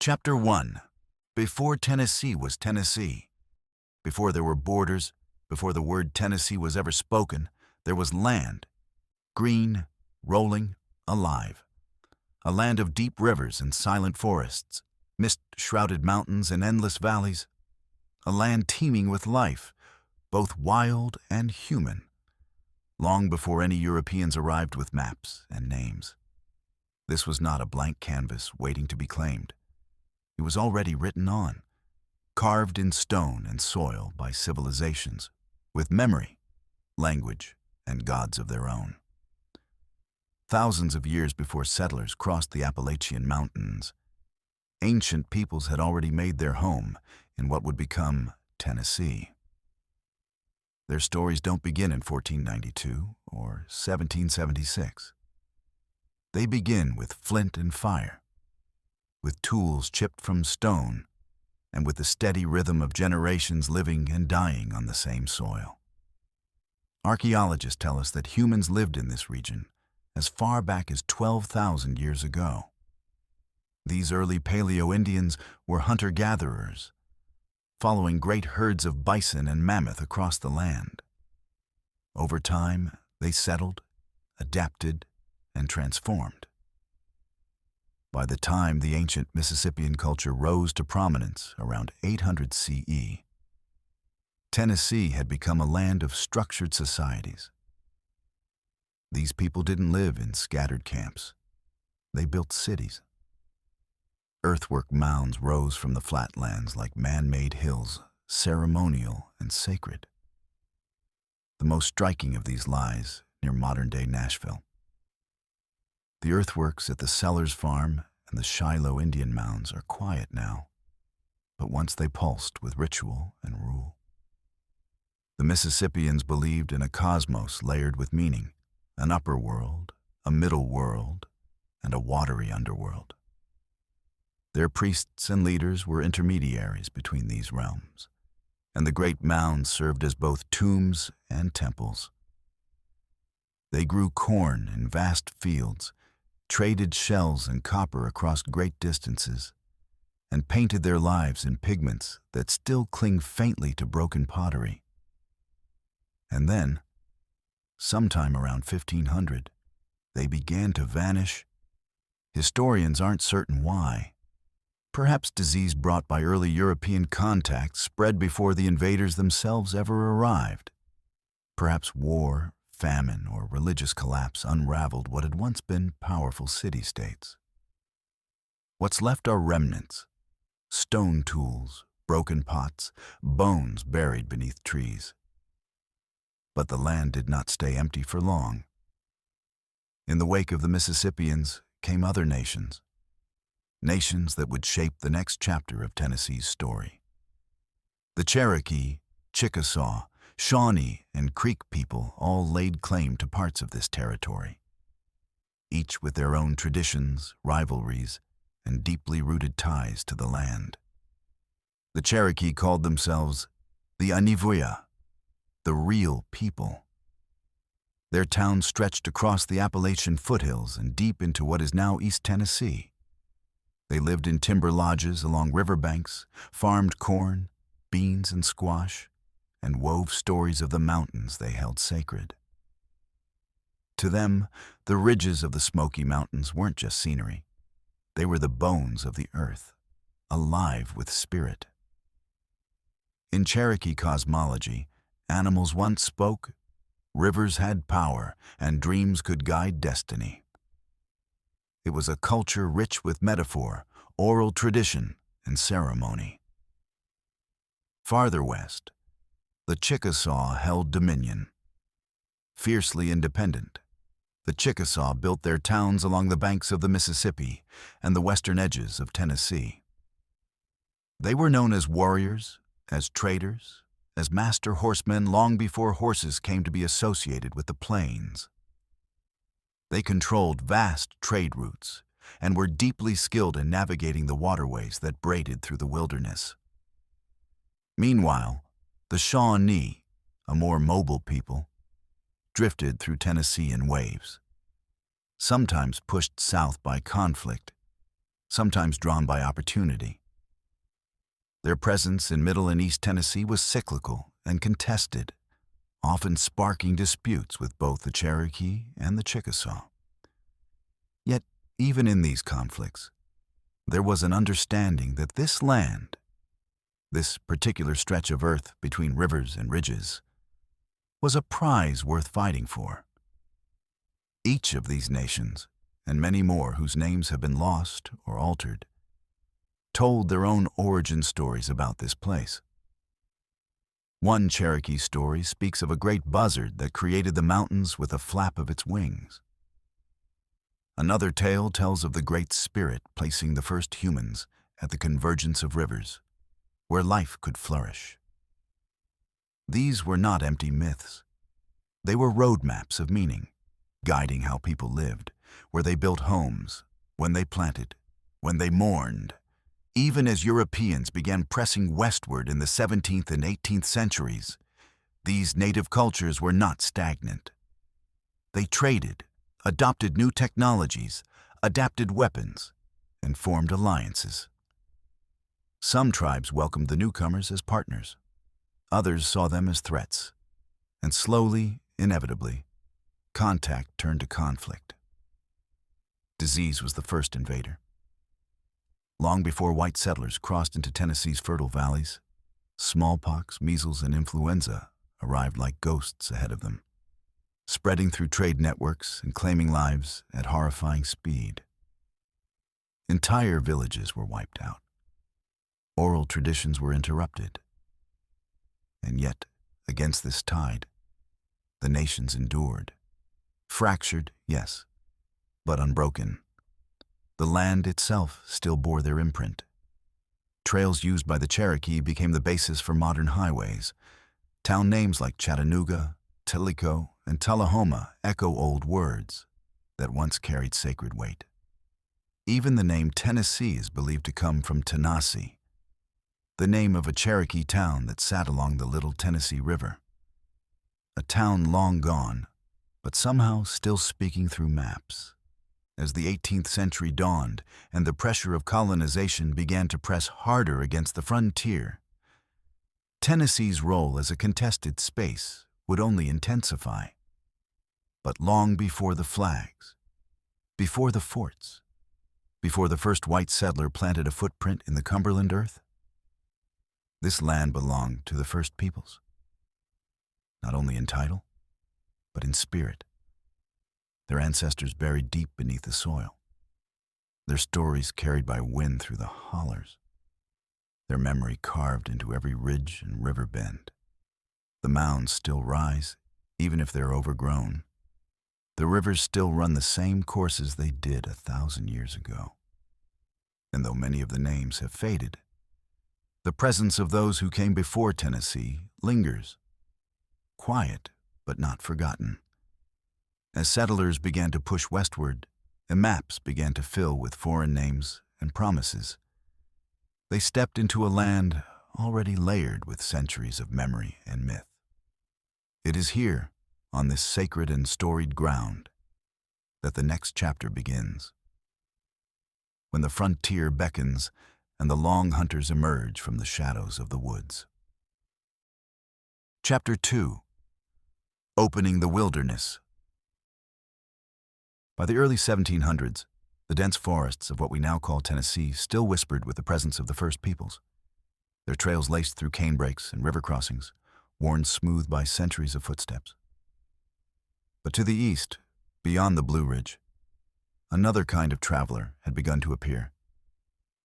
Chapter 1. Before Tennessee was Tennessee. Before there were borders, before the word Tennessee was ever spoken, there was land. Green, rolling, alive. A land of deep rivers and silent forests, mist-shrouded mountains and endless valleys. A land teeming with life, both wild and human. Long before any Europeans arrived with maps and names. This was not a blank canvas waiting to be claimed. It was already written on, carved in stone and soil by civilizations, with memory, language, and gods of their own. Thousands of years before settlers crossed the Appalachian Mountains, ancient peoples had already made their home in what would become Tennessee. Their stories don't begin in 1492 or 1776. They begin with flint and fire, with tools chipped from stone, and with the steady rhythm of generations living and dying on the same soil. Archaeologists tell us that humans lived in this region as far back as 12,000 years ago. These early Paleo-Indians were hunter-gatherers, following great herds of bison and mammoth across the land. Over time, they settled, adapted, and transformed. By the time the ancient Mississippian culture rose to prominence around 800 CE, Tennessee had become a land of structured societies. These people didn't live in scattered camps. They built cities. Earthwork mounds rose from the flatlands like man-made hills, ceremonial and sacred. The most striking of these lies near modern-day Nashville. The earthworks at the Sellers Farm and the Shiloh Indian mounds are quiet now, but once they pulsed with ritual and rule. The Mississippians believed in a cosmos layered with meaning, an upper world, a middle world, and a watery underworld. Their priests and leaders were intermediaries between these realms, and the great mounds served as both tombs and temples. They grew corn in vast fields, traded shells and copper across great distances, and painted their lives in pigments that still cling faintly to broken pottery. And then, sometime around 1500, they began to vanish. Historians aren't certain why. Perhaps disease brought by early European contact spread before the invaders themselves ever arrived. Perhaps war, famine, or religious collapse unraveled what had once been powerful city-states. What's left are remnants, stone tools, broken pots, bones buried beneath trees. But the land did not stay empty for long. In the wake of the Mississippians came other nations, nations that would shape the next chapter of Tennessee's story. The Cherokee, Chickasaw, Shawnee, and Creek people all laid claim to parts of this territory, each with their own traditions, rivalries, and deeply rooted ties to the land. The Cherokee called themselves the Anivuya, the real people. Their town stretched across the Appalachian foothills and deep into what is now East Tennessee. They lived in timber lodges along riverbanks, farmed corn, beans, and squash, and wove stories of the mountains they held sacred. To them, the ridges of the Smoky Mountains weren't just scenery. They were the bones of the earth, alive with spirit. In Cherokee cosmology, animals once spoke, rivers had power, and dreams could guide destiny. It was a culture rich with metaphor, oral tradition, and ceremony. Farther west, the Chickasaw held dominion. Fiercely independent, the Chickasaw built their towns along the banks of the Mississippi and the western edges of Tennessee. They were known as warriors, as traders, as master horsemen long before horses came to be associated with the plains. They controlled vast trade routes and were deeply skilled in navigating the waterways that braided through the wilderness. Meanwhile, the Shawnee, a more mobile people, drifted through Tennessee in waves, sometimes pushed south by conflict, sometimes drawn by opportunity. Their presence in Middle and East Tennessee was cyclical and contested, often sparking disputes with both the Cherokee and the Chickasaw. Yet, even in these conflicts, there was an understanding that this land, this particular stretch of earth between rivers and ridges, was a prize worth fighting for. Each of these nations, and many more whose names have been lost or altered, told their own origin stories about this place. One Cherokee story speaks of a great buzzard that created the mountains with a flap of its wings. Another tale tells of the Great Spirit placing the first humans at the convergence of rivers, where life could flourish. These were not empty myths. They were roadmaps of meaning, guiding how people lived, where they built homes, when they planted, when they mourned. Even as Europeans began pressing westward in the 17th and 18th centuries, these native cultures were not stagnant. They traded, adopted new technologies, adapted weapons, and formed alliances. Some tribes welcomed the newcomers as partners. Others saw them as threats. And slowly, inevitably, contact turned to conflict. Disease was the first invader. Long before white settlers crossed into Tennessee's fertile valleys, smallpox, measles, and influenza arrived like ghosts ahead of them, spreading through trade networks and claiming lives at horrifying speed. Entire villages were wiped out. Oral traditions were interrupted. And yet, against this tide, the nations endured. Fractured, yes, but unbroken. The land itself still bore their imprint. Trails used by the Cherokee became the basis for modern highways. Town names like Chattanooga, Tellico, and Tullahoma echo old words that once carried sacred weight. Even the name Tennessee is believed to come from Tanasi, the name of a Cherokee town that sat along the Little Tennessee River. A town long gone, but somehow still speaking through maps. As the 18th century dawned and the pressure of colonization began to press harder against the frontier, Tennessee's role as a contested space would only intensify. But long before the flags, before the forts, before the first white settler planted a footprint in the Cumberland earth, this land belonged to the first peoples, not only in title, but in spirit. Their ancestors buried deep beneath the soil, their stories carried by wind through the hollers, their memory carved into every ridge and river bend. The mounds still rise, even if they're overgrown. The rivers still run the same courses they did 1,000 years ago. And though many of the names have faded, the presence of those who came before Tennessee lingers, quiet but not forgotten. As settlers began to push westward, and maps began to fill with foreign names and promises, they stepped into a land already layered with centuries of memory and myth. It is here, on this sacred and storied ground, that the next chapter begins. When the frontier beckons and the long hunters emerge from the shadows of the woods. Chapter 2. Opening the Wilderness. By the early 1700s, the dense forests of what we now call Tennessee still whispered with the presence of the first peoples. Their trails laced through canebrakes and river crossings, worn smooth by centuries of footsteps. But to the east, beyond the Blue Ridge, another kind of traveler had begun to appear.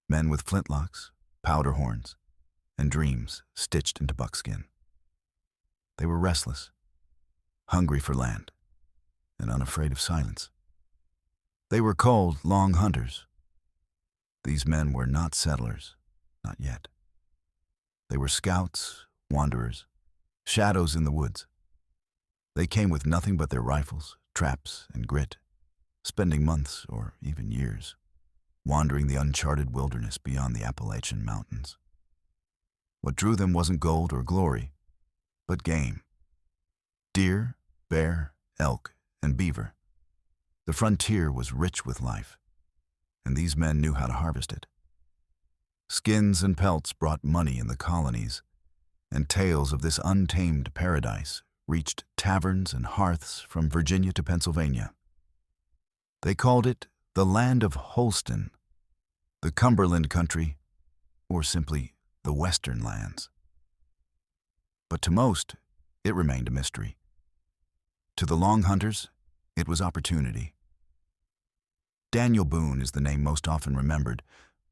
Men with flintlocks, powder horns, and dreams stitched into buckskin. They were restless, hungry for land, and unafraid of silence. They were called Long Hunters. These men were not settlers, not yet. They were scouts, wanderers, shadows in the woods. They came with nothing but their rifles, traps, and grit, spending months or even years, wandering the uncharted wilderness beyond the Appalachian Mountains. What drew them wasn't gold or glory, but game. Deer, bear, elk, and beaver. The frontier was rich with life, and these men knew how to harvest it. Skins and pelts brought money in the colonies, and tales of this untamed paradise reached taverns and hearths from Virginia to Pennsylvania. They called it the land of Holston, the Cumberland country, or simply the Western lands. But to most, it remained a mystery. To the Long Hunters, it was opportunity. Daniel Boone is the name most often remembered,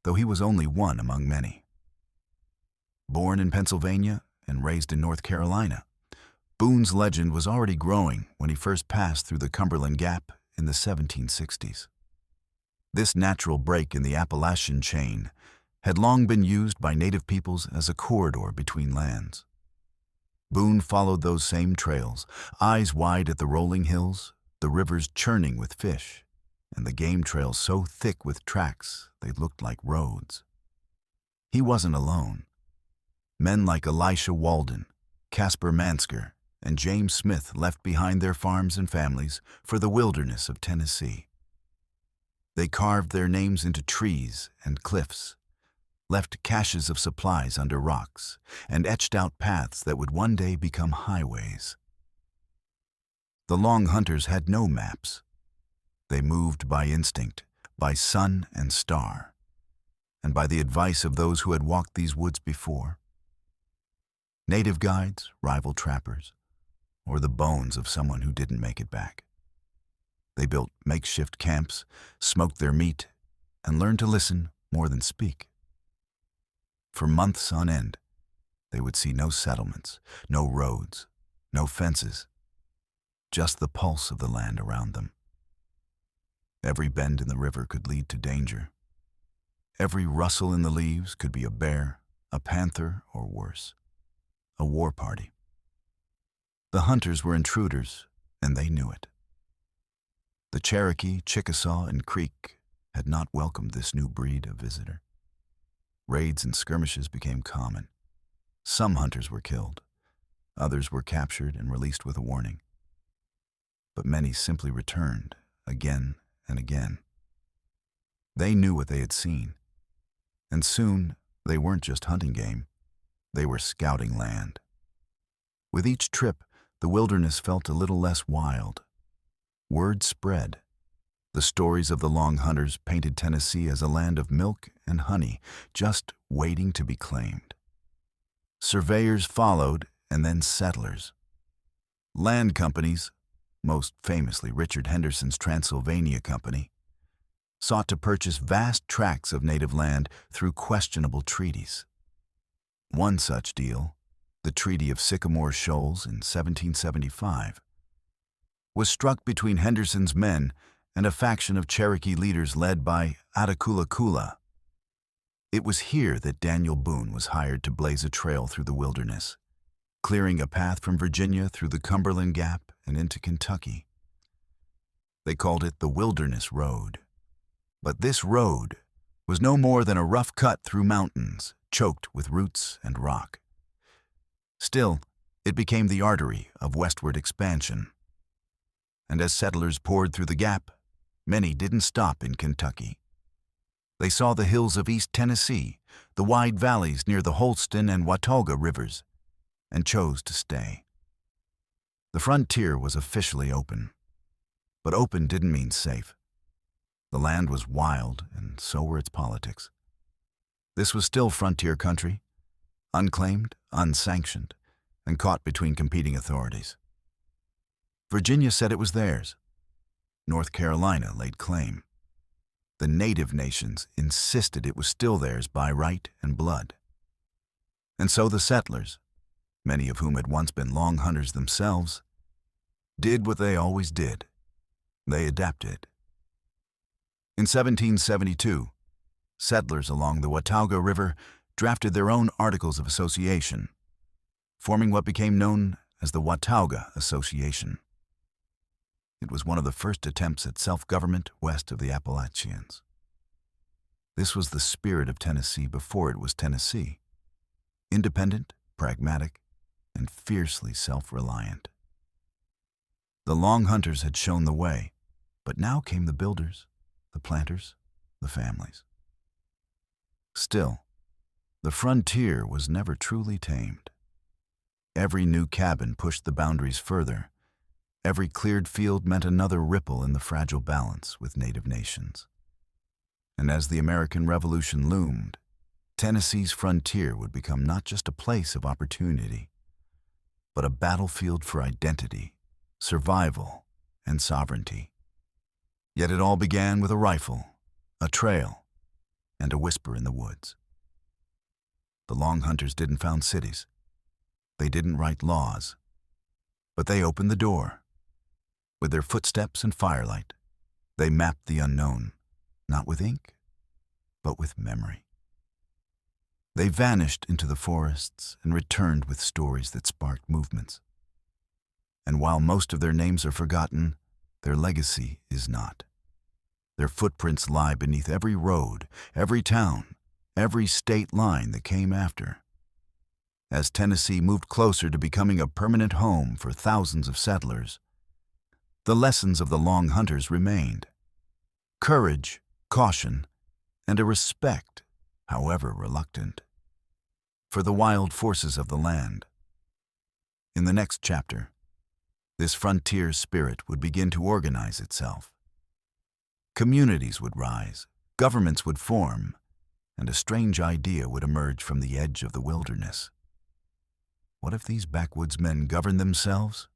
though he was only one among many. Born in Pennsylvania and raised in North Carolina, Boone's legend was already growing when he first passed through the Cumberland Gap in the 1760s. This natural break in the Appalachian chain had long been used by native peoples as a corridor between lands. Boone followed those same trails, eyes wide at the rolling hills, the rivers churning with fish, and the game trails so thick with tracks they looked like roads. He wasn't alone. Men like Elisha Walden, Caspar Mansker, and James Smith left behind their farms and families for the wilderness of Tennessee. They carved their names into trees and cliffs, left caches of supplies under rocks, and etched out paths that would one day become highways. The Long Hunters had no maps. They moved by instinct, by sun and star, and by the advice of those who had walked these woods before. Native guides, rival trappers, or the bones of someone who didn't make it back. They built makeshift camps, smoked their meat, and learned to listen more than speak. For months on end, they would see no settlements, no roads, no fences, just the pulse of the land around them. Every bend in the river could lead to danger. Every rustle in the leaves could be a bear, a panther, or worse, a war party. The hunters were intruders, and they knew it. The Cherokee, Chickasaw, and Creek had not welcomed this new breed of visitor. Raids and skirmishes became common. Some hunters were killed. Others were captured and released with a warning. But many simply returned, again and again. They knew what they had seen, and soon they weren't just hunting game, they were scouting land. With each trip, the wilderness felt a little less wild. Word spread. The stories of the Long Hunters painted Tennessee as a land of milk and honey, just waiting to be claimed. Surveyors followed, and then settlers. Land companies, most famously Richard Henderson's Transylvania Company, sought to purchase vast tracts of native land through questionable treaties. One such deal, the Treaty of Sycamore Shoals in 1775, was struck between Henderson's men and a faction of Cherokee leaders led by Atakulakula. It was here that Daniel Boone was hired to blaze a trail through the wilderness, clearing a path from Virginia through the Cumberland Gap and into Kentucky. They called it the Wilderness Road. But this road was no more than a rough cut through mountains, choked with roots and rock. Still, it became the artery of westward expansion. And as settlers poured through the gap, many didn't stop in Kentucky. They saw the hills of East Tennessee, the wide valleys near the Holston and Watauga rivers, and chose to stay. The frontier was officially open. But open didn't mean safe. The land was wild, and so were its politics. This was still frontier country, unclaimed, unsanctioned, and caught between competing authorities. Virginia said it was theirs. North Carolina laid claim. The native nations insisted it was still theirs by right and blood. And so the settlers, many of whom had once been Long Hunters themselves, did what they always did. They adapted. In 1772, settlers along the Watauga River drafted their own Articles of Association, forming what became known as the Watauga Association. It was one of the first attempts at self-government west of the Appalachians. This was the spirit of Tennessee before it was Tennessee. Independent, pragmatic, and fiercely self-reliant. The Long Hunters had shown the way, but now came the builders, the planters, the families. Still, the frontier was never truly tamed. Every new cabin pushed the boundaries further. Every cleared field meant another ripple in the fragile balance with native nations. And as the American Revolution loomed, Tennessee's frontier would become not just a place of opportunity, but a battlefield for identity, survival, and sovereignty. Yet it all began with a rifle, a trail, and a whisper in the woods. The Long Hunters didn't found cities. They didn't write laws, but they opened the door. With their footsteps and firelight, they mapped the unknown, not with ink, but with memory. They vanished into the forests and returned with stories that sparked movements. And while most of their names are forgotten, their legacy is not. Their footprints lie beneath every road, every town, every state line that came after. As Tennessee moved closer to becoming a permanent home for thousands of settlers, the lessons of the Long Hunters remained. Courage, caution, and a respect, however reluctant, for the wild forces of the land. In the next chapter, this frontier spirit would begin to organize itself. Communities would rise, governments would form, and a strange idea would emerge from the edge of the wilderness. What if these backwoodsmen governed themselves?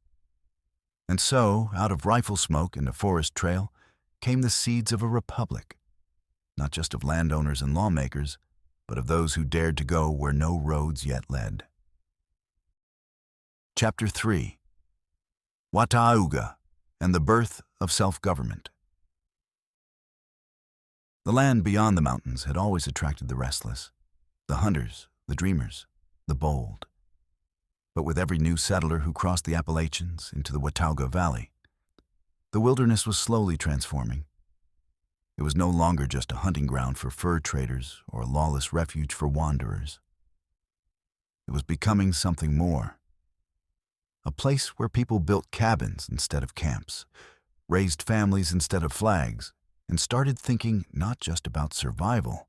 And so, out of rifle smoke and a forest trail, came the seeds of a republic, not just of landowners and lawmakers, but of those who dared to go where no roads yet led. Chapter 3. Watauga and the Birth of Self-Government. The land beyond the mountains had always attracted the restless, the hunters, the dreamers, the bold. But with every new settler who crossed the Appalachians into the Watauga Valley, the wilderness was slowly transforming. It was no longer just a hunting ground for fur traders or a lawless refuge for wanderers. It was becoming something more. A place where people built cabins instead of camps, raised families instead of flags, and started thinking not just about survival,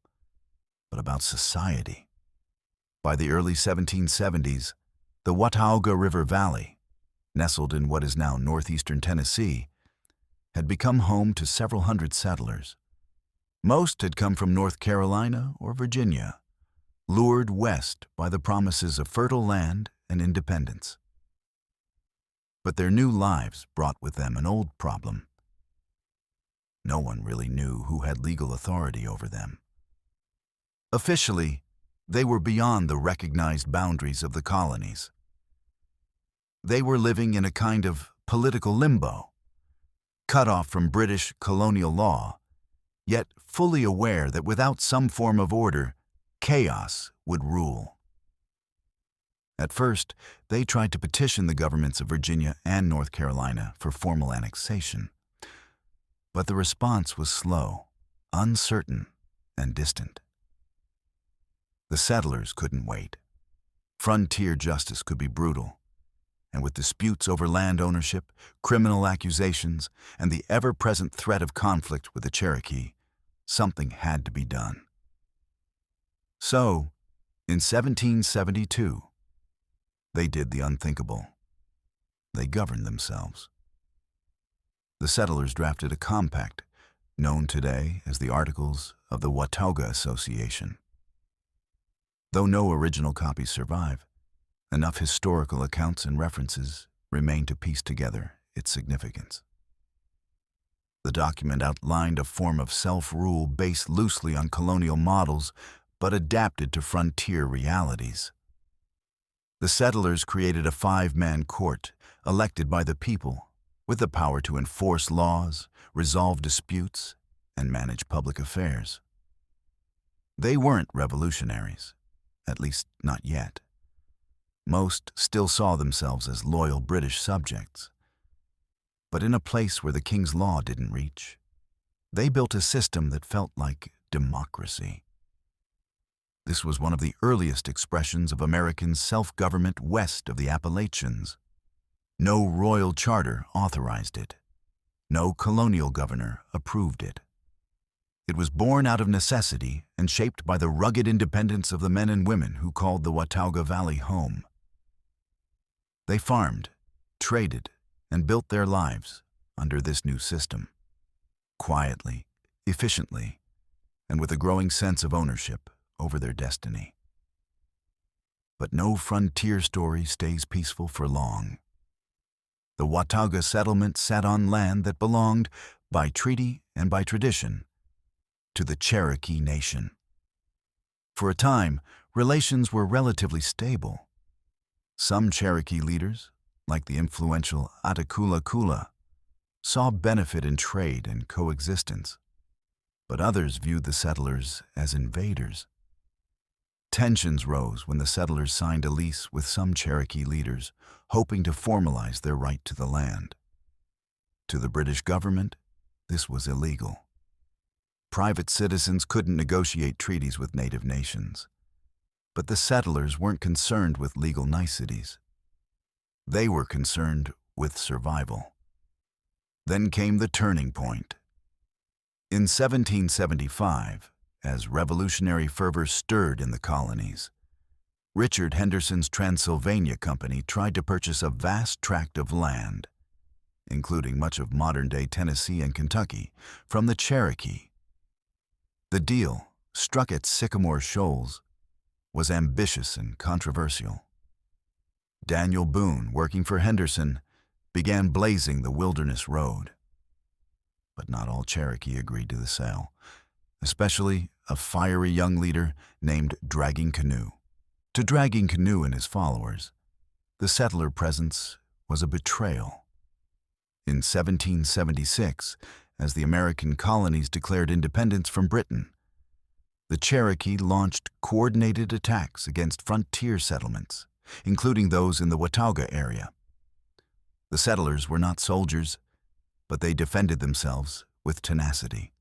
but about society. By the early 1770s, the Watauga River Valley, nestled in what is now northeastern Tennessee, had become home to several hundred settlers. Most had come from North Carolina or Virginia, lured west by the promises of fertile land and independence. But their new lives brought with them an old problem. No one really knew who had legal authority over them. Officially, they were beyond the recognized boundaries of the colonies. They were living in a kind of political limbo, cut off from British colonial law, yet fully aware that without some form of order, chaos would rule. At first, they tried to petition the governments of Virginia and North Carolina for formal annexation. But the response was slow, uncertain, and distant. The settlers couldn't wait. Frontier justice could be brutal, and with disputes over land ownership, criminal accusations, and the ever-present threat of conflict with the Cherokee, something had to be done. So, in 1772, they did the unthinkable. They governed themselves. The settlers drafted a compact, known today as the Articles of the Watauga Association. Though no original copies survive, enough historical accounts and references remain to piece together its significance. The document outlined a form of self-rule based loosely on colonial models, but adapted to frontier realities. The settlers created a 5-man court, elected by the people, with the power to enforce laws, resolve disputes, and manage public affairs. They weren't revolutionaries, at least not yet. Most still saw themselves as loyal British subjects. But in a place where the king's law didn't reach, they built a system that felt like democracy. This was one of the earliest expressions of American self-government west of the Appalachians. No royal charter authorized it. No colonial governor approved it. It was born out of necessity and shaped by the rugged independence of the men and women who called the Watauga Valley home. They farmed, traded, and built their lives under this new system, quietly, efficiently, and with a growing sense of ownership over their destiny. But no frontier story stays peaceful for long. The Watauga settlement sat on land that belonged, by treaty and by tradition, to the Cherokee Nation. For a time, relations were relatively stable. Some Cherokee leaders, like the influential Kula, saw benefit in trade and coexistence, but others viewed the settlers as invaders. Tensions rose when the settlers signed a lease with some Cherokee leaders, hoping to formalize their right to the land. To the British government, this was illegal. Private citizens couldn't negotiate treaties with native nations. But the settlers weren't concerned with legal niceties. They were concerned with survival. Then came the turning point. In 1775, as revolutionary fervor stirred in the colonies, Richard Henderson's Transylvania Company tried to purchase a vast tract of land, including much of modern-day Tennessee and Kentucky, from the Cherokee. The deal, struck at Sycamore Shoals, was ambitious and controversial. Daniel Boone, working for Henderson, began blazing the Wilderness Road. But not all Cherokee agreed to the sale, especially a fiery young leader named Dragging Canoe. To Dragging Canoe and his followers, the settler presence was a betrayal. In 1776, as the American colonies declared independence from Britain, the Cherokee launched coordinated attacks against frontier settlements, including those in the Watauga area. The settlers were not soldiers, but they defended themselves with tenacity.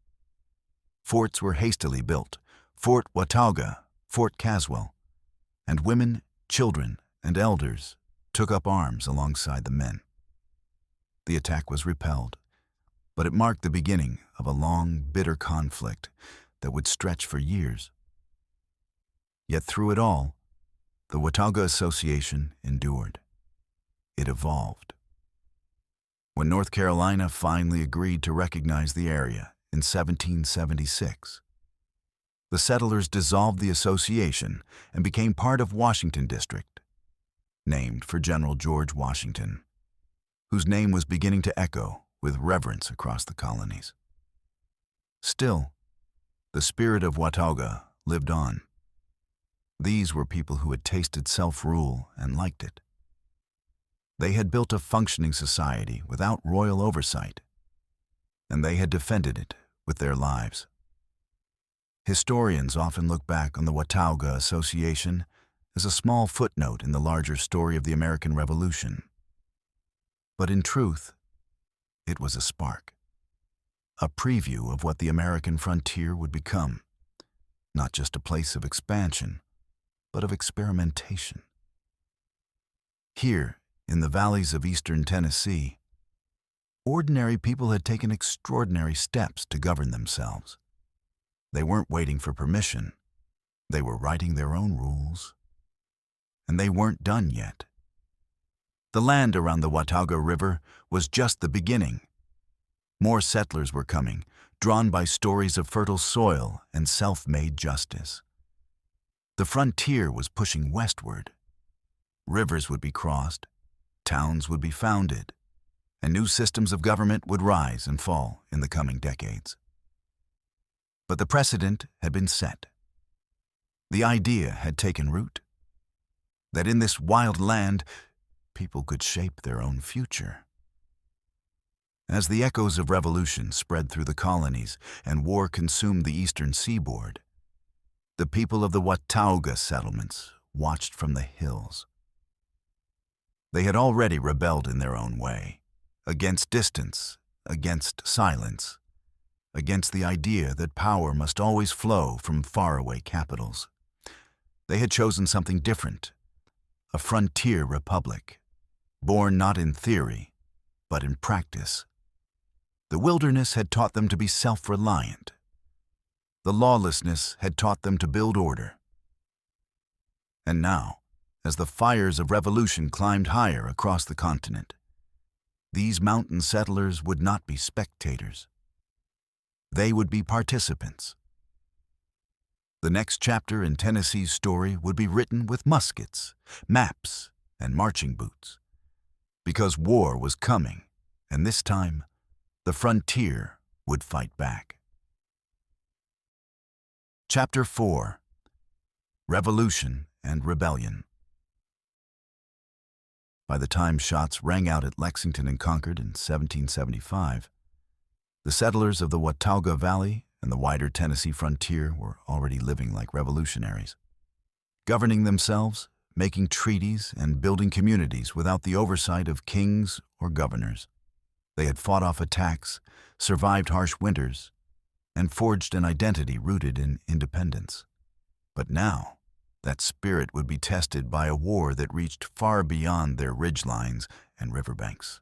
Forts were hastily built, Fort Watauga, Fort Caswell, and women, children, and elders took up arms alongside the men. The attack was repelled, but it marked the beginning of a long, bitter conflict that would stretch for years. Yet through it all, the Watauga Association endured. It evolved. When North Carolina finally agreed to recognize the area in 1776, the settlers dissolved the association and became part of Washington District, named for General George Washington, whose name was beginning to echo with reverence across the colonies. Still, the spirit of Watauga lived on. These were people who had tasted self-rule and liked it. They had built a functioning society without royal oversight, and they had defended it with their lives. Historians often look back on the Watauga Association as a small footnote in the larger story of the American Revolution. But in truth, it was a spark, a preview of what the American frontier would become, not just a place of expansion, but of experimentation. Here, in the valleys of eastern Tennessee, ordinary people had taken extraordinary steps to govern themselves. They weren't waiting for permission. They were writing their own rules. And they weren't done yet. The land around the Watauga River was just the beginning. More settlers were coming, drawn by stories of fertile soil and self-made justice. The frontier was pushing westward. Rivers would be crossed, towns would be founded, and new systems of government would rise and fall in the coming decades. But the precedent had been set. The idea had taken root, that in this wild land, people could shape their own future. As the echoes of revolution spread through the colonies and war consumed the eastern seaboard, the people of the Watauga settlements watched from the hills. They had already rebelled in their own way, against distance, against silence, against the idea that power must always flow from faraway capitals. They had chosen something different, a frontier republic, born not in theory, but in practice. The wilderness had taught them to be self-reliant, The lawlessness had taught them to build order. And now, as the fires of revolution climbed higher across the continent, these mountain settlers would not be spectators. They would be participants. The next chapter in Tennessee's story would be written with muskets, maps, and marching boots, because war was coming, and this time, the frontier would fight back. Chapter 4: Revolution and Rebellion. By the time shots rang out at Lexington and Concord in 1775, the settlers of the Watauga Valley and the wider Tennessee frontier were already living like revolutionaries, governing themselves, making treaties, and building communities without the oversight of kings or governors. They had fought off attacks, survived harsh winters, and forged an identity rooted in independence. But now, that spirit would be tested by a war that reached far beyond their ridgelines and riverbanks.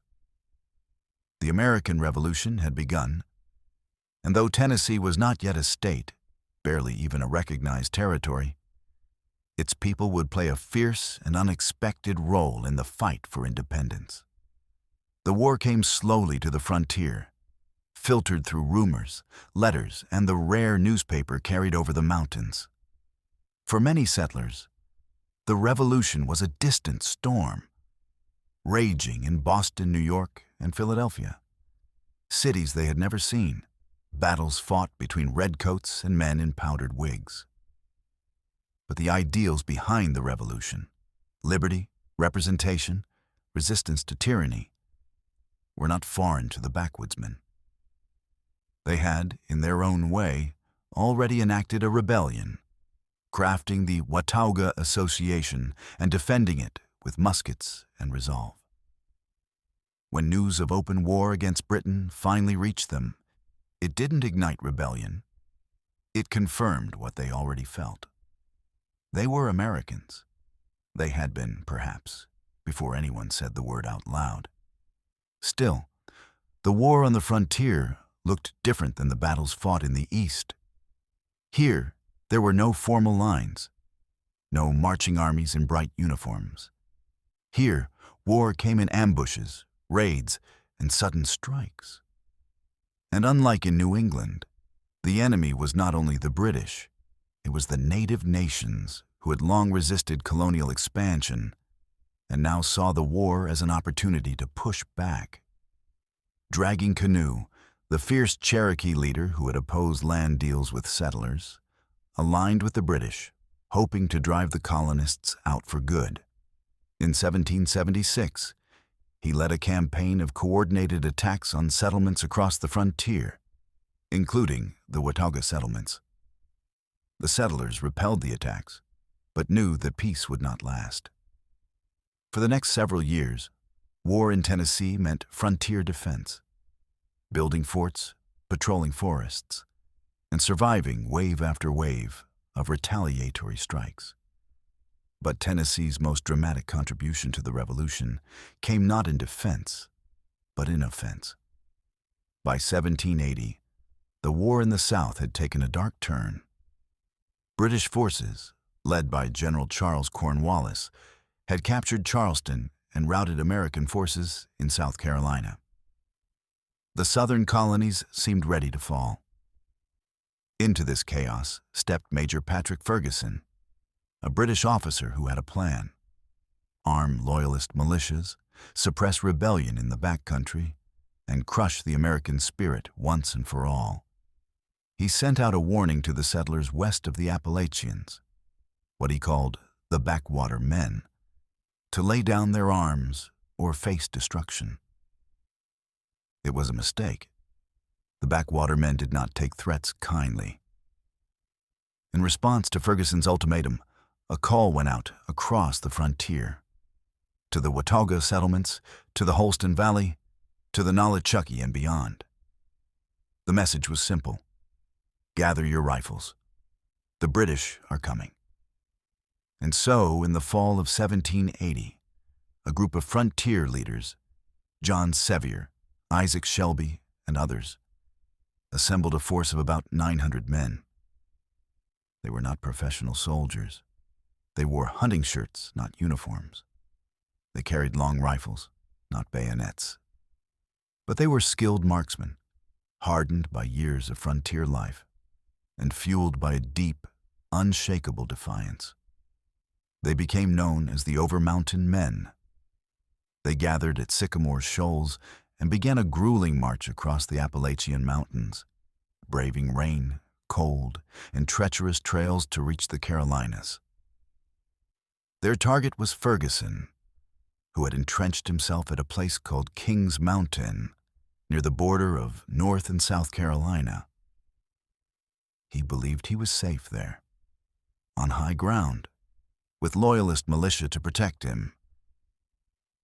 The American Revolution had begun, and though Tennessee was not yet a state, barely even a recognized territory, its people would play a fierce and unexpected role in the fight for independence. The war came slowly to the frontier, filtered through rumors, letters, and the rare newspaper carried over the mountains. For many settlers, the Revolution was a distant storm, raging in Boston, New York, and Philadelphia, cities they had never seen, battles fought between redcoats and men in powdered wigs. But the ideals behind the Revolution, liberty, representation, resistance to tyranny, were not foreign to the backwoodsmen. They had, in their own way, already enacted a rebellion, crafting the Watauga Association and defending it with muskets and resolve. When news of open war against Britain finally reached them, it didn't ignite rebellion. It confirmed what they already felt. They were Americans. They had been, perhaps, before anyone said the word out loud. Still, the war on the frontier looked different than the battles fought in the East. Here, there were no formal lines, no marching armies in bright uniforms. Here, war came in ambushes, raids, and sudden strikes. And unlike in New England, the enemy was not only the British, it was the native nations who had long resisted colonial expansion and now saw the war as an opportunity to push back. Dragging Canoe, the fierce Cherokee leader who had opposed land deals with settlers, aligned with the British, hoping to drive the colonists out for good. In 1776, he led a campaign of coordinated attacks on settlements across the frontier, including the Watauga settlements. The settlers repelled the attacks, but knew that peace would not last. For the next several years, war in Tennessee meant frontier defense, building forts, patrolling forests, and surviving wave after wave of retaliatory strikes. But Tennessee's most dramatic contribution to the Revolution came not in defense, but in offense. By 1780, the war in the South had taken a dark turn. British forces, led by General Charles Cornwallis, had captured Charleston and routed American forces in South Carolina. The Southern colonies seemed ready to fall. Into this chaos stepped Major Patrick Ferguson, a British officer who had a plan: arm Loyalist militias, suppress rebellion in the backcountry, and crush the American spirit once and for all. He sent out a warning to the settlers west of the Appalachians, what he called the backwater men, to lay down their arms or face destruction. It was a mistake. The backwater men did not take threats kindly. In response to Ferguson's ultimatum, a call went out across the frontier, to the Watauga settlements, to the Holston Valley, to the Nolichucky and beyond. The message was simple: gather your rifles. The British are coming. And so, in the fall of 1780, a group of frontier leaders, John Sevier, Isaac Shelby, and others, assembled a force of about 900 men. They were not professional soldiers. They wore hunting shirts, not uniforms. They carried long rifles, not bayonets. But they were skilled marksmen, hardened by years of frontier life, and fueled by a deep, unshakable defiance. They became known as the Over-Mountain Men. They gathered at Sycamore Shoals and began a grueling march across the Appalachian Mountains, braving rain, cold, and treacherous trails to reach the Carolinas. Their target was Ferguson, who had entrenched himself at a place called Kings Mountain, near the border of North and South Carolina. He believed he was safe there, on high ground, with loyalist militia to protect him.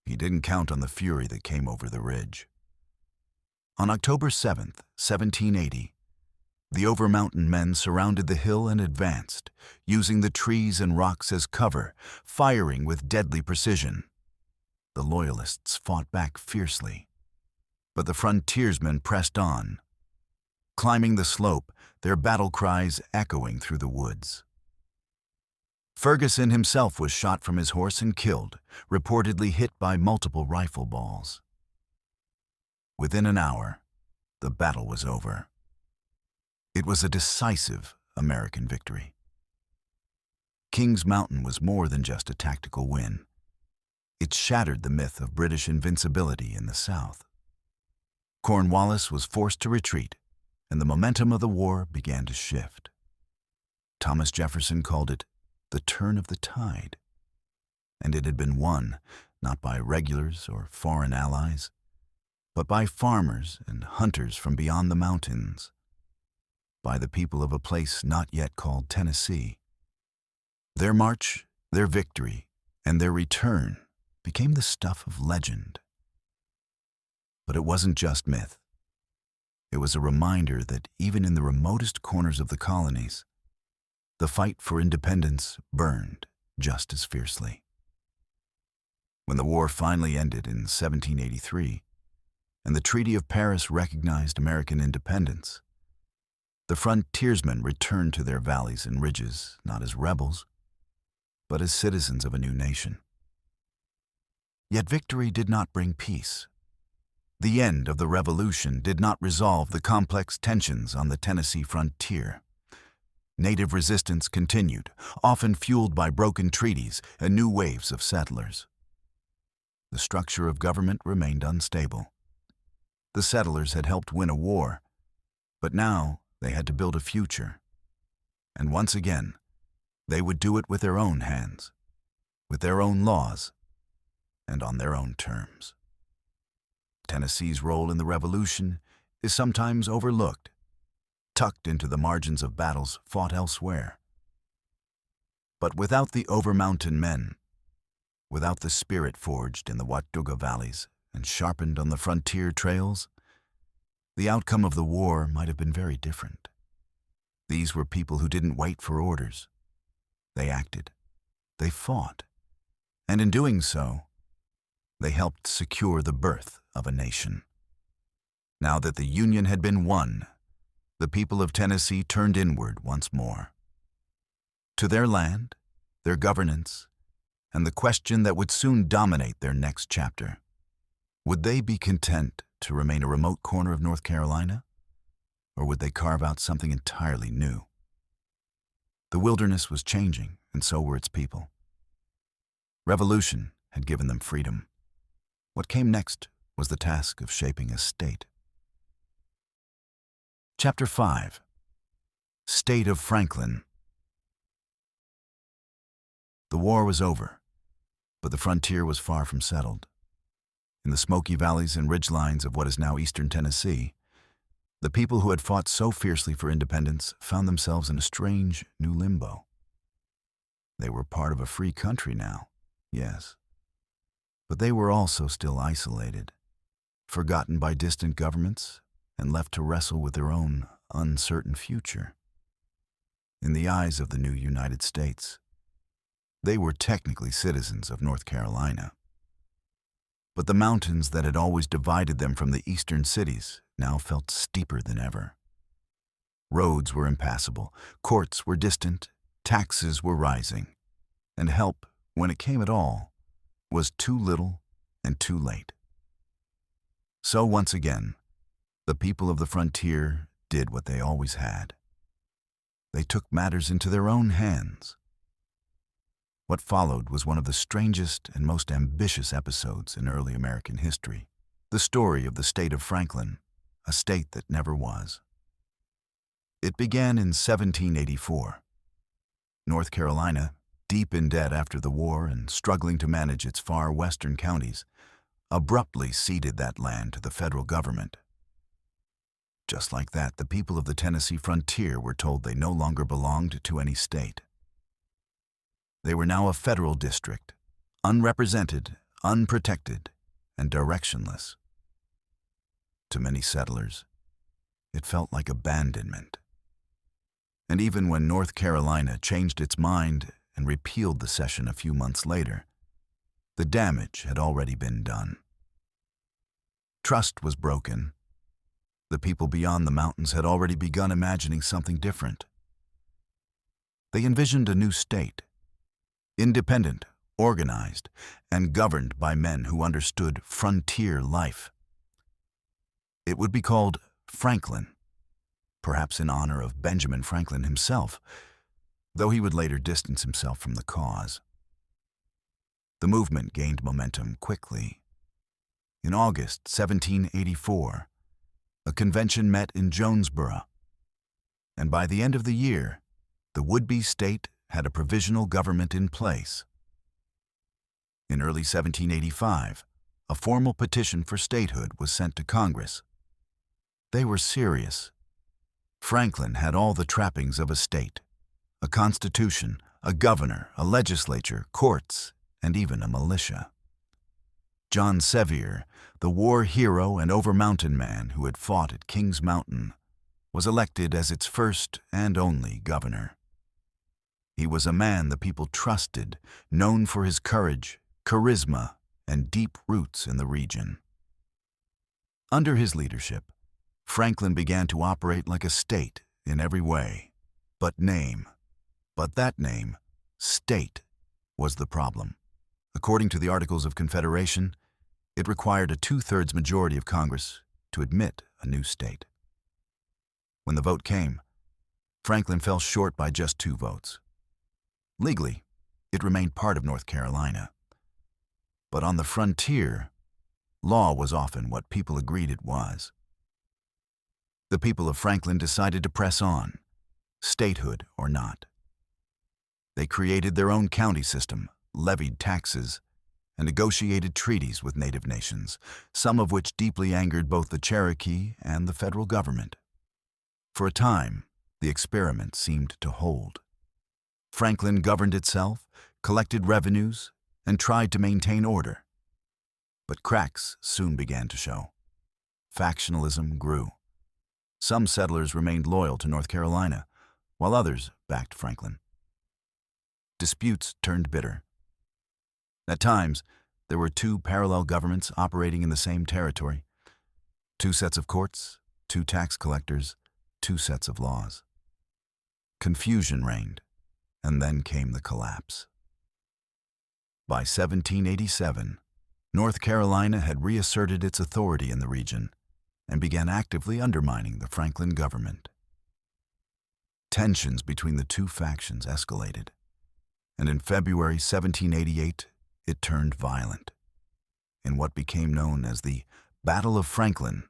He didn't count on the fury that came over the ridge. On October 7th, 1780, the Over-Mountain Men surrounded the hill and advanced, using the trees and rocks as cover, firing with deadly precision. The Loyalists fought back fiercely, but the frontiersmen pressed on, climbing the slope, their battle cries echoing through the woods. Ferguson himself was shot from his horse and killed, reportedly hit by multiple rifle balls. Within an hour, the battle was over. It was a decisive American victory. Kings Mountain was more than just a tactical win. It shattered the myth of British invincibility in the South. Cornwallis was forced to retreat, and the momentum of the war began to shift. Thomas Jefferson called it the turn of the tide, and it had been won not by regulars or foreign allies, but by farmers and hunters from beyond the mountains, by the people of a place not yet called Tennessee. Their march, their victory, and their return became the stuff of legend. But it wasn't just myth. It was a reminder that even in the remotest corners of the colonies, the fight for independence burned just as fiercely. When the war finally ended in 1783, and the Treaty of Paris recognized American independence, the frontiersmen returned to their valleys and ridges not as rebels, but as citizens of a new nation. Yet victory did not bring peace. The end of the Revolution did not resolve the complex tensions on the Tennessee frontier. Native resistance continued, often fueled by broken treaties and new waves of settlers. The structure of government remained unstable. The settlers had helped win a war, but now they had to build a future. And once again, they would do it with their own hands, with their own laws, and on their own terms. Tennessee's role in the Revolution is sometimes overlooked, tucked into the margins of battles fought elsewhere. But without the Over-Mountain Men, without the spirit forged in the Watauga valleys and sharpened on the frontier trails, the outcome of the war might have been very different. These were people who didn't wait for orders. They acted. They fought. And in doing so, they helped secure the birth of a nation. Now that the Union had been won, the people of Tennessee turned inward once more. To their land, their governance, and the question that would soon dominate their next chapter. Would they be content to remain a remote corner of North Carolina, or would they carve out something entirely new? The wilderness was changing, and so were its people. Revolution had given them freedom. What came next was the task of shaping a state. Chapter 5. State of Franklin. The war was over, but the frontier was far from settled. In the smoky valleys and ridgelines of what is now eastern Tennessee, the people who had fought so fiercely for independence found themselves in a strange new limbo. They were part of a free country now, yes, but they were also still isolated, forgotten by distant governments, and left to wrestle with their own uncertain future. In the eyes of the new United States, they were technically citizens of North Carolina. But the mountains that had always divided them from the eastern cities now felt steeper than ever. Roads were impassable, courts were distant, taxes were rising, and help, when it came at all, was too little and too late. So once again, the people of the frontier did what they always had. They took matters into their own hands. What followed was one of the strangest and most ambitious episodes in early American history, the story of the state of Franklin, a state that never was. It began in 1784. North Carolina, deep in debt after the war and struggling to manage its far western counties, abruptly ceded that land to the federal government. Just like that, the people of the Tennessee frontier were told they no longer belonged to any state. They were now a federal district, unrepresented, unprotected, and directionless. To many settlers, it felt like abandonment. And even when North Carolina changed its mind and repealed the cession a few months later, the damage had already been done. Trust was broken. The people beyond the mountains had already begun imagining something different. They envisioned a new state, independent, organized, and governed by men who understood frontier life. It would be called Franklin, perhaps in honor of Benjamin Franklin himself, though he would later distance himself from the cause. The movement gained momentum quickly. In August 1784, a convention met in Jonesboro, and by the end of the year, the would-be state had a provisional government in place. In early 1785, a formal petition for statehood was sent to Congress. They were serious. Franklin had all the trappings of a state: a constitution, a governor, a legislature, courts, and even a militia. John Sevier, the war hero and over-mountain man who had fought at Kings Mountain, was elected as its first and only governor. He was a man the people trusted, known for his courage, charisma, and deep roots in the region. Under his leadership, Franklin began to operate like a state in every way, but that name, state, was the problem. According to the Articles of Confederation, it required a 2/3 majority of Congress to admit a new state. When the vote came, Franklin fell short by just 2 votes. Legally, it remained part of North Carolina. But on the frontier, law was often what people agreed it was. The people of Franklin decided to press on, statehood or not. They created their own county system, levied taxes, and negotiated treaties with native nations, some of which deeply angered both the Cherokee and the federal government. For a time, the experiment seemed to hold. Franklin governed itself, collected revenues, and tried to maintain order. But cracks soon began to show. Factionalism grew. Some settlers remained loyal to North Carolina, while others backed Franklin. Disputes turned bitter. At times, there were 2 parallel governments operating in the same territory: 2 sets of courts, 2 tax collectors, 2 sets of laws. Confusion reigned, and then came the collapse. By 1787, North Carolina had reasserted its authority in the region and began actively undermining the Franklin government. Tensions between the 2 factions escalated, and in February 1788, it turned violent. In what became known as the Battle of Franklin,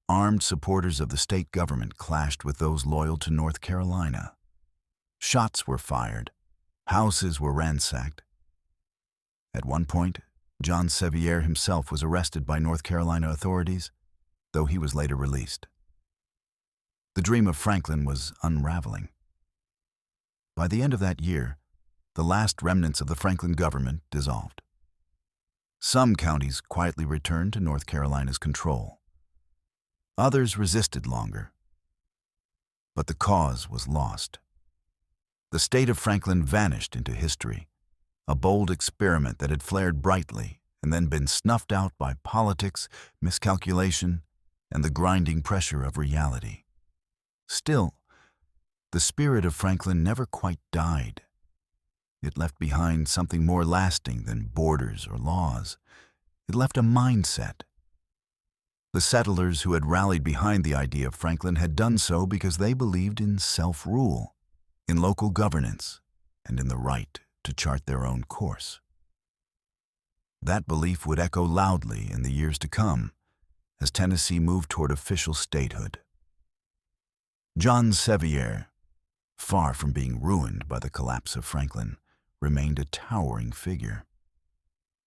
armed supporters of the state government clashed with those loyal to North Carolina. Shots were fired, houses were ransacked. At one point, John Sevier himself was arrested by North Carolina authorities, though he was later released. The dream of Franklin was unraveling. By the end of that year, the last remnants of the Franklin government dissolved. Some counties quietly returned to North Carolina's control. Others resisted longer. But the cause was lost. The state of Franklin vanished into history, a bold experiment that had flared brightly and then been snuffed out by politics, miscalculation, and the grinding pressure of reality. Still, the spirit of Franklin never quite died. It left behind something more lasting than borders or laws. It left a mindset. The settlers who had rallied behind the idea of Franklin had done so because they believed in self-rule, in local governance, and in the right to chart their own course. That belief would echo loudly in the years to come as Tennessee moved toward official statehood. John Sevier, far from being ruined by the collapse of Franklin, remained a towering figure.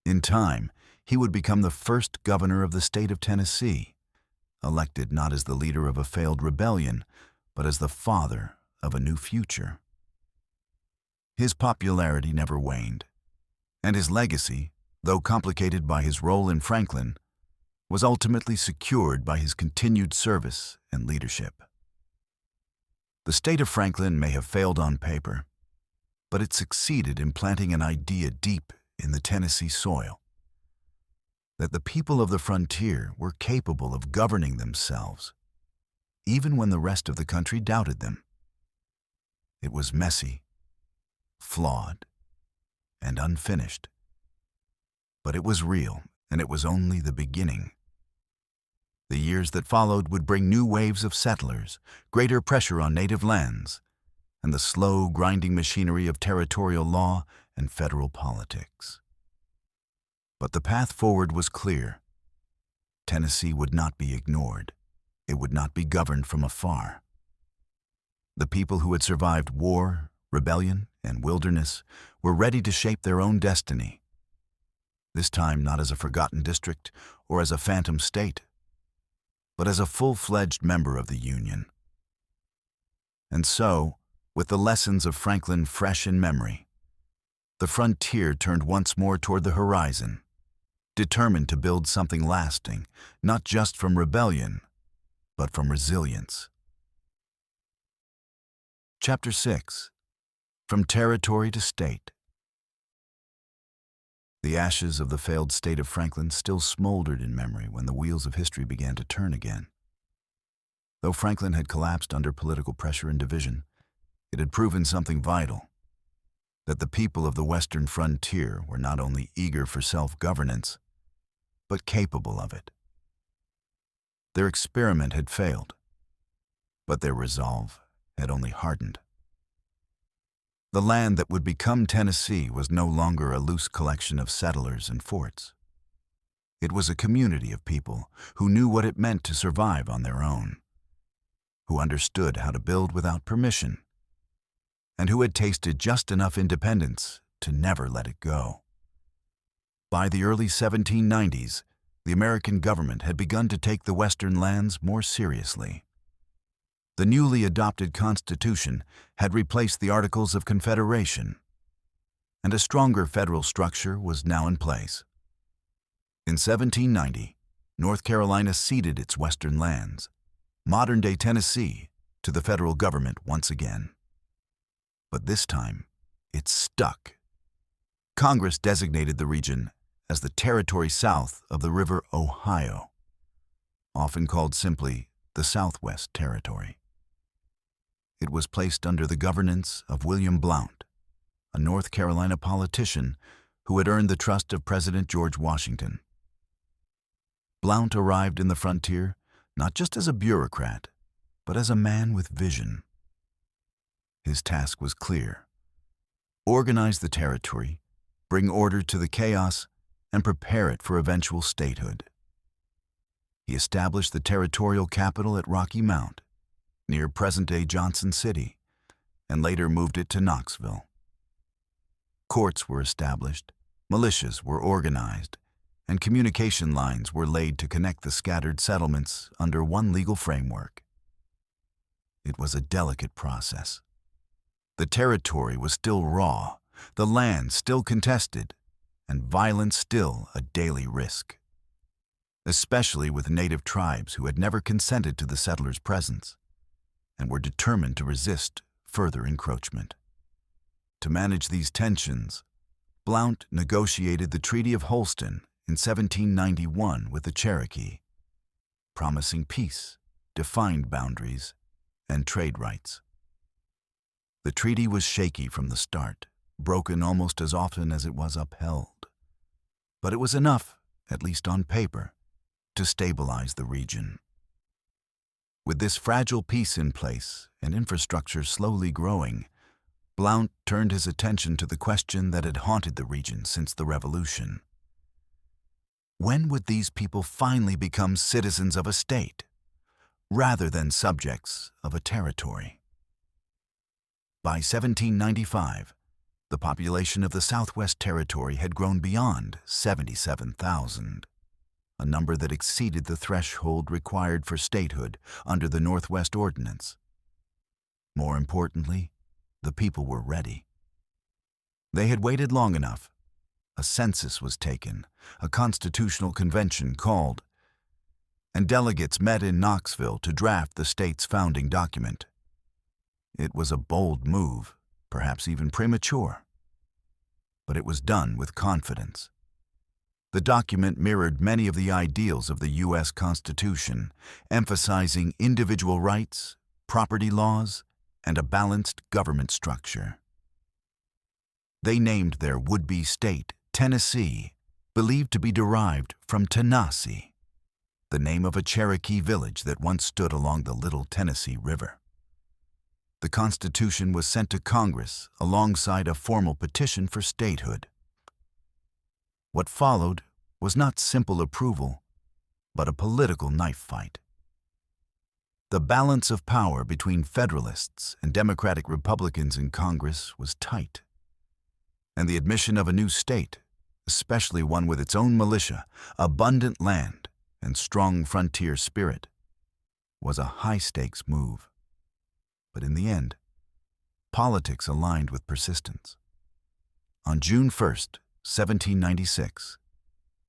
In time, he would become the first governor of the state of Tennessee, elected not as the leader of a failed rebellion, but as the father of a new future. His popularity never waned, and his legacy, though complicated by his role in Franklin, was ultimately secured by his continued service and leadership. The state of Franklin may have failed on paper, but it succeeded in planting an idea deep in the Tennessee soil, that the people of the frontier were capable of governing themselves, even when the rest of the country doubted them. It was messy, flawed, and unfinished, but it was real, and it was only the beginning. The years that followed would bring new waves of settlers, greater pressure on native lands, and the slow, grinding machinery of territorial law and federal politics. But the path forward was clear. Tennessee would not be ignored. It would not be governed from afar. The people who had survived war, rebellion, and wilderness were ready to shape their own destiny. This time not as a forgotten district or as a phantom state, but as a full-fledged member of the Union. And so, with the lessons of Franklin fresh in memory, the frontier turned once more toward the horizon, determined to build something lasting, not just from rebellion, but from resilience. Chapter 6. From Territory to State. The ashes of the failed state of Franklin still smoldered in memory when the wheels of history began to turn again. Though Franklin had collapsed under political pressure and division, it had proven something vital, that the people of the western frontier were not only eager for self-governance, but capable of it. Their experiment had failed, but their resolve had only hardened. The land that would become Tennessee was no longer a loose collection of settlers and forts. It was a community of people who knew what it meant to survive on their own, who understood how to build without permission, and who had tasted just enough independence to never let it go. By the early 1790s, the American government had begun to take the Western lands more seriously. The newly adopted Constitution had replaced the Articles of Confederation, and a stronger federal structure was now in place. In 1790, North Carolina ceded its western lands, modern-day Tennessee, to the federal government once again. But this time, it stuck. Congress designated the region as the territory south of the River Ohio, often called simply the Southwest Territory. It was placed under the governance of William Blount, a North Carolina politician who had earned the trust of President George Washington. Blount arrived in the frontier not just as a bureaucrat, but as a man with vision. His task was clear: organize the territory, bring order to the chaos, and prepare it for eventual statehood. He established the territorial capital at Rocky Mount, near present-day Johnson City, and later moved it to Knoxville. Courts were established, militias were organized, and communication lines were laid to connect the scattered settlements under one legal framework. It was a delicate process. The territory was still raw, the land still contested, and violence still a daily risk, especially with native tribes who had never consented to the settlers' presence and were determined to resist further encroachment. To manage these tensions, Blount negotiated the Treaty of Holston in 1791 with the Cherokee, promising peace, defined boundaries, and trade rights. The treaty was shaky from the start, broken almost as often as it was upheld. But it was enough, at least on paper, to stabilize the region. With this fragile peace in place and infrastructure slowly growing, Blount turned his attention to the question that had haunted the region since the Revolution. When would these people finally become citizens of a state, rather than subjects of a territory? By 1795, the population of the Southwest Territory had grown beyond 77,000, a number that exceeded the threshold required for statehood under the Northwest Ordinance. More importantly, the people were ready. They had waited long enough. A census was taken, a constitutional convention called, and delegates met in Knoxville to draft the state's founding document. It was a bold move, perhaps even premature, but it was done with confidence. The document mirrored many of the ideals of the U.S. Constitution, emphasizing individual rights, property laws, and a balanced government structure. They named their would-be state Tennessee, believed to be derived from Tanasi, the name of a Cherokee village that once stood along the Little Tennessee River. The Constitution was sent to Congress alongside a formal petition for statehood. What followed was not simple approval, but a political knife fight. The balance of power between Federalists and Democratic Republicans in Congress was tight, and the admission of a new state, especially one with its own militia, abundant land, and strong frontier spirit, was a high-stakes move. But in the end, politics aligned with persistence. On June 1st, 1796,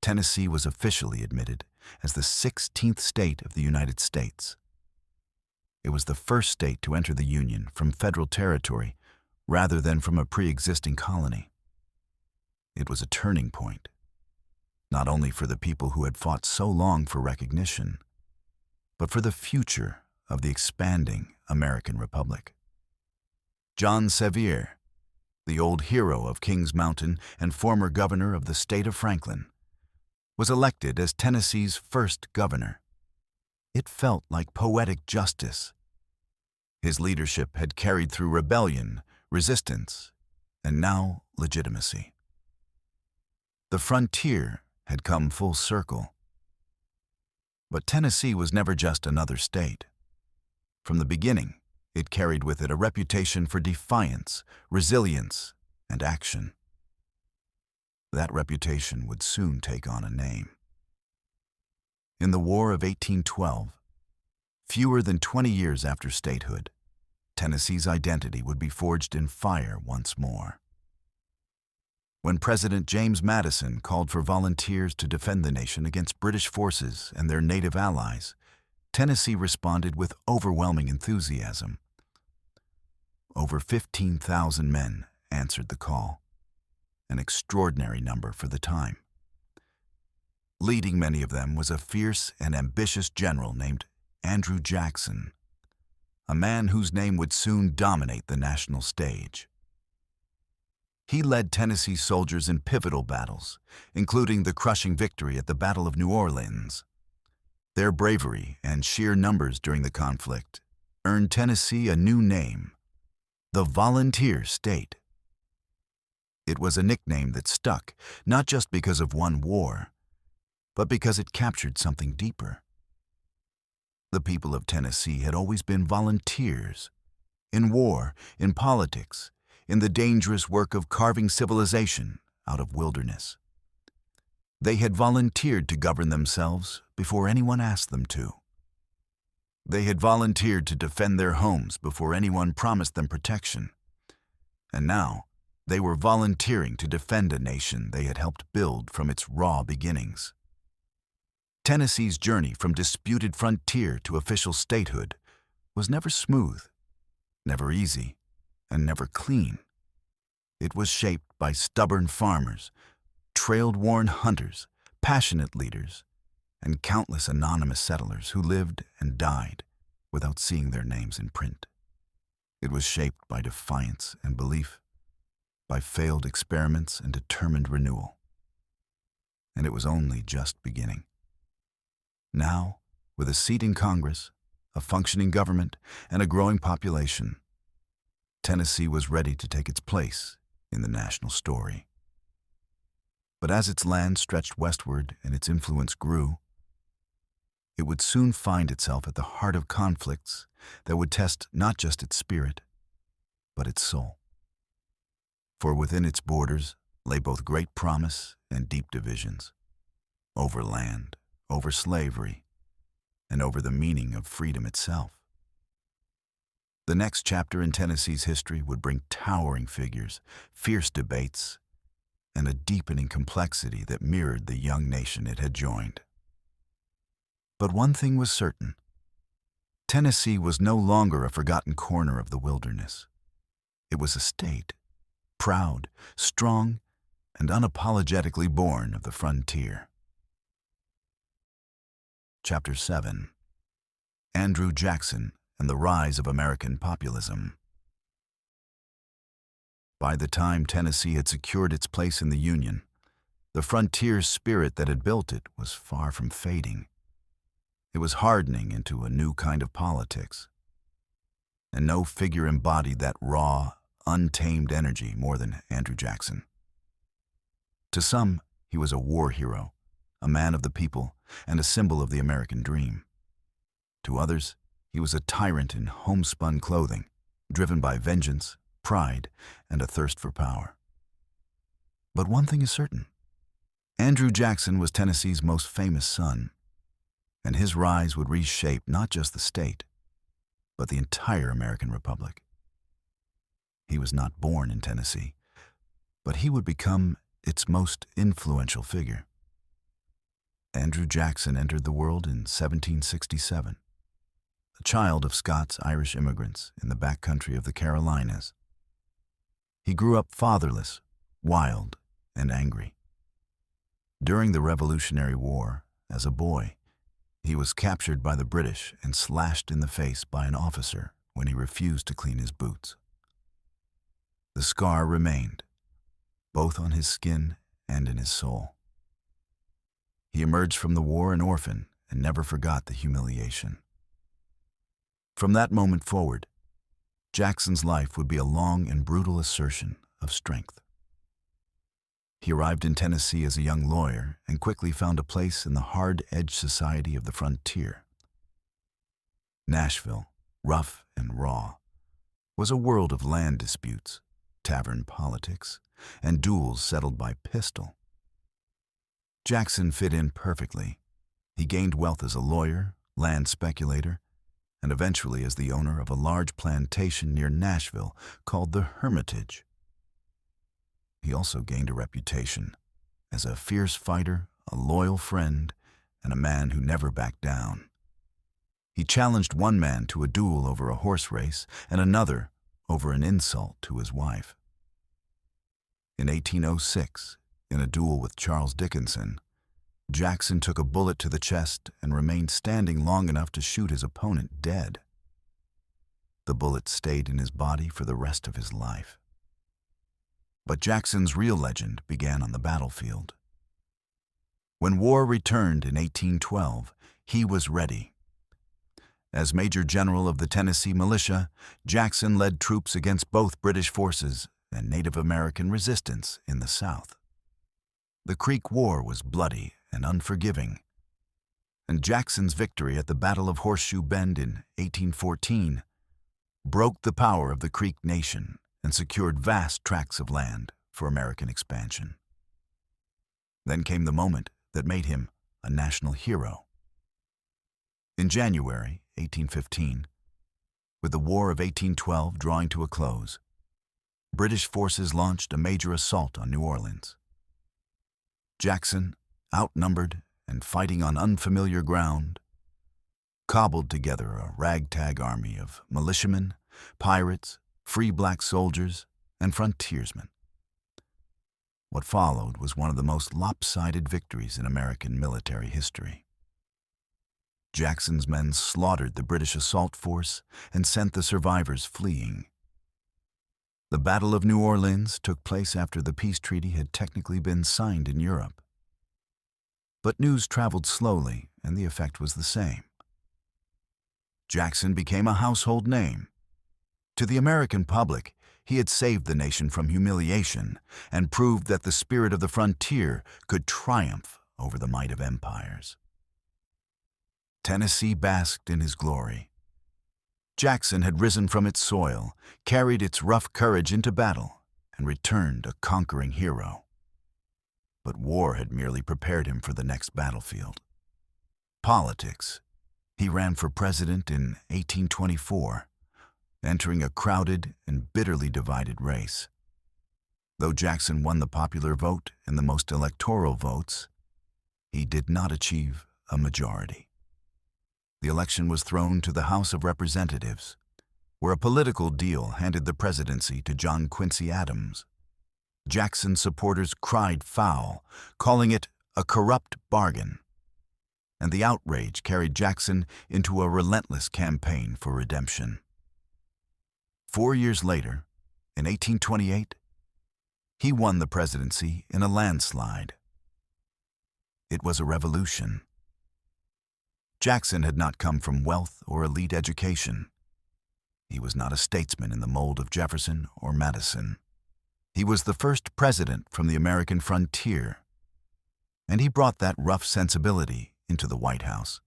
Tennessee was officially admitted as the 16th state of the United States. It was the first state to enter the Union from federal territory rather than from a pre-existing colony. It was a turning point, not only for the people who had fought so long for recognition, but for the future of the expanding American Republic. John Sevier, the old hero of Kings Mountain and former governor of the state of Franklin, was elected as Tennessee's first governor. It felt like poetic justice. His leadership had carried through rebellion, resistance, and now legitimacy. The frontier had come full circle. But Tennessee was never just another state. From the beginning, it carried with it a reputation for defiance, resilience, and action. That reputation would soon take on a name. In the War of 1812, fewer than 20 years after statehood, Tennessee's identity would be forged in fire once more. When President James Madison called for volunteers to defend the nation against British forces and their native allies, Tennessee responded with overwhelming enthusiasm. Over 15,000 men answered the call, an extraordinary number for the time. Leading many of them was a fierce and ambitious general named Andrew Jackson, a man whose name would soon dominate the national stage. He led Tennessee soldiers in pivotal battles, including the crushing victory at the Battle of New Orleans. Their bravery and sheer numbers during the conflict earned Tennessee a new name, the Volunteer State. It was a nickname that stuck, not just because of one war, but because it captured something deeper. The people of Tennessee had always been volunteers, in war, in politics, in the dangerous work of carving civilization out of wilderness. They had volunteered to govern themselves before anyone asked them to. They had volunteered to defend their homes before anyone promised them protection. And now, they were volunteering to defend a nation they had helped build from its raw beginnings. Tennessee's journey from disputed frontier to official statehood was never smooth, never easy, and never clean. It was shaped by stubborn farmers, trail-worn hunters, passionate leaders, and countless anonymous settlers who lived and died without seeing their names in print. It was shaped by defiance and belief, by failed experiments and determined renewal. And it was only just beginning. Now, with a seat in Congress, a functioning government, and a growing population, Tennessee was ready to take its place in the national story. But as its land stretched westward and its influence grew, it would soon find itself at the heart of conflicts that would test not just its spirit, but its soul. For within its borders lay both great promise and deep divisions, over land, over slavery, and over the meaning of freedom itself. The next chapter in Tennessee's history would bring towering figures, fierce debates, and a deepening complexity that mirrored the young nation it had joined. But one thing was certain. Tennessee was no longer a forgotten corner of the wilderness. It was a state, proud, strong, and unapologetically born of the frontier. Chapter 7. Andrew Jackson and the Rise of American Populism. By the time Tennessee had secured its place in the Union, the frontier spirit that had built it was far from fading. It was hardening into a new kind of politics. And no figure embodied that raw, untamed energy more than Andrew Jackson. To some, he was a war hero, a man of the people, and a symbol of the American dream. To others, he was a tyrant in homespun clothing, driven by vengeance, pride, and a thirst for power. But one thing is certain. Andrew Jackson was Tennessee's most famous son, and his rise would reshape not just the state, but the entire American Republic. He was not born in Tennessee, but he would become its most influential figure. Andrew Jackson entered the world in 1767, a child of Scots-Irish immigrants in the backcountry of the Carolinas. He grew up fatherless, wild, and angry. During the Revolutionary War, as a boy, he was captured by the British and slashed in the face by an officer when he refused to clean his boots. The scar remained, both on his skin and in his soul. He emerged from the war an orphan and never forgot the humiliation. From that moment forward, Jackson's life would be a long and brutal assertion of strength. He arrived in Tennessee as a young lawyer and quickly found a place in the hard-edged society of the frontier. Nashville, rough and raw, was a world of land disputes, tavern politics, and duels settled by pistol. Jackson fit in perfectly. He gained wealth as a lawyer, land speculator, and eventually as the owner of a large plantation near Nashville called the Hermitage. He also gained a reputation as a fierce fighter, a loyal friend, and a man who never backed down. He challenged one man to a duel over a horse race and another over an insult to his wife. In 1806, in a duel with Charles Dickinson, Jackson took a bullet to the chest and remained standing long enough to shoot his opponent dead. The bullet stayed in his body for the rest of his life. But Jackson's real legend began on the battlefield. When war returned in 1812, he was ready. As Major General of the Tennessee Militia, Jackson led troops against both British forces and Native American resistance in the South. The Creek War was bloody and unforgiving, and Jackson's victory at the Battle of Horseshoe Bend in 1814 broke the power of the Creek Nation and secured vast tracts of land for American expansion. Then came the moment that made him a national hero. In January 1815, with the War of 1812 drawing to a close, British forces launched a major assault on New Orleans. Jackson, outnumbered and fighting on unfamiliar ground, cobbled together a ragtag army of militiamen, pirates, free black soldiers, and frontiersmen. What followed was one of the most lopsided victories in American military history. Jackson's men slaughtered the British assault force and sent the survivors fleeing. The Battle of New Orleans took place after the peace treaty had technically been signed in Europe. But news traveled slowly, and the effect was the same. Jackson became a household name. To the American public, he had saved the nation from humiliation and proved that the spirit of the frontier could triumph over the might of empires. Tennessee basked in his glory. Jackson had risen from its soil, carried its rough courage into battle, and returned a conquering hero. But war had merely prepared him for the next battlefield. Politics. He ran for president in 1824, entering a crowded and bitterly divided race. Though Jackson won the popular vote and the most electoral votes, he did not achieve a majority. The election was thrown to the House of Representatives, where a political deal handed the presidency to John Quincy Adams. Jackson's supporters cried foul, calling it a corrupt bargain, and the outrage carried Jackson into a relentless campaign for redemption. 4 years later, in 1828, he won the presidency in a landslide. It was a revolution. Jackson had not come from wealth or elite education. He was not a statesman in the mold of Jefferson or Madison. He was the first president from the American frontier, and he brought that rough sensibility into the White House.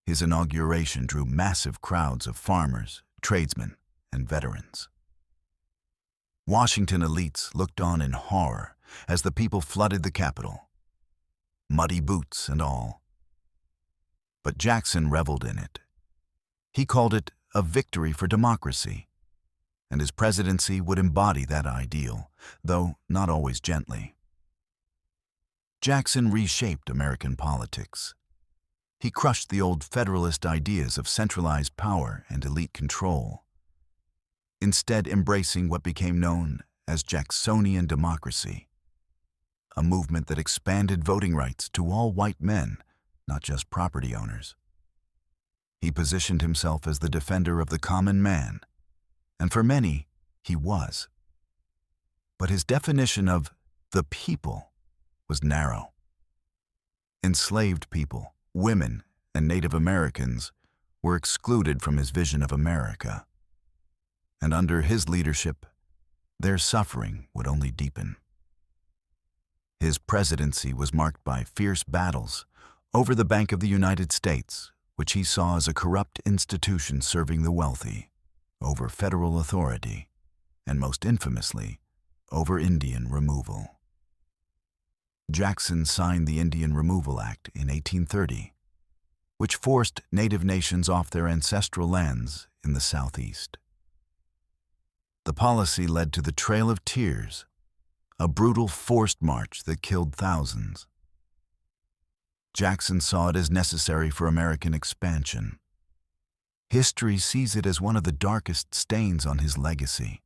His inauguration drew massive crowds of farmers, tradesmen, and veterans. Washington elites looked on in horror as the people flooded the Capitol, muddy boots and all. But Jackson reveled in it. He called it a victory for democracy, and his presidency would embody that ideal, though not always gently. Jackson reshaped American politics. He crushed the old Federalist ideas of centralized power and elite control, instead embracing what became known as Jacksonian democracy, a movement that expanded voting rights to all white men, not just property owners. He positioned himself as the defender of the common man, and for many, he was. But his definition of the people was narrow. Enslaved people, women, and Native Americans were excluded from his vision of America, and under his leadership, their suffering would only deepen. His presidency was marked by fierce battles over the Bank of the United States, which he saw as a corrupt institution serving the wealthy, over federal authority, and most infamously, over Indian removal. Jackson signed the Indian Removal Act in 1830, which forced Native nations off their ancestral lands in the Southeast. The policy led to the Trail of Tears, a brutal forced march that killed thousands. Jackson saw it as necessary for American expansion. History sees it as one of the darkest stains on his legacy.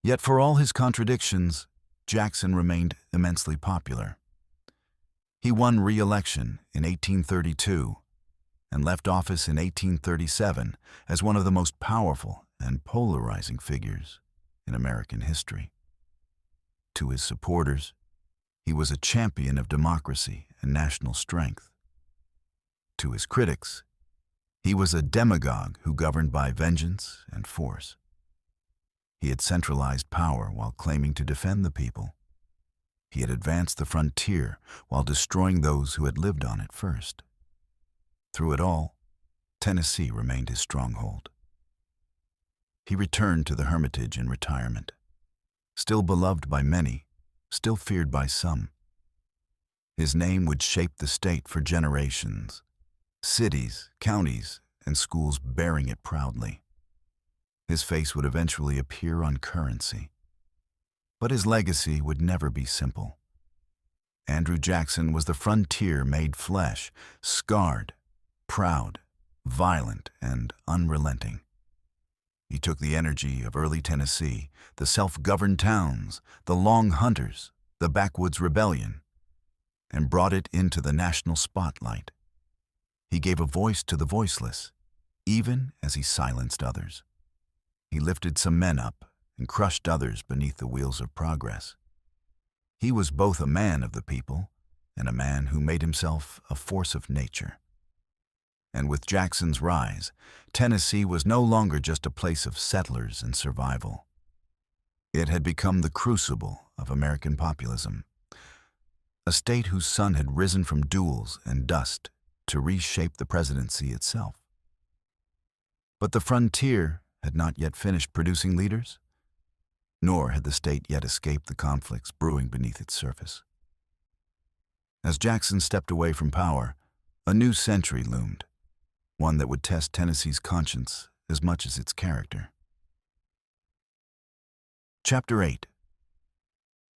Yet for all his contradictions, Jackson remained immensely popular. He won re-election in 1832 and left office in 1837 as one of the most powerful and polarizing figures in American history. To his supporters, he was a champion of democracy and national strength. To his critics, he was a demagogue who governed by vengeance and force. He had centralized power while claiming to defend the people. He had advanced the frontier while destroying those who had lived on it first. Through it all, Tennessee remained his stronghold. He returned to the Hermitage in retirement, still beloved by many, still feared by some. His name would shape the state for generations, cities, counties, and schools bearing it proudly. His face would eventually appear on currency. But his legacy would never be simple. Andrew Jackson was the frontier made flesh, scarred, proud, violent, and unrelenting. He took the energy of early Tennessee, the self-governed towns, the Long Hunters, the Backwoods Rebellion, and brought it into the national spotlight. He gave a voice to the voiceless, even as he silenced others. He lifted some men up and crushed others beneath the wheels of progress. He was both a man of the people and a man who made himself a force of nature. And with Jackson's rise, Tennessee was no longer just a place of settlers and survival. It had become the crucible of American populism, a state whose sun had risen from duels and dust to reshape the presidency itself. But the frontier had not yet finished producing leaders, nor had the state yet escaped the conflicts brewing beneath its surface. As Jackson stepped away from power, a new century loomed, one that would test Tennessee's conscience as much as its character. Chapter 8.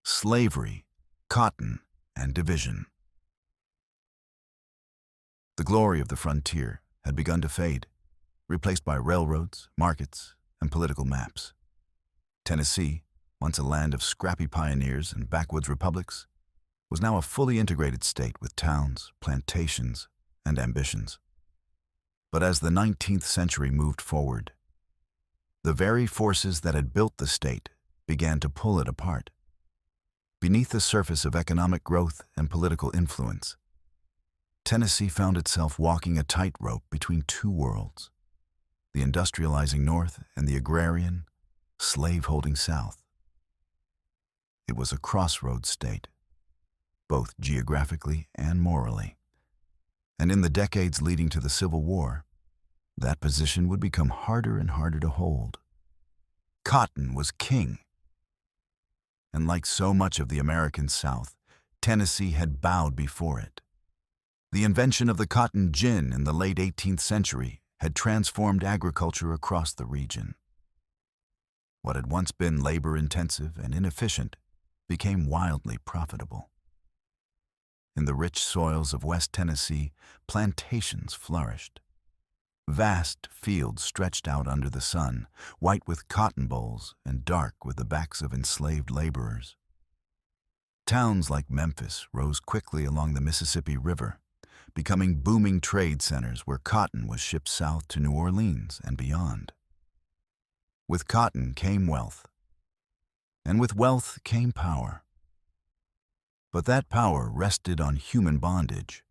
Slavery, Cotton, and Division. The glory of the frontier had begun to fade, replaced by railroads, markets, and political maps. Tennessee, once a land of scrappy pioneers and backwoods republics, was now a fully integrated state with towns, plantations, and ambitions. But as the 19th century moved forward, the very forces that had built the state began to pull it apart. Beneath the surface of economic growth and political influence, Tennessee found itself walking a tightrope between two worlds, the industrializing North and the agrarian, slave-holding South. It was a crossroads state, both geographically and morally. And in the decades leading to the Civil War, that position would become harder and harder to hold. Cotton was king. And like so much of the American South, Tennessee had bowed before it. The invention of the cotton gin in the late 18th century had transformed agriculture across the region. What had once been labor-intensive and inefficient became wildly profitable. In the rich soils of West Tennessee, plantations flourished. Vast fields stretched out under the sun, white with cotton bolls and dark with the backs of enslaved laborers. Towns like Memphis rose quickly along the Mississippi River, becoming booming trade centers where cotton was shipped south to New Orleans and beyond. With cotton came wealth, and with wealth came power. But that power rested on human bondage.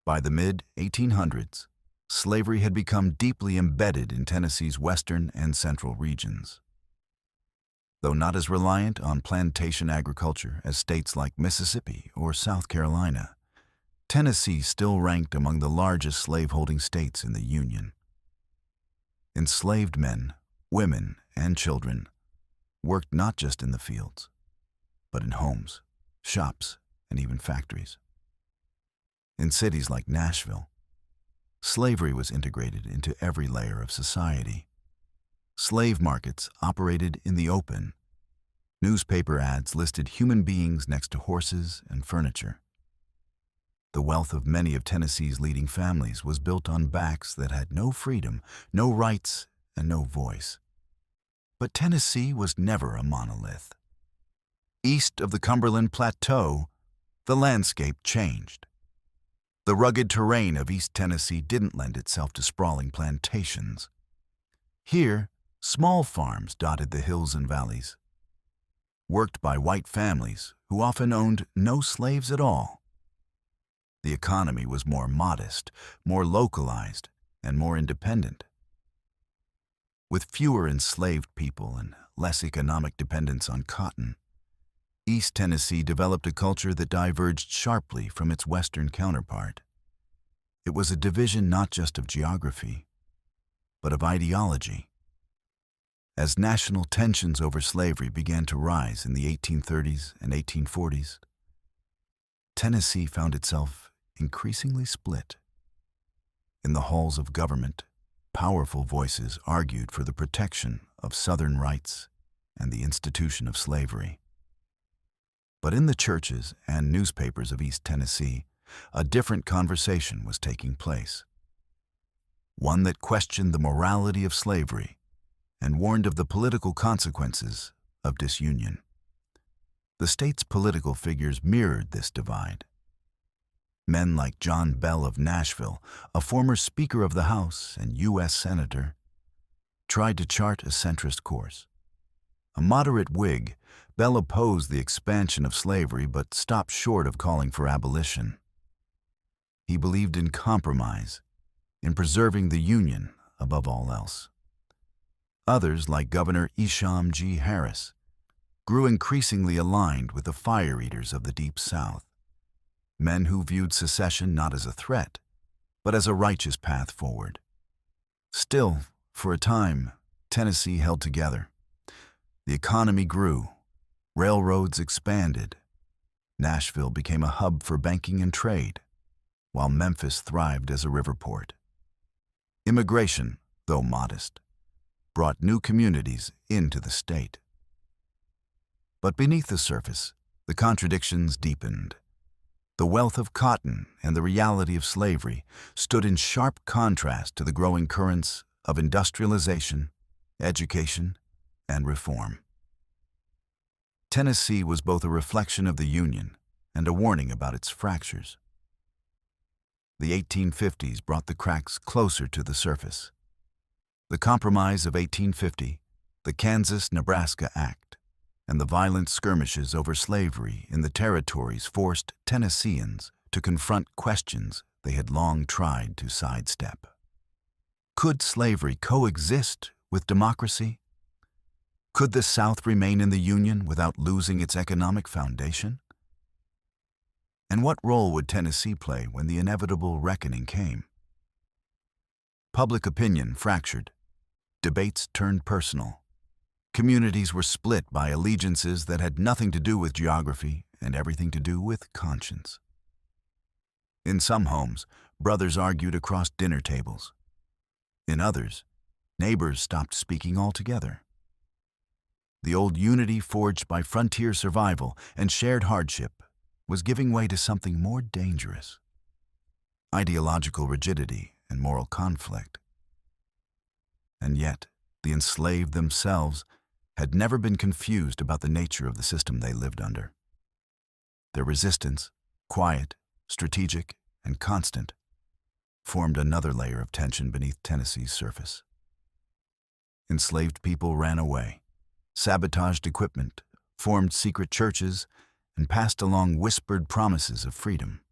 By the mid-1800s, slavery had become deeply embedded in Tennessee's western and central regions. Though not as reliant on plantation agriculture as states like Mississippi or South Carolina, Tennessee still ranked among the largest slaveholding states in the Union. Enslaved men, women, and children worked not just in the fields, but in homes, shops, and even factories. In cities like Nashville, slavery was integrated into every layer of society. Slave markets operated in the open. Newspaper ads listed human beings next to horses and furniture. The wealth of many of Tennessee's leading families was built on backs that had no freedom, no rights, and no voice. But Tennessee was never a monolith. East of the Cumberland Plateau, the landscape changed. The rugged terrain of East Tennessee didn't lend itself to sprawling plantations. Here, small farms dotted the hills and valleys, worked by white families who often owned no slaves at all. The economy was more modest, more localized, and more independent. With fewer enslaved people and less economic dependence on cotton, East Tennessee developed a culture that diverged sharply from its western counterpart. It was a division not just of geography, but of ideology. As national tensions over slavery began to rise in the 1830s and 1840s, Tennessee found itself increasingly split. In the halls of government, powerful voices argued for the protection of Southern rights and the institution of slavery. But in the churches and newspapers of East Tennessee, a different conversation was taking place. One that questioned the morality of slavery and warned of the political consequences of disunion. The state's political figures mirrored this divide. Men like John Bell of Nashville, a former Speaker of the House and U.S. Senator, tried to chart a centrist course. A moderate Whig, Bell opposed the expansion of slavery but stopped short of calling for abolition. He believed in compromise, in preserving the Union above all else. Others, like Governor Isham G. Harris, grew increasingly aligned with the fire eaters of the Deep South, men who viewed secession not as a threat, but as a righteous path forward. Still, for a time, Tennessee held together. The economy grew, railroads expanded, Nashville became a hub for banking and trade, while Memphis thrived as a river port. Immigration, though modest, brought new communities into the state. But beneath the surface, the contradictions deepened. The wealth of cotton and the reality of slavery stood in sharp contrast to the growing currents of industrialization, education, and reform. Tennessee was both a reflection of the Union and a warning about its fractures. The 1850s brought the cracks closer to the surface. The Compromise of 1850, the Kansas-Nebraska Act, and the violent skirmishes over slavery in the territories forced Tennesseans to confront questions they had long tried to sidestep. Could slavery coexist with democracy? Could the South remain in the Union without losing its economic foundation? And what role would Tennessee play when the inevitable reckoning came? Public opinion fractured. Debates turned personal. Communities were split by allegiances that had nothing to do with geography and everything to do with conscience. In some homes, brothers argued across dinner tables. In others, neighbors stopped speaking altogether. The old unity forged by frontier survival and shared hardship was giving way to something more dangerous: ideological rigidity and moral conflict. And yet, the enslaved themselves had never been confused about the nature of the system they lived under. Their resistance, quiet, strategic, and constant, formed another layer of tension beneath Tennessee's surface. Enslaved people ran away, sabotaged equipment, formed secret churches, and passed along whispered promises of freedom.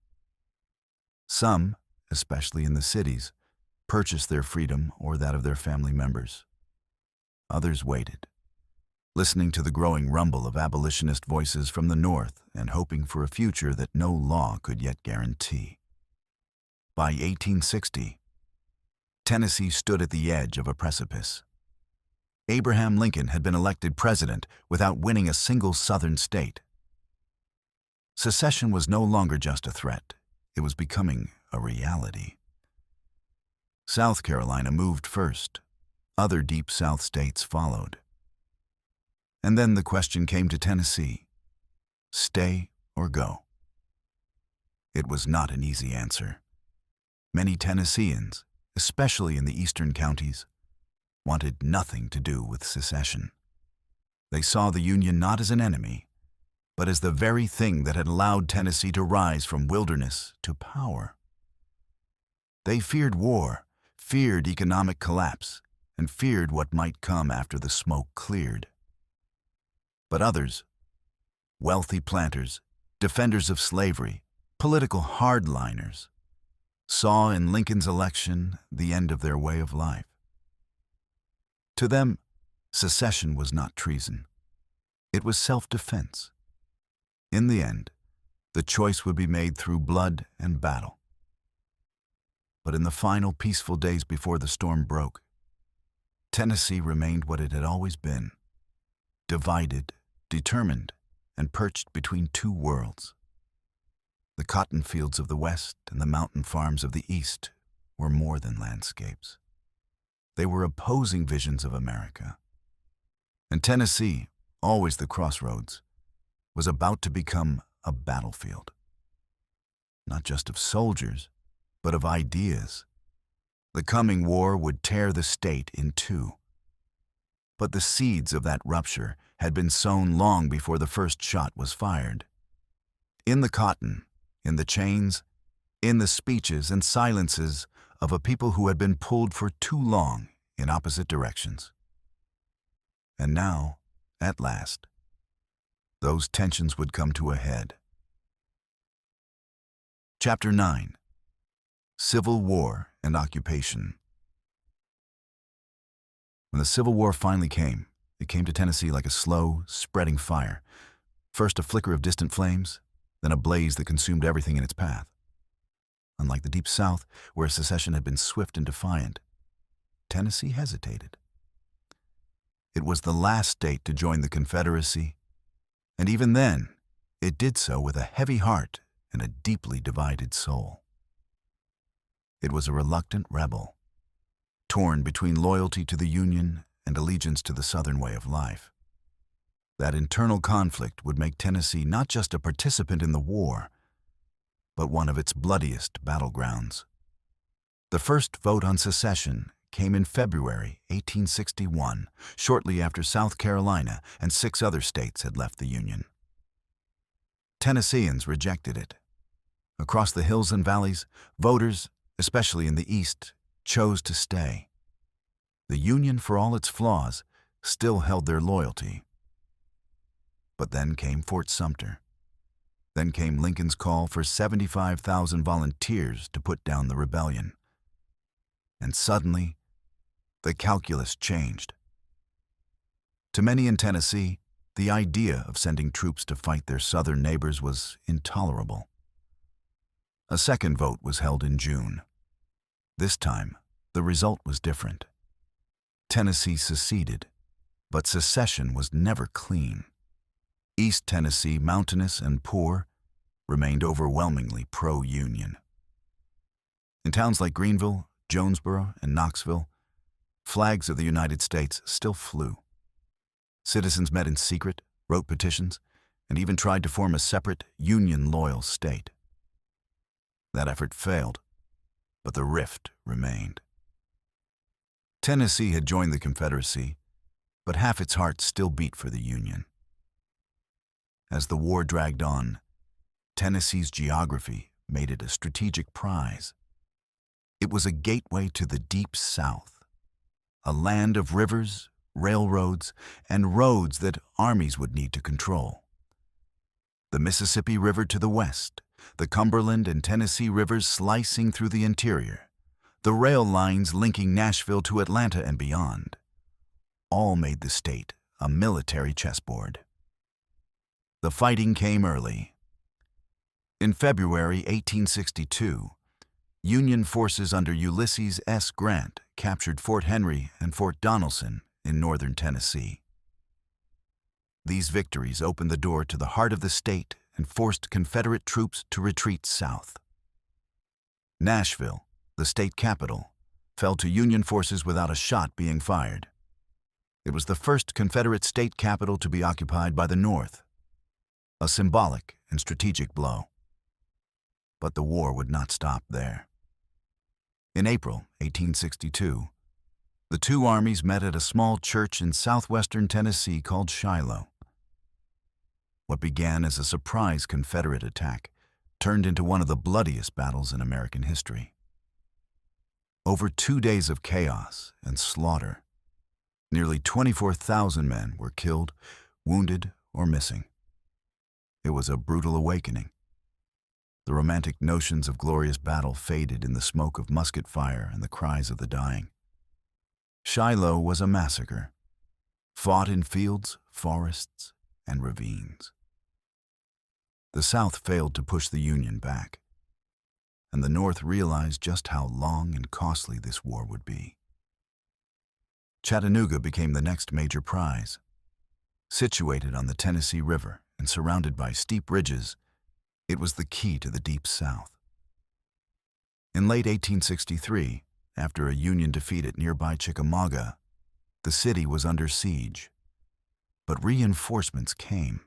Some, especially in the cities, purchased their freedom or that of their family members. Others waited, listening to the growing rumble of abolitionist voices from the North and hoping for a future that no law could yet guarantee. By 1860, Tennessee stood at the edge of a precipice. Abraham Lincoln had been elected president without winning a single Southern state. Secession was no longer just a threat, it was becoming a reality. South Carolina moved first. Other Deep South states followed. And then the question came to Tennessee: stay or go? It was not an easy answer. Many Tennesseans, especially in the eastern counties, wanted nothing to do with secession. They saw the Union not as an enemy, but as the very thing that had allowed Tennessee to rise from wilderness to power. They feared war, feared economic collapse, and feared what might come after the smoke cleared. But others, wealthy planters, defenders of slavery, political hardliners, saw in Lincoln's election the end of their way of life. To them, secession was not treason. It was self-defense. In the end, the choice would be made through blood and battle. But in the final peaceful days before the storm broke, Tennessee remained what it had always been: divided, determined, and perched between two worlds. The cotton fields of the West and the mountain farms of the East were more than landscapes. They were opposing visions of America. And Tennessee, always the crossroads, was about to become a battlefield. Not just of soldiers, but of ideas. The coming war would tear the state in two. But the seeds of that rupture had been sown long before the first shot was fired. In the cotton, in the chains, in the speeches and silences of a people who had been pulled for too long in opposite directions. And now, at last, those tensions would come to a head. Chapter 9. Civil War and Occupation. When the Civil War finally came, it came to Tennessee like a slow, spreading fire. First a flicker of distant flames, then a blaze that consumed everything in its path. Unlike the Deep South, where secession had been swift and defiant, Tennessee hesitated. It was the last state to join the Confederacy, and even then, it did so with a heavy heart and a deeply divided soul. It was a reluctant rebel, torn between loyalty to the Union and allegiance to the Southern way of life. That internal conflict would make Tennessee not just a participant in the war, but one of its bloodiest battlegrounds. The first vote on secession came in February 1861, shortly after South Carolina and 6 other states had left the Union. Tennesseans rejected it. Across the hills and valleys, voters, especially in the East, chose to stay. The Union, for all its flaws, still held their loyalty. But then came Fort Sumter. Then came Lincoln's call for 75,000 volunteers to put down the rebellion. And suddenly, the calculus changed. To many in Tennessee, the idea of sending troops to fight their southern neighbors was intolerable. A second vote was held in June. This time, the result was different. Tennessee seceded, but secession was never clean. East Tennessee, mountainous and poor, remained overwhelmingly pro-Union. In towns like Greenville, Jonesboro, and Knoxville, flags of the United States still flew. Citizens met in secret, wrote petitions, and even tried to form a separate, Union-loyal state. That effort failed, but the rift remained. Tennessee had joined the Confederacy, but half its heart still beat for the Union. As the war dragged on, Tennessee's geography made it a strategic prize. It was a gateway to the Deep South, a land of rivers, railroads, and roads that armies would need to control. The Mississippi River to the west, the Cumberland and Tennessee rivers slicing through the interior, the rail lines linking Nashville to Atlanta and beyond, all made the state a military chessboard. The fighting came early. In February 1862, Union forces under Ulysses S. Grant captured Fort Henry and Fort Donelson in northern Tennessee. These victories opened the door to the heart of the state and forced Confederate troops to retreat south. Nashville, the state capital, fell to Union forces without a shot being fired. It was the first Confederate state capital to be occupied by the North, a symbolic and strategic blow. But the war would not stop there. In April 1862, the two armies met at a small church in southwestern Tennessee called Shiloh. What began as a surprise Confederate attack turned into one of the bloodiest battles in American history. Over 2 days of chaos and slaughter, nearly 24,000 men were killed, wounded, or missing. It was a brutal awakening. The romantic notions of glorious battle faded in the smoke of musket fire and the cries of the dying. Shiloh was a massacre, fought in fields, forests, and ravines. The South failed to push the Union back, and the North realized just how long and costly this war would be. Chattanooga became the next major prize. Situated on the Tennessee River and surrounded by steep ridges, it was the key to the Deep South. In late 1863, after a Union defeat at nearby Chickamauga, the city was under siege. But reinforcements came.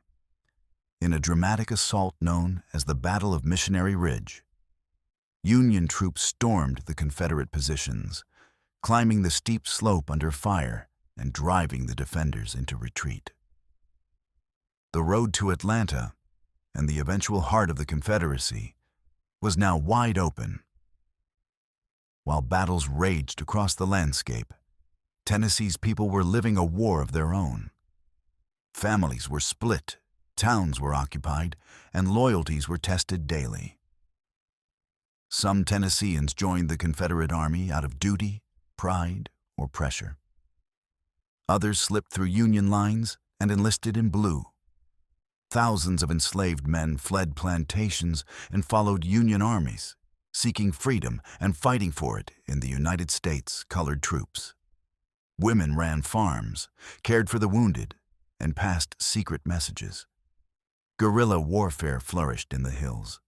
In a dramatic assault known as the Battle of Missionary Ridge, Union troops stormed the Confederate positions, climbing the steep slope under fire and driving the defenders into retreat. The road to Atlanta, and the eventual heart of the Confederacy, was now wide open. While battles raged across the landscape, Tennessee's people were living a war of their own. Families were split, towns were occupied, and loyalties were tested daily. Some Tennesseans joined the Confederate Army out of duty, pride, or pressure. Others slipped through Union lines and enlisted in blue. Thousands of enslaved men fled plantations and followed Union armies, seeking freedom and fighting for it in the United States colored troops. Women ran farms, cared for the wounded, and passed secret messages. Guerrilla warfare flourished in the hills.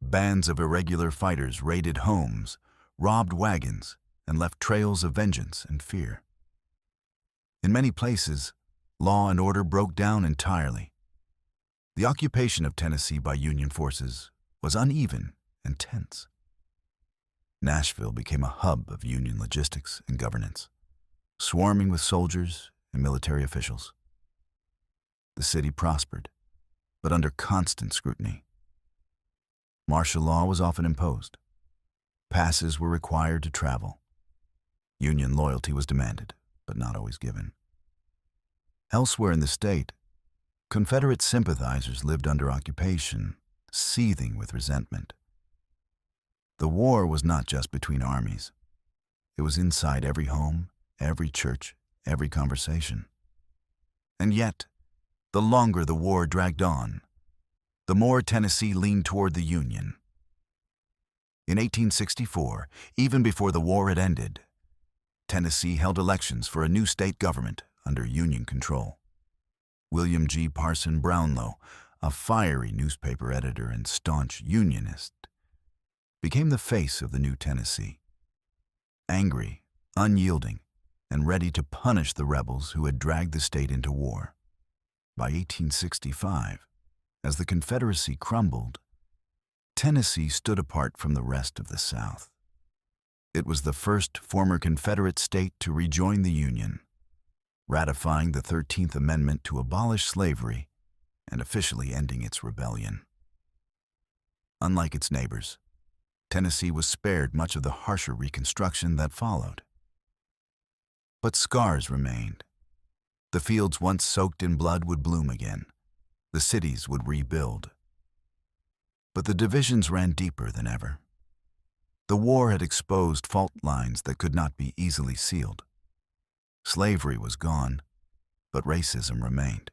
Bands of irregular fighters raided homes, robbed wagons, and left trails of vengeance and fear. In many places, law and order broke down entirely. The occupation of Tennessee by Union forces was uneven and tense. Nashville became a hub of Union logistics and governance, swarming with soldiers and military officials. The city prospered, but under constant scrutiny. Martial law was often imposed. Passes were required to travel. Union loyalty was demanded, but not always given. Elsewhere in the state, Confederate sympathizers lived under occupation, seething with resentment. The war was not just between armies. It was inside every home, every church, every conversation. And yet, the longer the war dragged on, the more Tennessee leaned toward the Union. In 1864, even before the war had ended, Tennessee held elections for a new state government under Union control. William G. Parson Brownlow, a fiery newspaper editor and staunch Unionist, became the face of the new Tennessee. Angry, unyielding, and ready to punish the rebels who had dragged the state into war. By 1865, as the Confederacy crumbled, Tennessee stood apart from the rest of the South. It was the first former Confederate state to rejoin the Union, ratifying the 13th Amendment to abolish slavery and officially ending its rebellion. Unlike its neighbors, Tennessee was spared much of the harsher Reconstruction that followed. But scars remained. The fields once soaked in blood would bloom again. The cities would rebuild. But the divisions ran deeper than ever. The war had exposed fault lines that could not be easily sealed. Slavery was gone, but racism remained.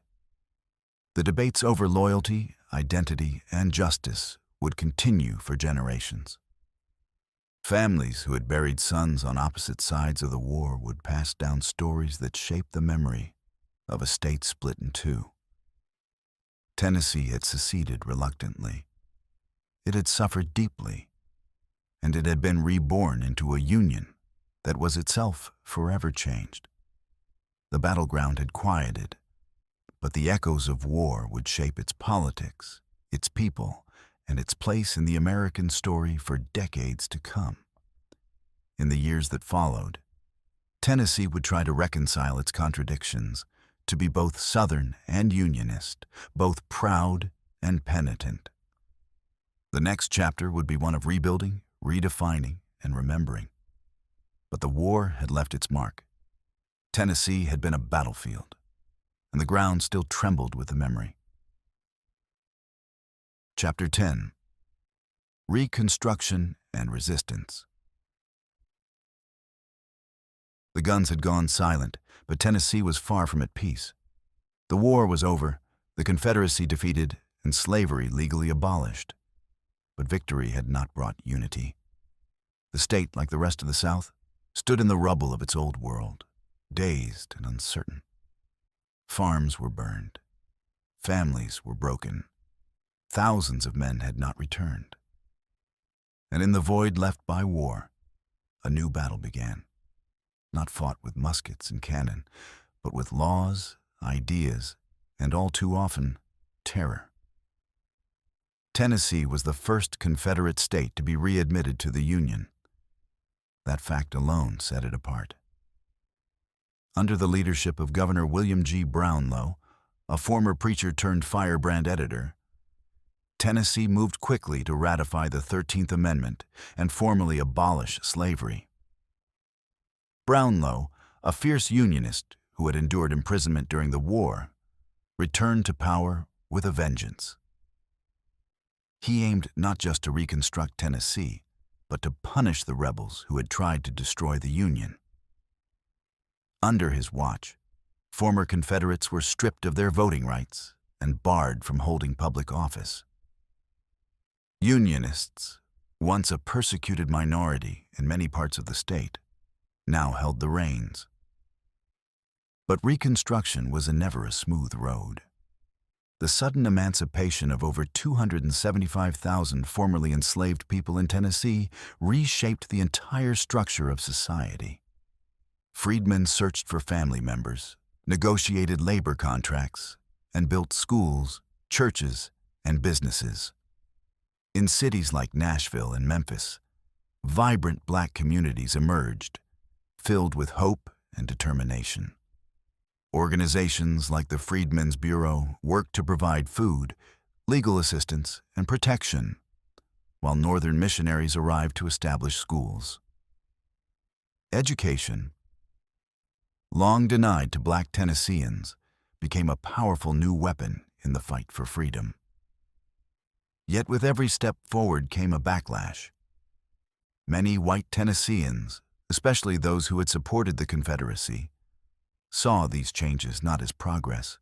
The debates over loyalty, identity, and justice would continue for generations. Families who had buried sons on opposite sides of the war would pass down stories that shaped the memory of a state split in two. Tennessee had seceded reluctantly. It had suffered deeply, and it had been reborn into a union that was itself forever changed. The battleground had quieted, but the echoes of war would shape its politics, its people, and its place in the American story for decades to come. In the years that followed, Tennessee would try to reconcile its contradictions, to be both Southern and Unionist, both proud and penitent. The next chapter would be one of rebuilding, redefining, and remembering. But the war had left its mark. Tennessee had been a battlefield, and the ground still trembled with the memory. Chapter 10. Reconstruction and Resistance. The guns had gone silent, but Tennessee was far from at peace. The war was over, the Confederacy defeated, and slavery legally abolished. But victory had not brought unity. The state, like the rest of the South, stood in the rubble of its old world, dazed and uncertain. Farms were burned. Families were broken. Thousands of men had not returned. And in the void left by war, a new battle began. Not fought with muskets and cannon, but with laws, ideas, and all too often, terror. Tennessee was the first Confederate state to be readmitted to the Union. That fact alone set it apart. Under the leadership of Governor William G. Brownlow, a former preacher turned firebrand editor, Tennessee moved quickly to ratify the 13th Amendment and formally abolish slavery. Brownlow, a fierce Unionist who had endured imprisonment during the war, returned to power with a vengeance. He aimed not just to reconstruct Tennessee, but to punish the rebels who had tried to destroy the Union. Under his watch, former Confederates were stripped of their voting rights and barred from holding public office. Unionists, once a persecuted minority in many parts of the state, now held the reins. But Reconstruction was never a smooth road. The sudden emancipation of over 275,000 formerly enslaved people in Tennessee reshaped the entire structure of society. Freedmen searched for family members, negotiated labor contracts, and built schools, churches, and businesses. In cities like Nashville and Memphis, vibrant black communities emerged, filled with hope and determination. Organizations like the Freedmen's Bureau worked to provide food, legal assistance, and protection, while Northern missionaries arrived to establish schools. Education, long denied to black Tennesseans, became a powerful new weapon in the fight for freedom. Yet with every step forward came a backlash. Many white Tennesseans, especially those who had supported the Confederacy, saw these changes not as progress,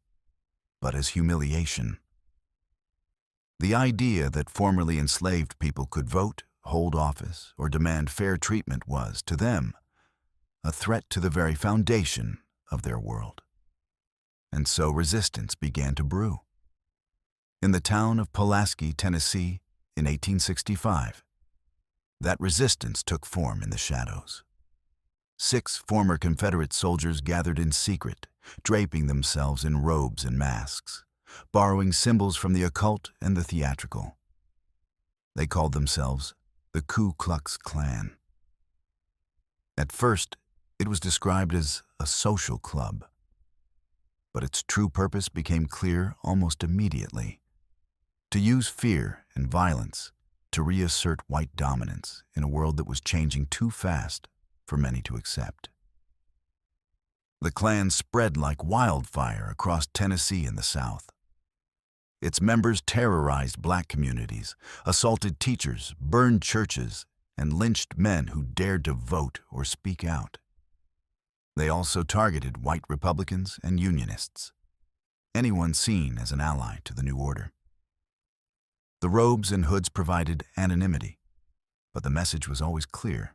but as humiliation. The idea that formerly enslaved people could vote, hold office, or demand fair treatment was, to them, a threat to the very foundation of their world. And so resistance began to brew. In the town of Pulaski, Tennessee, in 1865, that resistance took form in the shadows. 6 former Confederate soldiers gathered in secret, draping themselves in robes and masks, borrowing symbols from the occult and the theatrical. They called themselves the Ku Klux Klan. At first, it was described as a social club, but its true purpose became clear almost immediately: to use fear and violence to reassert white dominance in a world that was changing too fast for many to accept. The Klan spread like wildfire across Tennessee and the South. Its members terrorized black communities, assaulted teachers, burned churches, and lynched men who dared to vote or speak out. They also targeted white Republicans and Unionists, anyone seen as an ally to the new order. The robes and hoods provided anonymity, but the message was always clear.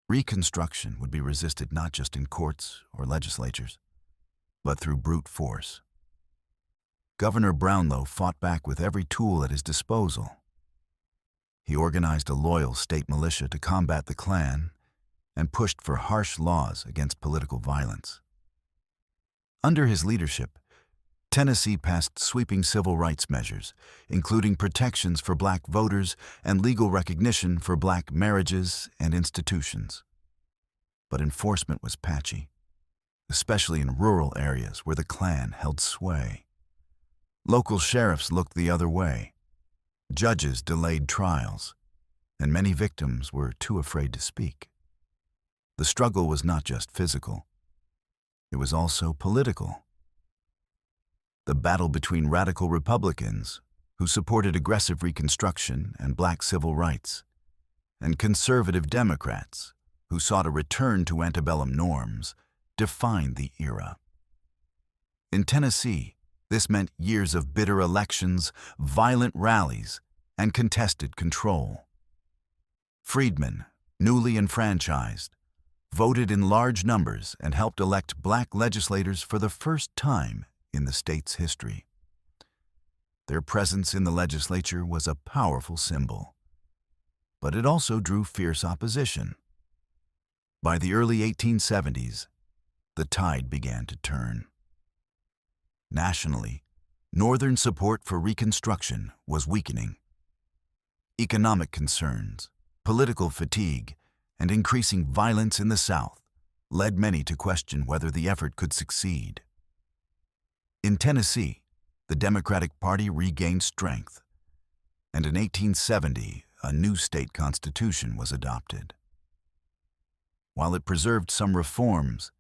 Reconstruction would be resisted not just in courts or legislatures, but through brute force. Governor Brownlow fought back with every tool at his disposal. He organized a loyal state militia to combat the Klan and pushed for harsh laws against political violence. Under his leadership, Tennessee passed sweeping civil rights measures, including protections for black voters and legal recognition for black marriages and institutions. But enforcement was patchy, especially in rural areas where the Klan held sway. Local sheriffs looked the other way. Judges delayed trials, and many victims were too afraid to speak. The struggle was not just physical. It was also political. The battle between radical Republicans, who supported aggressive Reconstruction and black civil rights, and conservative Democrats, who sought a return to antebellum norms, defined the era. In Tennessee, this meant years of bitter elections, violent rallies, and contested control. Freedmen, newly enfranchised, voted in large numbers and helped elect black legislators for the first time in the state's history. Their presence in the legislature was a powerful symbol, but it also drew fierce opposition. By the early 1870s, the tide began to turn. Nationally, Northern support for Reconstruction was weakening. Economic concerns, political fatigue, and increasing violence in the South led many to question whether the effort could succeed. In Tennessee, the Democratic Party regained strength, and in 1870, a new state constitution was adopted. While it preserved some reforms,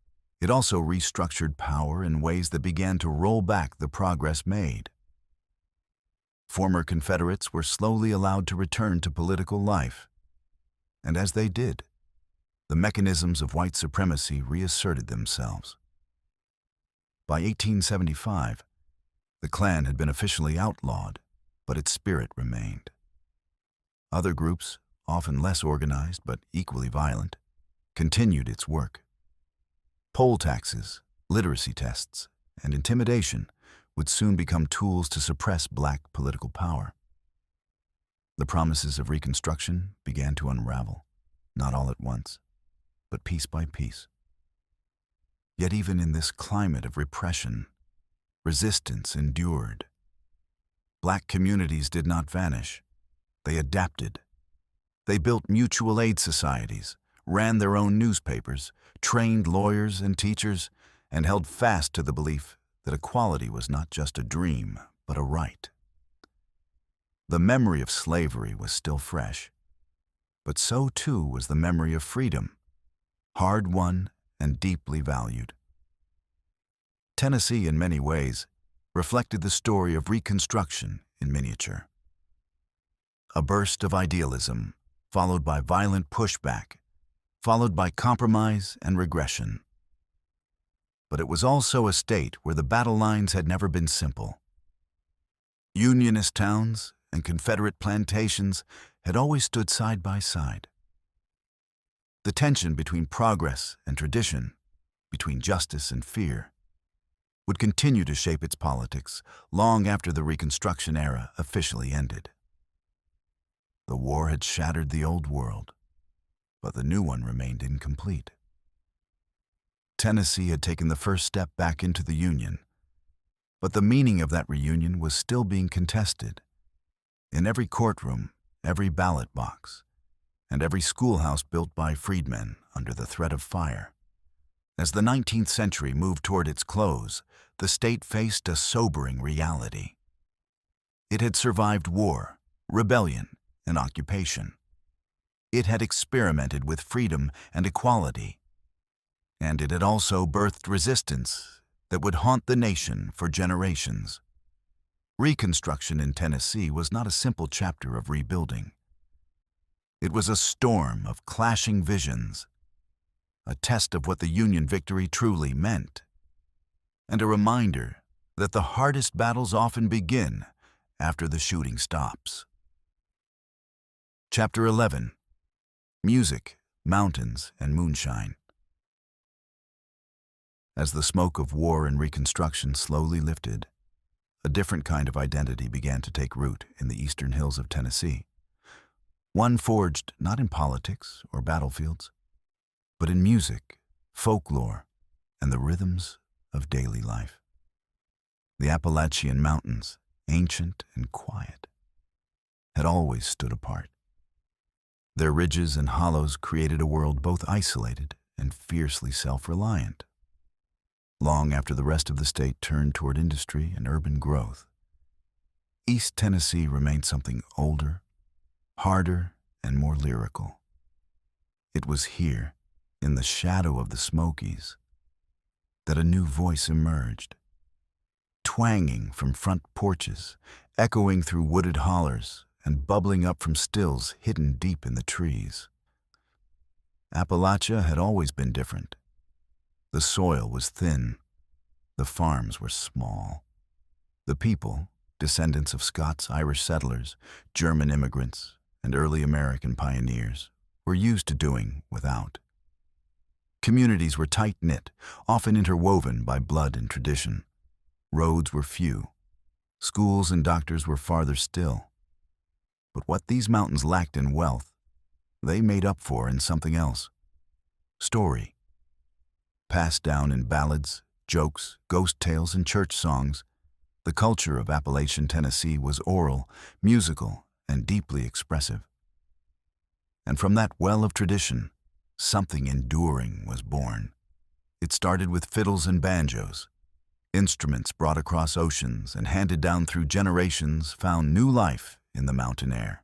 it also restructured power in ways that began to roll back the progress made. Former Confederates were slowly allowed to return to political life, and as they did, the mechanisms of white supremacy reasserted themselves. By 1875, the Klan had been officially outlawed, but its spirit remained. Other groups, often less organized but equally violent, continued its work. Poll taxes, literacy tests, and intimidation would soon become tools to suppress black political power. The promises of Reconstruction began to unravel, not all at once, but piece by piece. Yet even in this climate of repression, resistance endured. Black communities did not vanish. They adapted. They built mutual aid societies, ran their own newspapers, trained lawyers and teachers, and held fast to the belief that equality was not just a dream, but a right. The memory of slavery was still fresh, but so too was the memory of freedom, hard-won and deeply valued. Tennessee, in many ways, reflected the story of Reconstruction in miniature. A burst of idealism, followed by violent pushback, followed by compromise and regression. But it was also a state where the battle lines had never been simple. Unionist towns and Confederate plantations had always stood side by side. The tension between progress and tradition, between justice and fear, would continue to shape its politics long after the Reconstruction era officially ended. The war had shattered the old world, but the new one remained incomplete. Tennessee had taken the first step back into the Union, but the meaning of that reunion was still being contested. In every courtroom, every ballot box, and every schoolhouse built by freedmen under the threat of fire. As the 19th century moved toward its close, the state faced a sobering reality. It had survived war, rebellion, and occupation. It had experimented with freedom and equality, and it had also birthed resistance that would haunt the nation for generations. Reconstruction in Tennessee was not a simple chapter of rebuilding. It was a storm of clashing visions, a test of what the Union victory truly meant, and a reminder that the hardest battles often begin after the shooting stops. Chapter 11. Music, Mountains, and Moonshine. As the smoke of war and Reconstruction slowly lifted, a different kind of identity began to take root in the eastern hills of Tennessee. One forged not in politics or battlefields, but in music, folklore, and the rhythms of daily life. The Appalachian Mountains, ancient and quiet, had always stood apart. Their ridges and hollows created a world both isolated and fiercely self-reliant. Long after the rest of the state turned toward industry and urban growth, East Tennessee remained something older, harder, and more lyrical. It was here, in the shadow of the Smokies, that a new voice emerged, twanging from front porches, echoing through wooded hollers, and bubbling up from stills hidden deep in the trees. Appalachia had always been different. The soil was thin. The farms were small. The people, descendants of Scots Irish settlers, German immigrants, and early American pioneers, were used to doing without. Communities were tight-knit, often interwoven by blood and tradition. Roads were few. Schools and doctors were farther still. But what these mountains lacked in wealth, they made up for in something else. Story. Passed down in ballads, jokes, ghost tales, and church songs, the culture of Appalachian Tennessee was oral, musical, and deeply expressive. And from that well of tradition, something enduring was born. It started with fiddles and banjos. Instruments brought across oceans and handed down through generations found new life in the mountain air.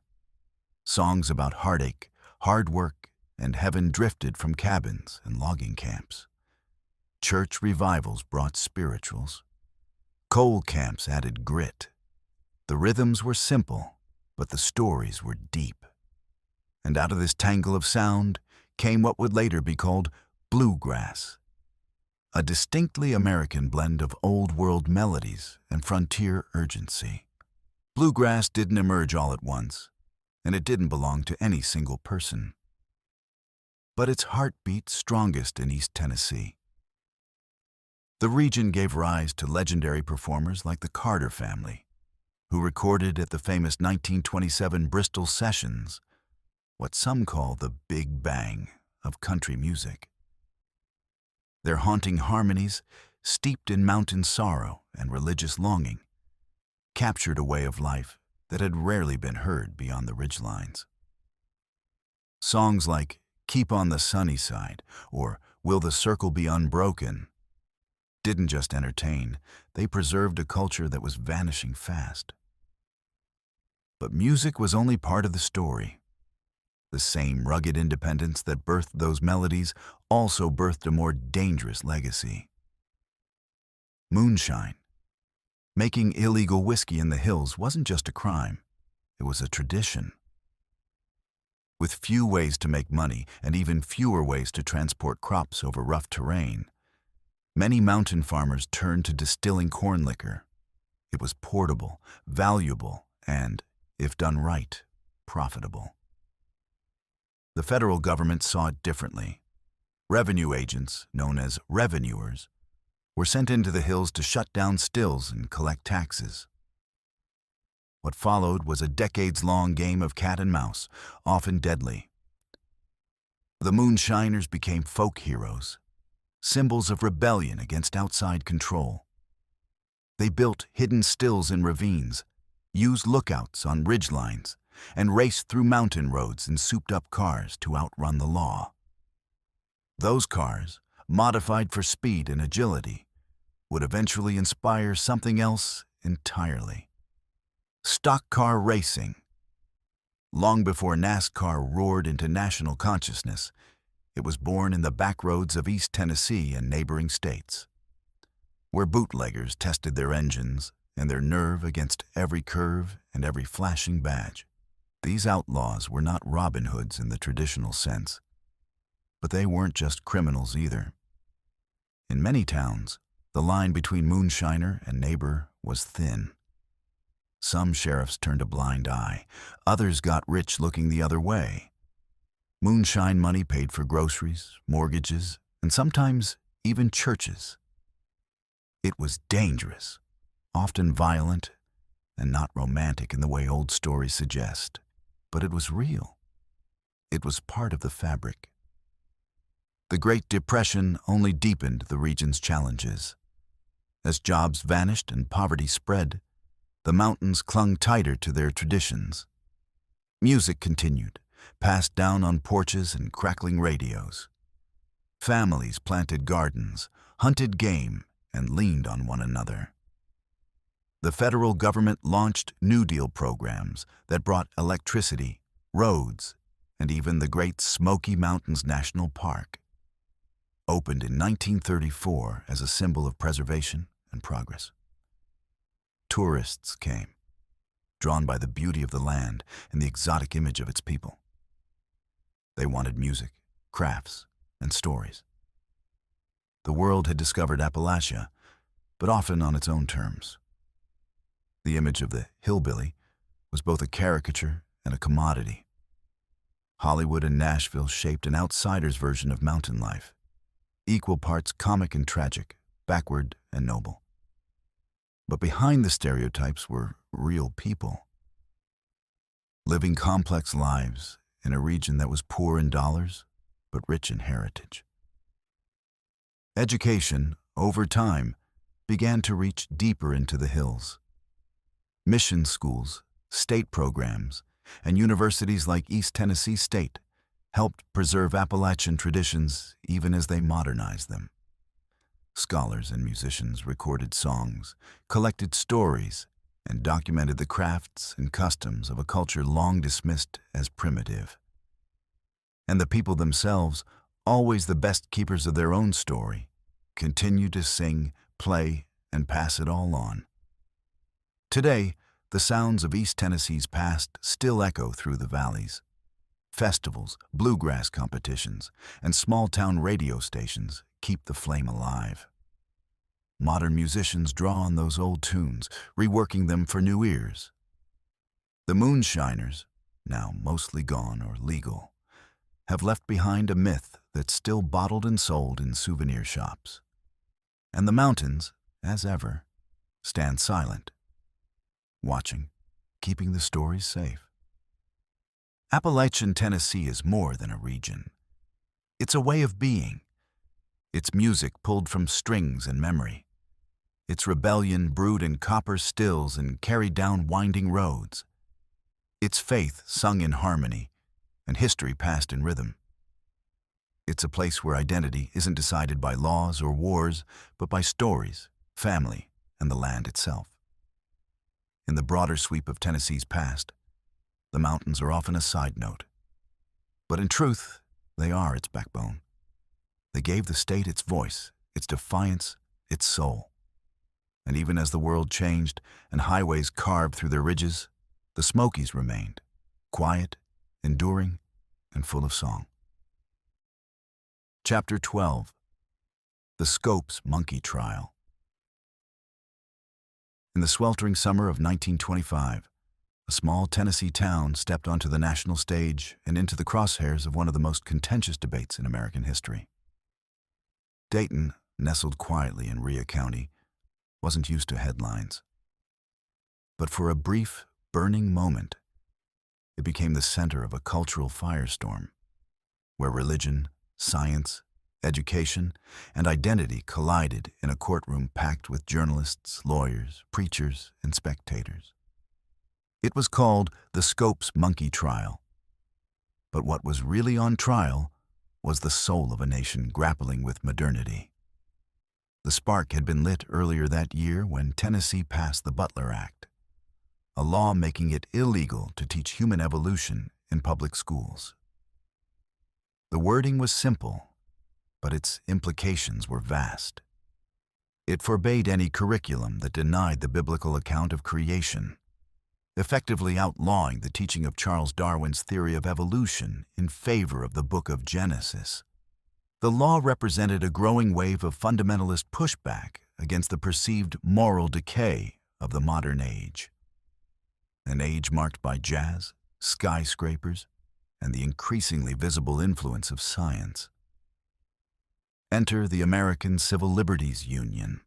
Songs about heartache, hard work, and heaven drifted from cabins and logging camps. Church revivals brought spirituals. Coal camps added grit. The rhythms were simple, but the stories were deep. And out of this tangle of sound came what would later be called bluegrass, a distinctly American blend of old-world melodies and frontier urgency. Bluegrass didn't emerge all at once, and it didn't belong to any single person. But its heart beat strongest in East Tennessee. The region gave rise to legendary performers like the Carter family, who recorded at the famous 1927 Bristol Sessions what some call the Big Bang of country music. Their haunting harmonies, steeped in mountain sorrow and religious longing, captured a way of life that had rarely been heard beyond the ridgelines. Songs like Keep on the Sunny Side or Will the Circle Be Unbroken didn't just entertain, they preserved a culture that was vanishing fast. But music was only part of the story. The same rugged independence that birthed those melodies also birthed a more dangerous legacy. Moonshine. Making illegal whiskey in the hills wasn't just a crime, it was a tradition. With few ways to make money and even fewer ways to transport crops over rough terrain, many mountain farmers turned to distilling corn liquor. It was portable, valuable, and, if done right, profitable. The federal government saw it differently. Revenue agents, known as revenuers, were sent into the hills to shut down stills and collect taxes. What followed was a decades-long game of cat and mouse, often deadly. The moonshiners became folk heroes, symbols of rebellion against outside control. They built hidden stills in ravines, used lookouts on ridgelines, and raced through mountain roads in souped-up cars to outrun the law. Those cars, modified for speed and agility, would eventually inspire something else entirely. Stock car racing. Long before NASCAR roared into national consciousness, it was born in the backroads of East Tennessee and neighboring states, where bootleggers tested their engines and their nerve against every curve and every flashing badge. These outlaws were not Robin Hoods in the traditional sense, but they weren't just criminals either. In many towns, the line between moonshiner and neighbor was thin. Some sheriffs turned a blind eye, others got rich looking the other way. Moonshine money paid for groceries, mortgages, and sometimes even churches. It was dangerous, often violent, and not romantic in the way old stories suggest. But it was real. It was part of the fabric. The Great Depression only deepened the region's challenges. As jobs vanished and poverty spread, the mountains clung tighter to their traditions. Music continued, passed down on porches and crackling radios. Families planted gardens, hunted game, and leaned on one another. The federal government launched New Deal programs that brought electricity, roads, and even the Great Smoky Mountains National Park. Opened in 1934 as a symbol of preservation and progress. Tourists came, drawn by the beauty of the land and the exotic image of its people. They wanted music, crafts, and stories. The world had discovered Appalachia, but often on its own terms. The image of the hillbilly was both a caricature and a commodity. Hollywood and Nashville shaped an outsider's version of mountain life, equal parts comic and tragic, backward and noble. But behind the stereotypes were real people, living complex lives in a region that was poor in dollars but rich in heritage. Education, over time, began to reach deeper into the hills. Mission schools, state programs, and universities like East Tennessee State helped preserve Appalachian traditions even as they modernized them. Scholars and musicians recorded songs, collected stories, and documented the crafts and customs of a culture long dismissed as primitive. And the people themselves, always the best keepers of their own story, continued to sing, play, and pass it all on. Today, the sounds of East Tennessee's past still echo through the valleys. Festivals, bluegrass competitions, and small-town radio stations keep the flame alive. Modern musicians draw on those old tunes, reworking them for new ears. The moonshiners, now mostly gone or legal, have left behind a myth that's still bottled and sold in souvenir shops. And the mountains, as ever, stand silent, watching, keeping the stories safe. Appalachian Tennessee is more than a region. It's a way of being. Its music pulled from strings and memory. Its rebellion brewed in copper stills and carried down winding roads. Its faith sung in harmony and history passed in rhythm. It's a place where identity isn't decided by laws or wars, but by stories, family, and the land itself. In the broader sweep of Tennessee's past, the mountains are often a side note. But in truth, they are its backbone. They gave the state its voice, its defiance, its soul. And even as the world changed and highways carved through their ridges, the Smokies remained, quiet, enduring, and full of song. Chapter 12. The Scopes Monkey Trial. In the sweltering summer of 1925, a small Tennessee town stepped onto the national stage and into the crosshairs of one of the most contentious debates in American history. Dayton, nestled quietly in Rhea County, wasn't used to headlines. But for a brief, burning moment, it became the center of a cultural firestorm, where religion, science, education, and identity collided in a courtroom packed with journalists, lawyers, preachers, and spectators. It was called the Scopes Monkey Trial. But what was really on trial was the soul of a nation grappling with modernity. The spark had been lit earlier that year when Tennessee passed the Butler Act, a law making it illegal to teach human evolution in public schools. The wording was simple, but its implications were vast. It forbade any curriculum that denied the biblical account of creation, effectively outlawing the teaching of Charles Darwin's theory of evolution in favor of the book of Genesis. The law represented a growing wave of fundamentalist pushback against the perceived moral decay of the modern age, an age marked by jazz, skyscrapers, and the increasingly visible influence of science. Enter the American Civil Liberties Union.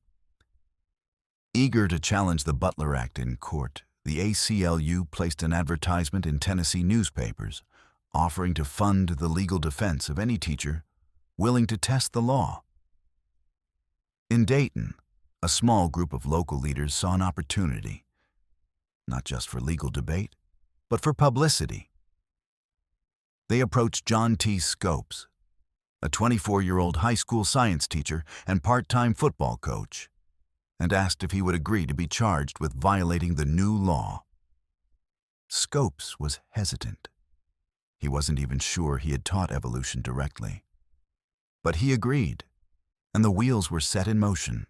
Eager to challenge the Butler Act in court, the ACLU placed an advertisement in Tennessee newspapers offering to fund the legal defense of any teacher willing to test the law. In Dayton, a small group of local leaders saw an opportunity, not just for legal debate, but for publicity. They approached John T. Scopes, a 24-year-old high school science teacher and part-time football coach, and asked if he would agree to be charged with violating the new law. Scopes was hesitant. He wasn't even sure he had taught evolution directly. But he agreed, and the wheels were set in motion.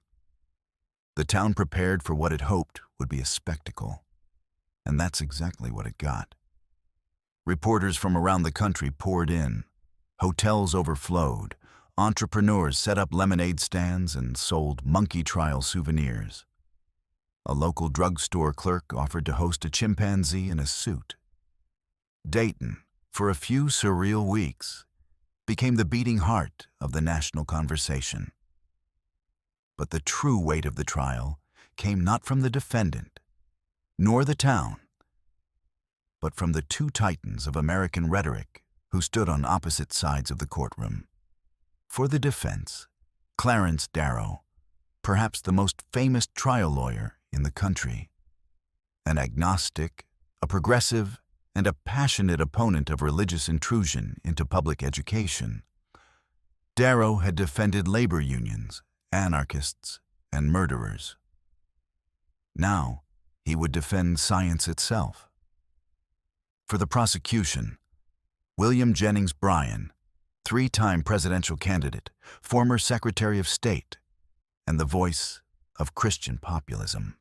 The town prepared for what it hoped would be a spectacle, and that's exactly what it got. Reporters from around the country poured in, hotels overflowed, entrepreneurs set up lemonade stands and sold monkey trial souvenirs. A local drugstore clerk offered to host a chimpanzee in a suit. Dayton, for a few surreal weeks, became the beating heart of the national conversation. But the true weight of the trial came not from the defendant, nor the town, but from the two titans of American rhetoric who stood on opposite sides of the courtroom. For the defense, Clarence Darrow, perhaps the most famous trial lawyer in the country, an agnostic, a progressive, and a passionate opponent of religious intrusion into public education. Darrow had defended labor unions, anarchists, and murderers. Now, He would defend science itself. For the prosecution, William Jennings Bryan, three-time presidential candidate, former Secretary of State, and the voice of Christian populism.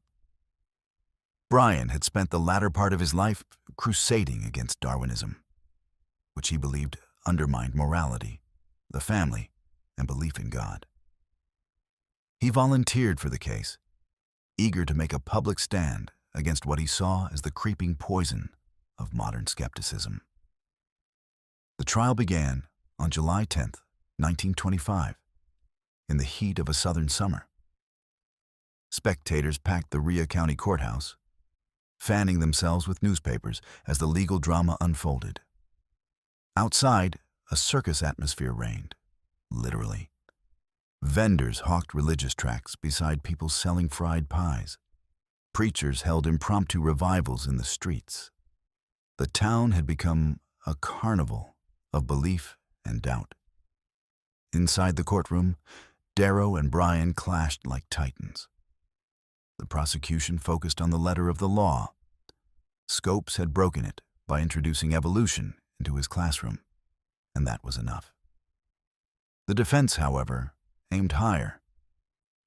Bryan had spent the latter part of his life crusading against Darwinism, which he believed undermined morality, the family, and belief in God. He volunteered for the case, eager to make a public stand against what he saw as the creeping poison of modern skepticism. The trial began on July 10, 1925, in the heat of a southern summer. Spectators packed the Rhea County Courthouse, fanning themselves with newspapers as the legal drama unfolded. Outside, a circus atmosphere reigned, literally. Vendors hawked religious tracts beside people selling fried pies. Preachers held impromptu revivals in the streets. The town had become a carnival of belief and doubt. Inside the courtroom, Darrow and Bryan clashed like titans. The prosecution focused on the letter of the law. Scopes had broken it by introducing evolution into his classroom, and that was enough. The defense, however, aimed higher.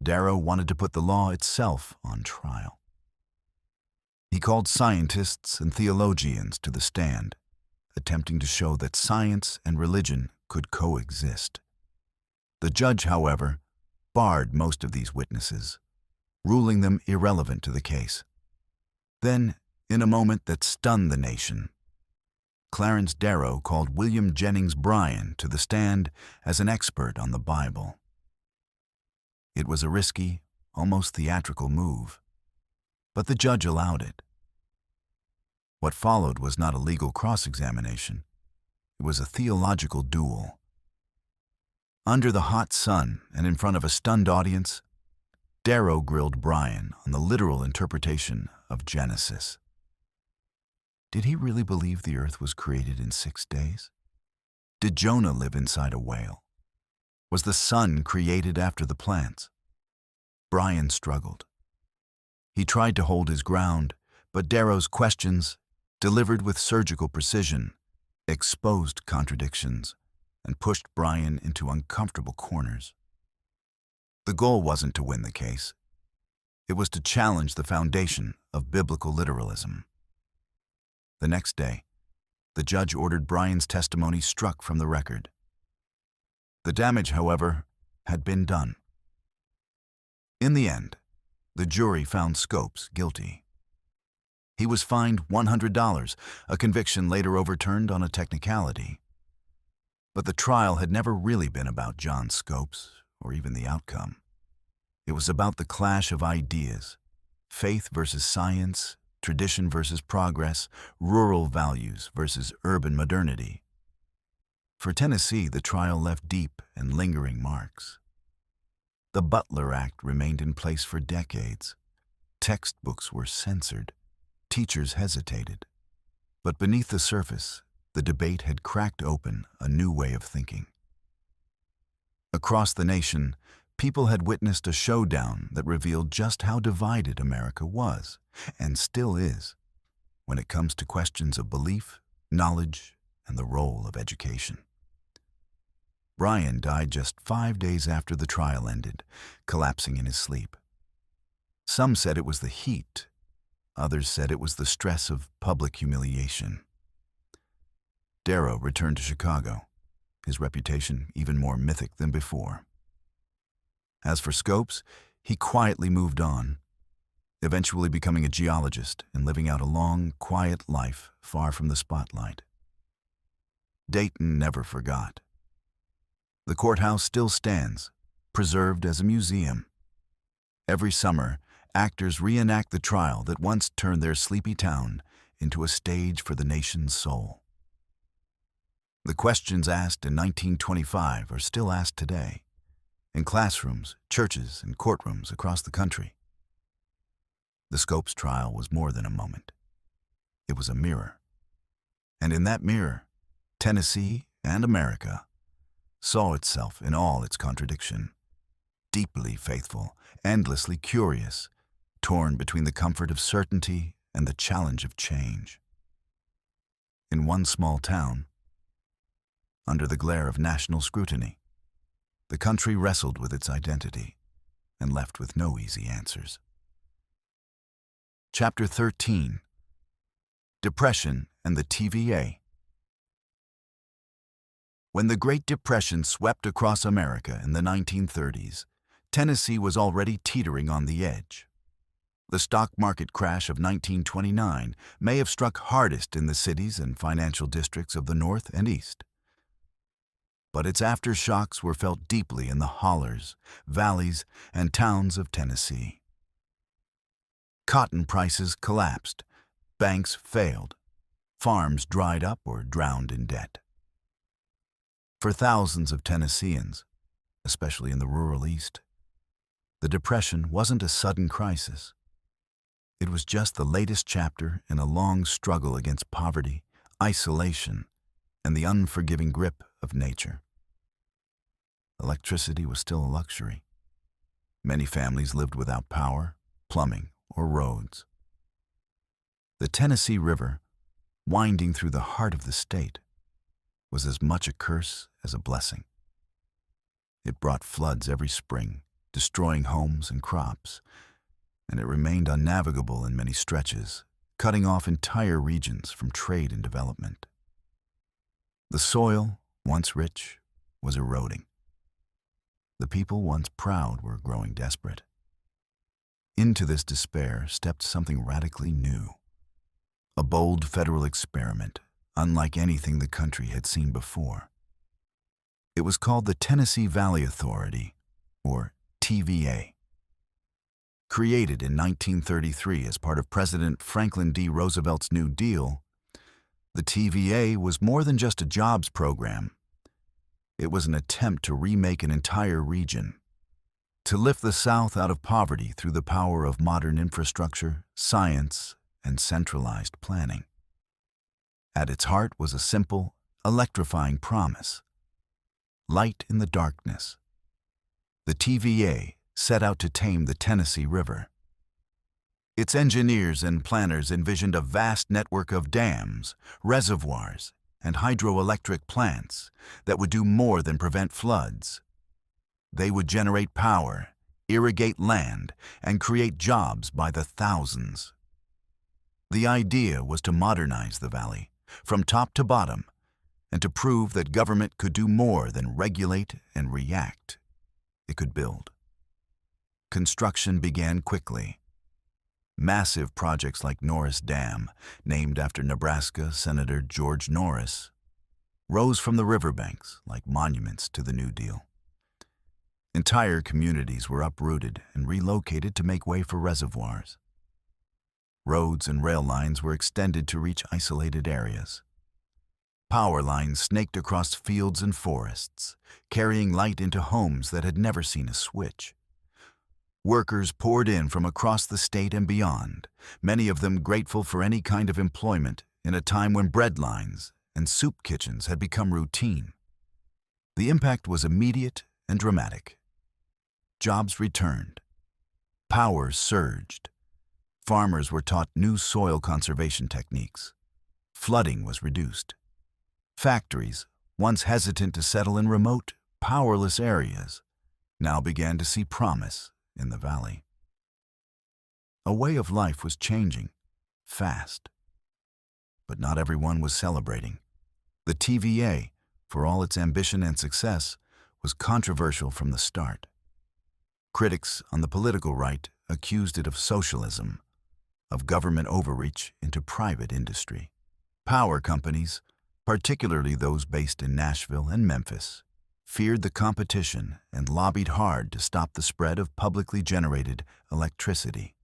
Darrow wanted to put the law itself on trial. He called scientists and theologians to the stand, attempting to show that science and religion could coexist. The judge, however, barred most of these witnesses, ruling them irrelevant to the case. Then, in a moment that stunned the nation, Clarence Darrow called William Jennings Bryan to the stand as an expert on the Bible. It was a risky, almost theatrical move, but the judge allowed it. What followed was not a legal cross-examination. It was a theological duel. Under the hot sun and in front of a stunned audience, Darrow grilled Bryan on the literal interpretation of Genesis. Did he really believe the earth was created in 6 days? Did Jonah live inside a whale? Was the sun created after the plants? Bryan struggled. He tried to hold his ground, but Darrow's questions, delivered with surgical precision, exposed contradictions and pushed Bryan into uncomfortable corners. The goal wasn't to win the case. It was to challenge the foundation of biblical literalism. The next day, the judge ordered Bryan's testimony struck from the record. The damage, however, had been done. In the end, the jury found Scopes guilty. He was fined $100, a conviction later overturned on a technicality. But the trial had never really been about John Scopes, or even the outcome. It was about the clash of ideas, faith versus science, tradition versus progress, rural values versus urban modernity. For Tennessee, the trial left deep and lingering marks. The Butler Act remained in place for decades. Textbooks were censored. Teachers hesitated. But beneath the surface, the debate had cracked open a new way of thinking. Across the nation, people had witnessed a showdown that revealed just how divided America was, and still is, when it comes to questions of belief, knowledge, and the role of education. Bryan died just 5 days after the trial ended, collapsing in his sleep. Some said it was the heat. Others said it was the stress of public humiliation. Darrow returned to Chicago, his reputation even more mythic than before. As for Scopes, he quietly moved on, eventually becoming a geologist and living out a long, quiet life far from the spotlight. Dayton never forgot. The courthouse still stands, preserved as a museum. Every summer, actors reenact the trial that once turned their sleepy town into a stage for the nation's soul. The questions asked in 1925 are still asked today, in classrooms, churches, and courtrooms across the country. The Scopes trial was more than a moment. It was a mirror. And in that mirror, Tennessee and America saw itself in all its contradiction, deeply faithful, endlessly curious, torn between the comfort of certainty and the challenge of change. In one small town, under the glare of national scrutiny, the country wrestled with its identity and left with no easy answers. Chapter 13: Depression and the TVA. When the Great Depression swept across America in the 1930s, Tennessee was already teetering on the edge. The stock market crash of 1929 may have struck hardest in the cities and financial districts of the North and East. But its aftershocks were felt deeply in the hollers, valleys, and towns of Tennessee. Cotton prices collapsed, banks failed, farms dried up or drowned in debt. For thousands of Tennesseans, especially in the rural East, the Depression wasn't a sudden crisis. It was just the latest chapter in a long struggle against poverty, isolation, and the unforgiving grip of nature. Electricity was still a luxury. Many families lived without power, plumbing, or roads. The Tennessee River, winding through the heart of the state, was as much a curse as a blessing. It brought floods every spring, destroying homes and crops, and it remained unnavigable in many stretches, cutting off entire regions from trade and development. The soil, once rich, was eroding. The people once proud were growing desperate. Into this despair stepped something radically new, a bold federal experiment, unlike anything the country had seen before. It was called the Tennessee Valley Authority, or TVA. Created in 1933 as part of President Franklin D. Roosevelt's New Deal, the TVA was more than just a jobs program. It was an attempt to remake an entire region, to lift the South out of poverty through the power of modern infrastructure, science, and centralized planning. At its heart was a simple, electrifying promise: light in the darkness. The TVA set out to tame the Tennessee River. Its engineers and planners envisioned a vast network of dams, reservoirs, and hydroelectric plants that would do more than prevent floods. They would generate power, irrigate land, and create jobs by the thousands. The idea was to modernize the valley, from top to bottom, and to prove that government could do more than regulate and react. It could build. Construction began quickly. Massive projects like Norris Dam, named after Nebraska Senator George Norris, rose from the riverbanks like monuments to the New Deal. Entire communities were uprooted and relocated to make way for reservoirs. Roads and rail lines were extended to reach isolated areas. Power lines snaked across fields and forests, carrying light into homes that had never seen a switch. Workers poured in from across the state and beyond, many of them grateful for any kind of employment in a time when bread lines and soup kitchens had become routine. The impact was immediate and dramatic. Jobs returned. Power surged. Farmers were taught new soil conservation techniques. Flooding was reduced. Factories, once hesitant to settle in remote, powerless areas, now began to see promise in the valley. A way of life was changing, fast. But not everyone was celebrating. The TVA, for all its ambition and success, was controversial from the start. Critics on the political right accused it of socialism, of government overreach into private industry. Power companies, particularly those based in Nashville and Memphis, feared the competition and lobbied hard to stop the spread of publicly generated electricity.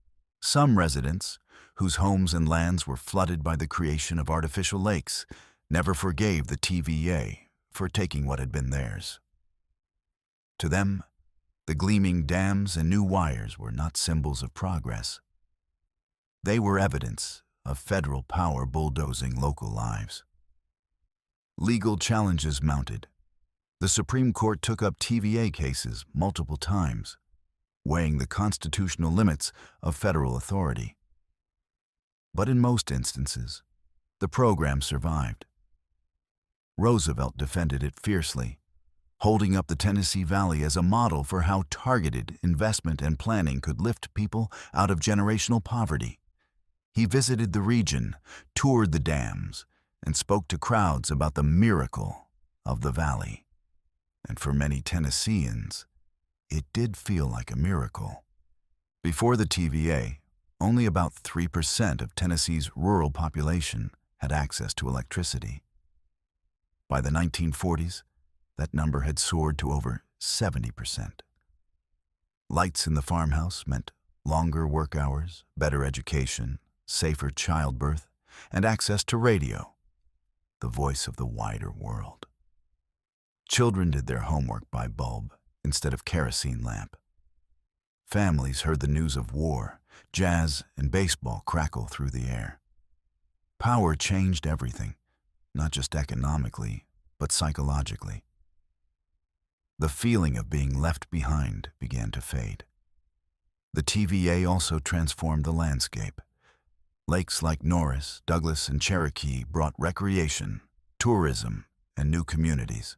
Some residents, whose homes and lands were flooded by the creation of artificial lakes, never forgave the TVA for taking what had been theirs. To them, the gleaming dams and new wires were not symbols of progress. They were evidence of federal power bulldozing local lives. Legal challenges mounted. The Supreme Court took up TVA cases multiple times. weighing the constitutional limits of federal authority. But in most instances, the program survived. Roosevelt defended it fiercely, holding up the Tennessee Valley as a model for how targeted investment and planning could lift people out of generational poverty. He visited the region, toured the dams, and spoke to crowds about the miracle of the valley. And for many Tennesseans, it did feel like a miracle. Before the TVA, only about 3% of Tennessee's rural population had access to electricity. By the 1940s, that number had soared to over 70%. Lights in the farmhouse meant longer work hours, better education, safer childbirth, and access to radio, the voice of the wider world. Children did their homework by bulb instead of kerosene lamp. Families heard the news of war, jazz, and baseball crackle through the air. Power changed everything, not just economically, but psychologically. The feeling of being left behind began to fade. The TVA also transformed the landscape. Lakes like Norris, Douglas, and Cherokee brought recreation, tourism, and new communities.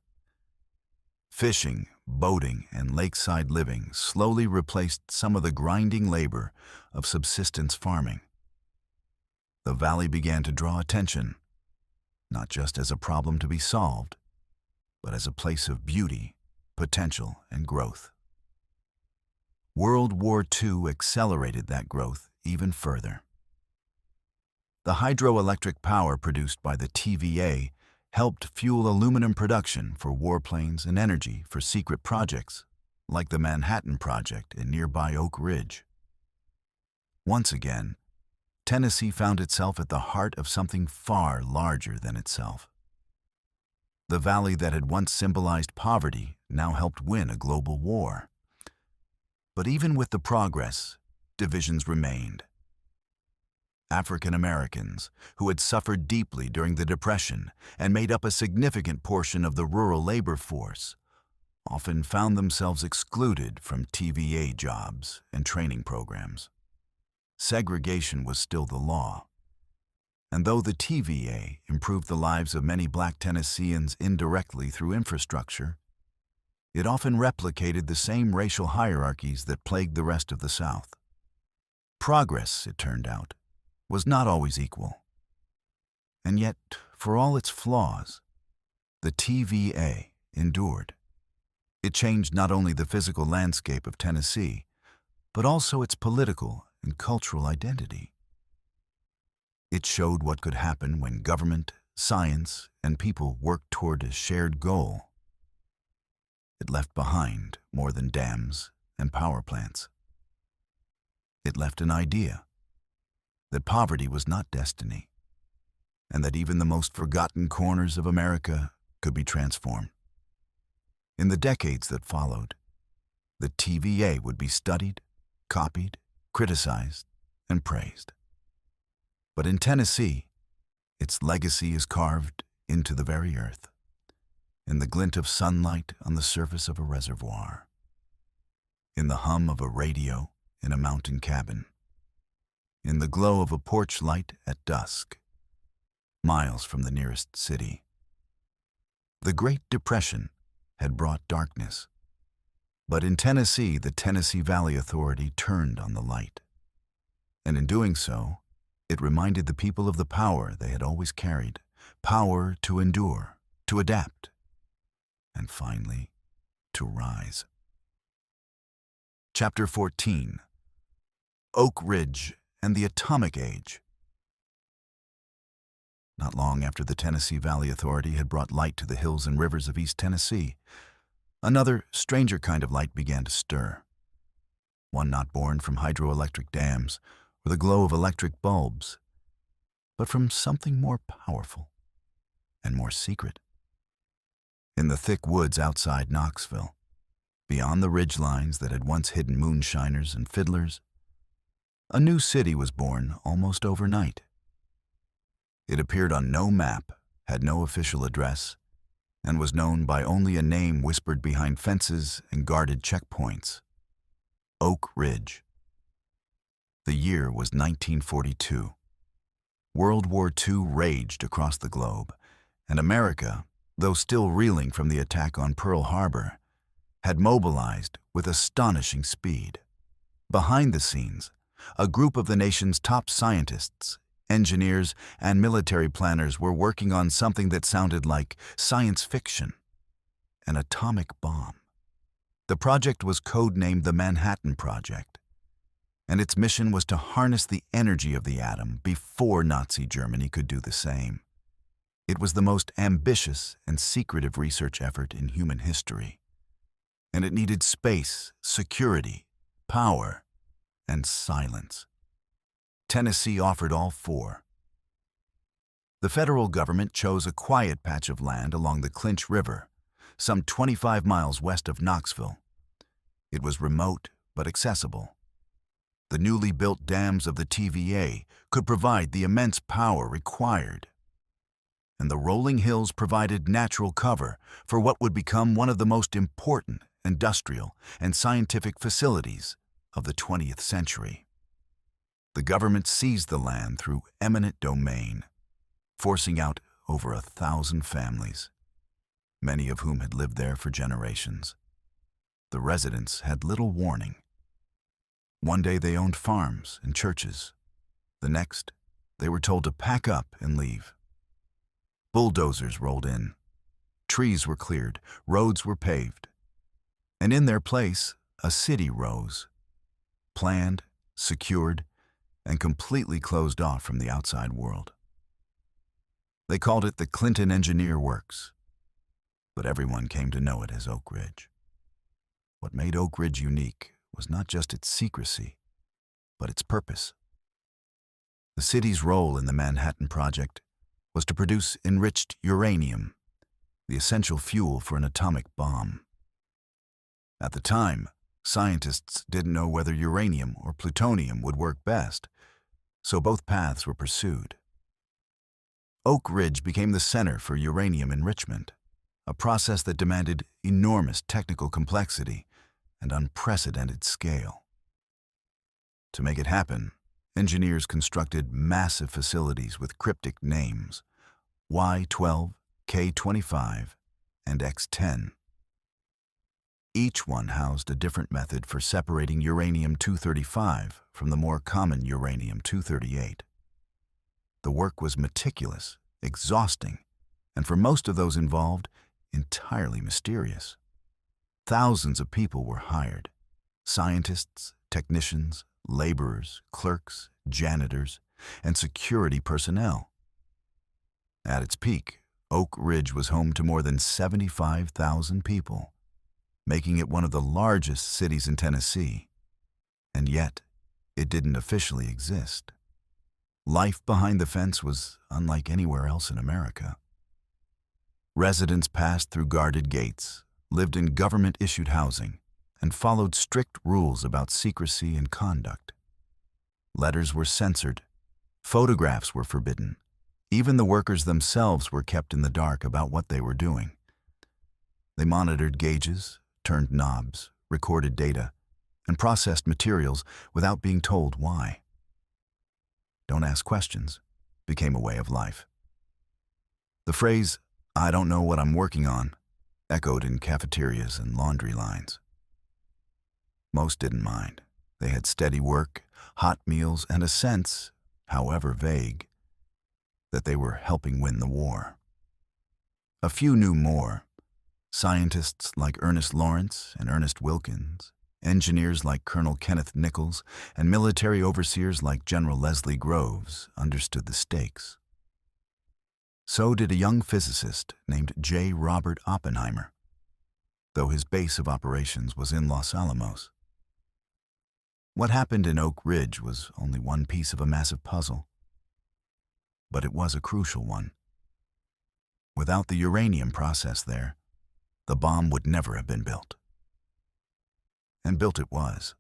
Fishing, boating, and lakeside living slowly replaced some of the grinding labor of subsistence farming. The valley began to draw attention, not just as a problem to be solved, but as a place of beauty, potential, and growth. World War II accelerated that growth even further. The hydroelectric power produced by the TVA helped fuel aluminum production for warplanes and energy for secret projects, like the Manhattan Project in nearby Oak Ridge. Once again, Tennessee found itself at the heart of something far larger than itself. The valley that had once symbolized poverty now helped win a global war. But even with the progress, divisions remained. African Americans, who had suffered deeply during the Depression and made up a significant portion of the rural labor force, often found themselves excluded from TVA jobs and training programs. Segregation was still the law. And though the TVA improved the lives of many Black Tennesseans indirectly through infrastructure, it often replicated the same racial hierarchies that plagued the rest of the South. Progress, it turned out, was not always equal. And yet, for all its flaws, the TVA endured. It changed not only the physical landscape of Tennessee, but also its political and cultural identity. It showed what could happen when government, science, and people worked toward a shared goal. It left behind more than dams and power plants. It left an idea that poverty was not destiny, and that even the most forgotten corners of America could be transformed. In the decades that followed, the TVA would be studied, copied, criticized, and praised. But in Tennessee, its legacy is carved into the very earth, in the glint of sunlight on the surface of a reservoir, in the hum of a radio in a mountain cabin, in the glow of a porch light at dusk, miles from the nearest city. The Great Depression had brought darkness, but in Tennessee, the Tennessee Valley Authority turned on the light. And in doing so, it reminded the people of the power they had always carried, power to endure, to adapt, and finally, to rise. Chapter 14: Oak Ridge and the Atomic Age. Not long after the Tennessee Valley Authority had brought light to the hills and rivers of East Tennessee, another, stranger kind of light began to stir. One not born from hydroelectric dams or the glow of electric bulbs, but from something more powerful and more secret. In the thick woods outside Knoxville, beyond the ridgelines that had once hidden moonshiners and fiddlers, a new city was born almost overnight. It appeared on no map, had no official address, and was known by only a name whispered behind fences and guarded checkpoints: Oak Ridge. The year was 1942. World War II raged across the globe, and America, though still reeling from the attack on Pearl Harbor, had mobilized with astonishing speed. Behind the scenes, a group of the nation's top scientists, engineers, and military planners were working on something that sounded like science fiction: an atomic bomb. The project was codenamed the Manhattan Project, and its mission was to harness the energy of the atom before Nazi Germany could do the same. It was the most ambitious and secretive research effort in human history, and it needed space, security, power, and silence. Tennessee offered all four. The federal government chose a quiet patch of land along the Clinch River, some 25 miles west of Knoxville. It was remote but accessible. The newly built dams of the TVA could provide the immense power required, and the rolling hills provided natural cover for what would become one of the most important industrial and scientific facilities of the 20th century. The government seized the land through eminent domain, forcing out over 1,000 families, many of whom had lived there for generations. The residents had little warning. One day they owned farms and churches. The next, they were told to pack up and leave. Bulldozers rolled in. Trees were cleared, roads were paved. And in their place, a city rose, planned, secured, and completely closed off from the outside world. They called it the Clinton Engineer Works, but everyone came to know it as Oak Ridge. What made Oak Ridge unique was not just its secrecy, but its purpose. The city's role in the Manhattan Project was to produce enriched uranium, the essential fuel for an atomic bomb. At the time, scientists didn't know whether uranium or plutonium would work best, so both paths were pursued. Oak Ridge became the center for uranium enrichment, a process that demanded enormous technical complexity and unprecedented scale. To make it happen, engineers constructed massive facilities with cryptic names: Y12, K25, and X10. Each one housed a different method for separating uranium-235 from the more common uranium-238. The work was meticulous, exhausting, and for most of those involved, entirely mysterious. Thousands of people were hired: scientists, technicians, laborers, clerks, janitors, and security personnel. At its peak, Oak Ridge was home to more than 75,000 people, making it one of the largest cities in Tennessee. And yet, it didn't officially exist. Life behind the fence was unlike anywhere else in America. Residents passed through guarded gates, lived in government-issued housing, and followed strict rules about secrecy and conduct. Letters were censored, photographs were forbidden, even the workers themselves were kept in the dark about what they were doing. They monitored gauges, turned knobs, recorded data, and processed materials without being told why. "Don't ask questions" became a way of life. The phrase, "I don't know what I'm working on," echoed in cafeterias and laundry lines. Most didn't mind. They had steady work, hot meals, and a sense, however vague, that they were helping win the war. A few knew more. Scientists like Ernest Lawrence and Ernest Wilkins, engineers like Colonel Kenneth Nichols, and military overseers like General Leslie Groves understood the stakes. So did a young physicist named J. Robert Oppenheimer, though his base of operations was in Los Alamos. What happened in Oak Ridge was only one piece of a massive puzzle, but it was a crucial one. Without the uranium process there, the bomb would never have been built. And built it was.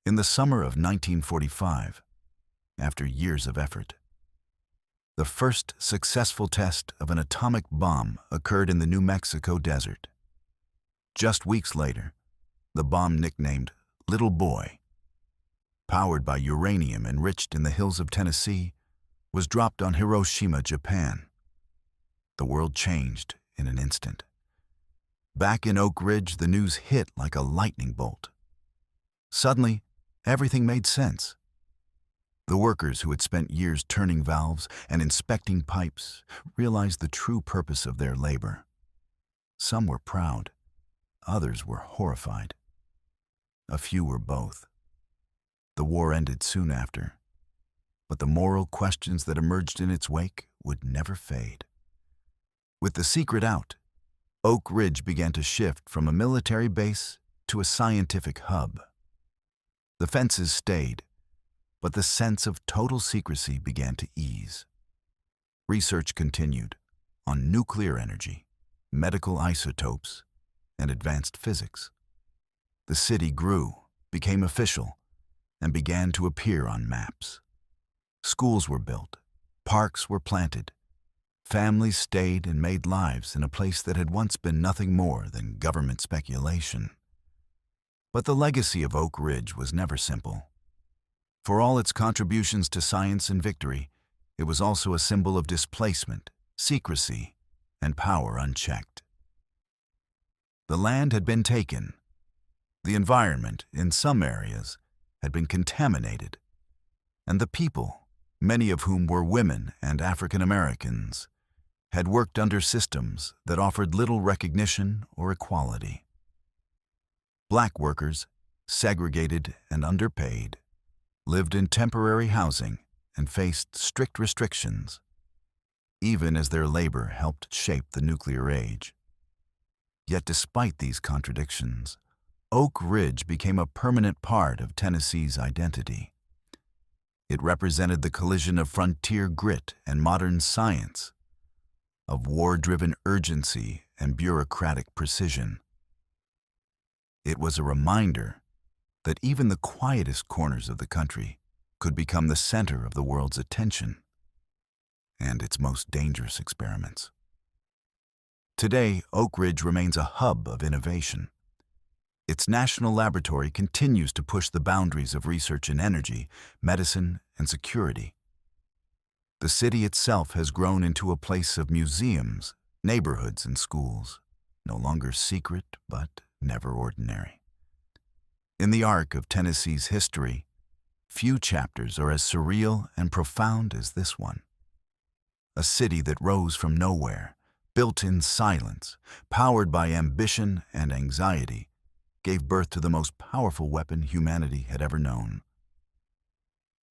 In the summer of 1945, after years of effort, the first successful test of an atomic bomb occurred in the New Mexico desert. Just weeks later, the bomb, nicknamed little boy, powered by uranium enriched in the hills of Tennessee, was dropped on Hiroshima, Japan. The world changed in an instant. Back in Oak Ridge, the news hit like a lightning bolt. Suddenly, everything made sense. The workers who had spent years turning valves and inspecting pipes realized the true purpose of their labor. Some were proud, others were horrified. A few were both. The war ended soon after, but the moral questions that emerged in its wake would never fade. With the secret out, Oak Ridge began to shift from a military base to a scientific hub. The fences stayed, but the sense of total secrecy began to ease. Research continued on nuclear energy, medical isotopes, and advanced physics. The city grew, became official, and began to appear on maps. Schools were built, parks were planted, families stayed and made lives in a place that had once been nothing more than government speculation. But the legacy of Oak Ridge was never simple. For all its contributions to science and victory, it was also a symbol of displacement, secrecy, and power unchecked. The land had been taken. The environment, in some areas, had been contaminated. And the people, many of whom were women and African Americans, had worked under systems that offered little recognition or equality. Black workers, segregated and underpaid, lived in temporary housing and faced strict restrictions, even as their labor helped shape the nuclear age. Yet despite these contradictions, Oak Ridge became a permanent part of Tennessee's identity. It represented the collision of frontier grit and modern science, of war-driven urgency and bureaucratic precision. It was a reminder that even the quietest corners of the country could become the center of the world's attention and its most dangerous experiments. Today, Oak Ridge remains a hub of innovation. Its national laboratory continues to push the boundaries of research in energy, medicine, and security. The city itself has grown into a place of museums, neighborhoods, and schools, no longer secret but never ordinary. In the arc of Tennessee's history, few chapters are as surreal and profound as this one. A city that rose from nowhere, built in silence, powered by ambition and anxiety, gave birth to the most powerful weapon humanity had ever known.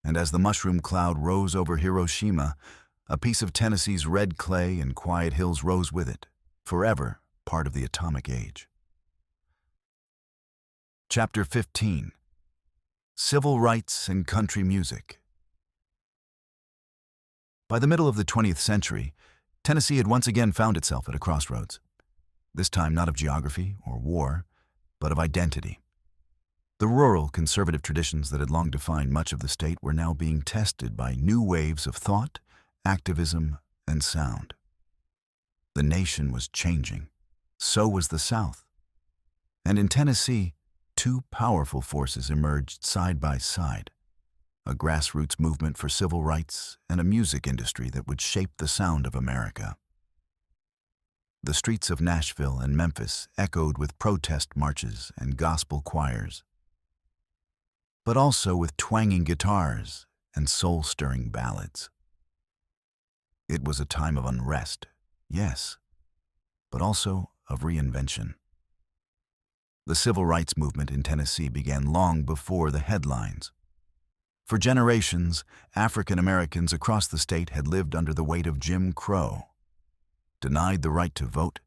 And as the mushroom cloud rose over Hiroshima, a piece of Tennessee's red clay and quiet hills rose with it, forever part of the atomic age. Chapter 15: Civil Rights and Country Music. By the middle of the 20th century, Tennessee had once again found itself at a crossroads, this time not of geography or war, but of identity. The rural, conservative traditions that had long defined much of the state were now being tested by new waves of thought, activism, and sound. The nation was changing. So was the South. And in Tennessee, two powerful forces emerged side by side: a grassroots movement for civil rights and a music industry that would shape the sound of America. The streets of Nashville and Memphis echoed with protest marches and gospel choirs, but also with twanging guitars and soul-stirring ballads. It was a time of unrest, yes, but also of reinvention. The civil rights movement in Tennessee began long before the headlines. For generations, African Americans across the state had lived under the weight of Jim Crow, denied the right to vote,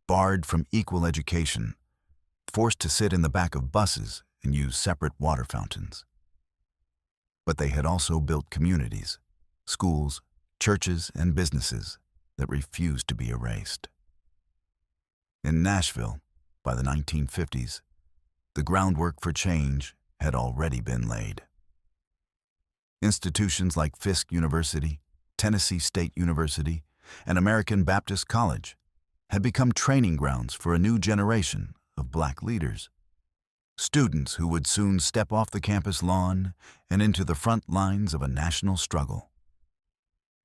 barred from equal education, forced to sit in the back of buses and use separate water fountains. But they had also built communities, schools, churches, and businesses that refused to be erased. In Nashville, by the 1950s, the groundwork for change had already been laid. Institutions like Fisk University, Tennessee State University, and American Baptist College had become training grounds for a new generation of Black leaders. Students who would soon step off the campus lawn and into the front lines of a national struggle.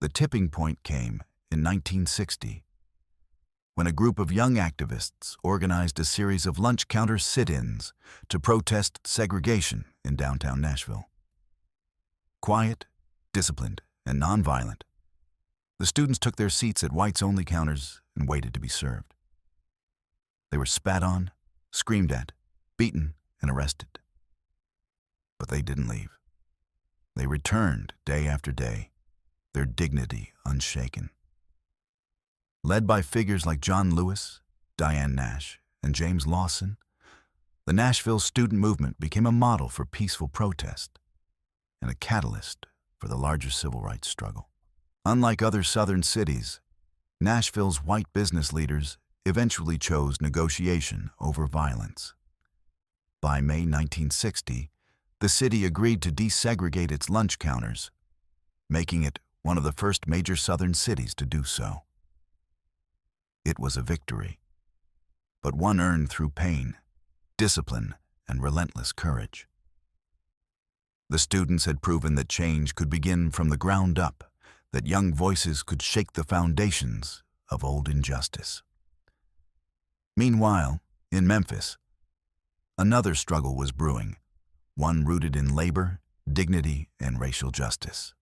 The tipping point came in 1960, when a group of young activists organized a series of lunch counter sit-ins to protest segregation in downtown Nashville. Quiet, disciplined, and nonviolent, the students took their seats at whites-only counters and waited to be served. They were spat on, screamed at, beaten, and arrested. But they didn't leave. They returned day after day, their dignity unshaken. Led by figures like John Lewis, Diane Nash, and James Lawson, the Nashville student movement became a model for peaceful protest and a catalyst for the larger civil rights struggle. Unlike other southern cities, Nashville's white business leaders eventually chose negotiation over violence. By May 1960, the city agreed to desegregate its lunch counters, making it one of the first major southern cities to do so. It was a victory, but one earned through pain, discipline, and relentless courage. The students had proven that change could begin from the ground up, that young voices could shake the foundations of old injustice. Meanwhile, in Memphis, another struggle was brewing, one rooted in labor, dignity, and racial justice.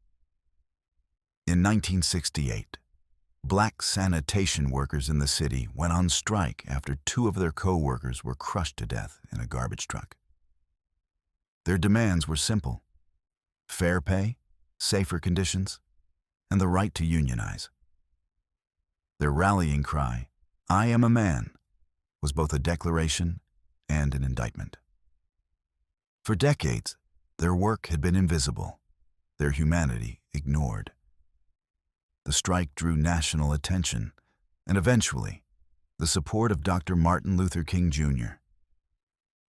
In 1968, Black sanitation workers in the city went on strike after 2 of their co-workers were crushed to death in a garbage truck. Their demands were simple: fair pay, safer conditions, and the right to unionize. Their rallying cry, "I am a man," was both a declaration and an indictment. For decades, their work had been invisible, their humanity ignored. The strike drew national attention and eventually the support of Dr. Martin Luther King Jr.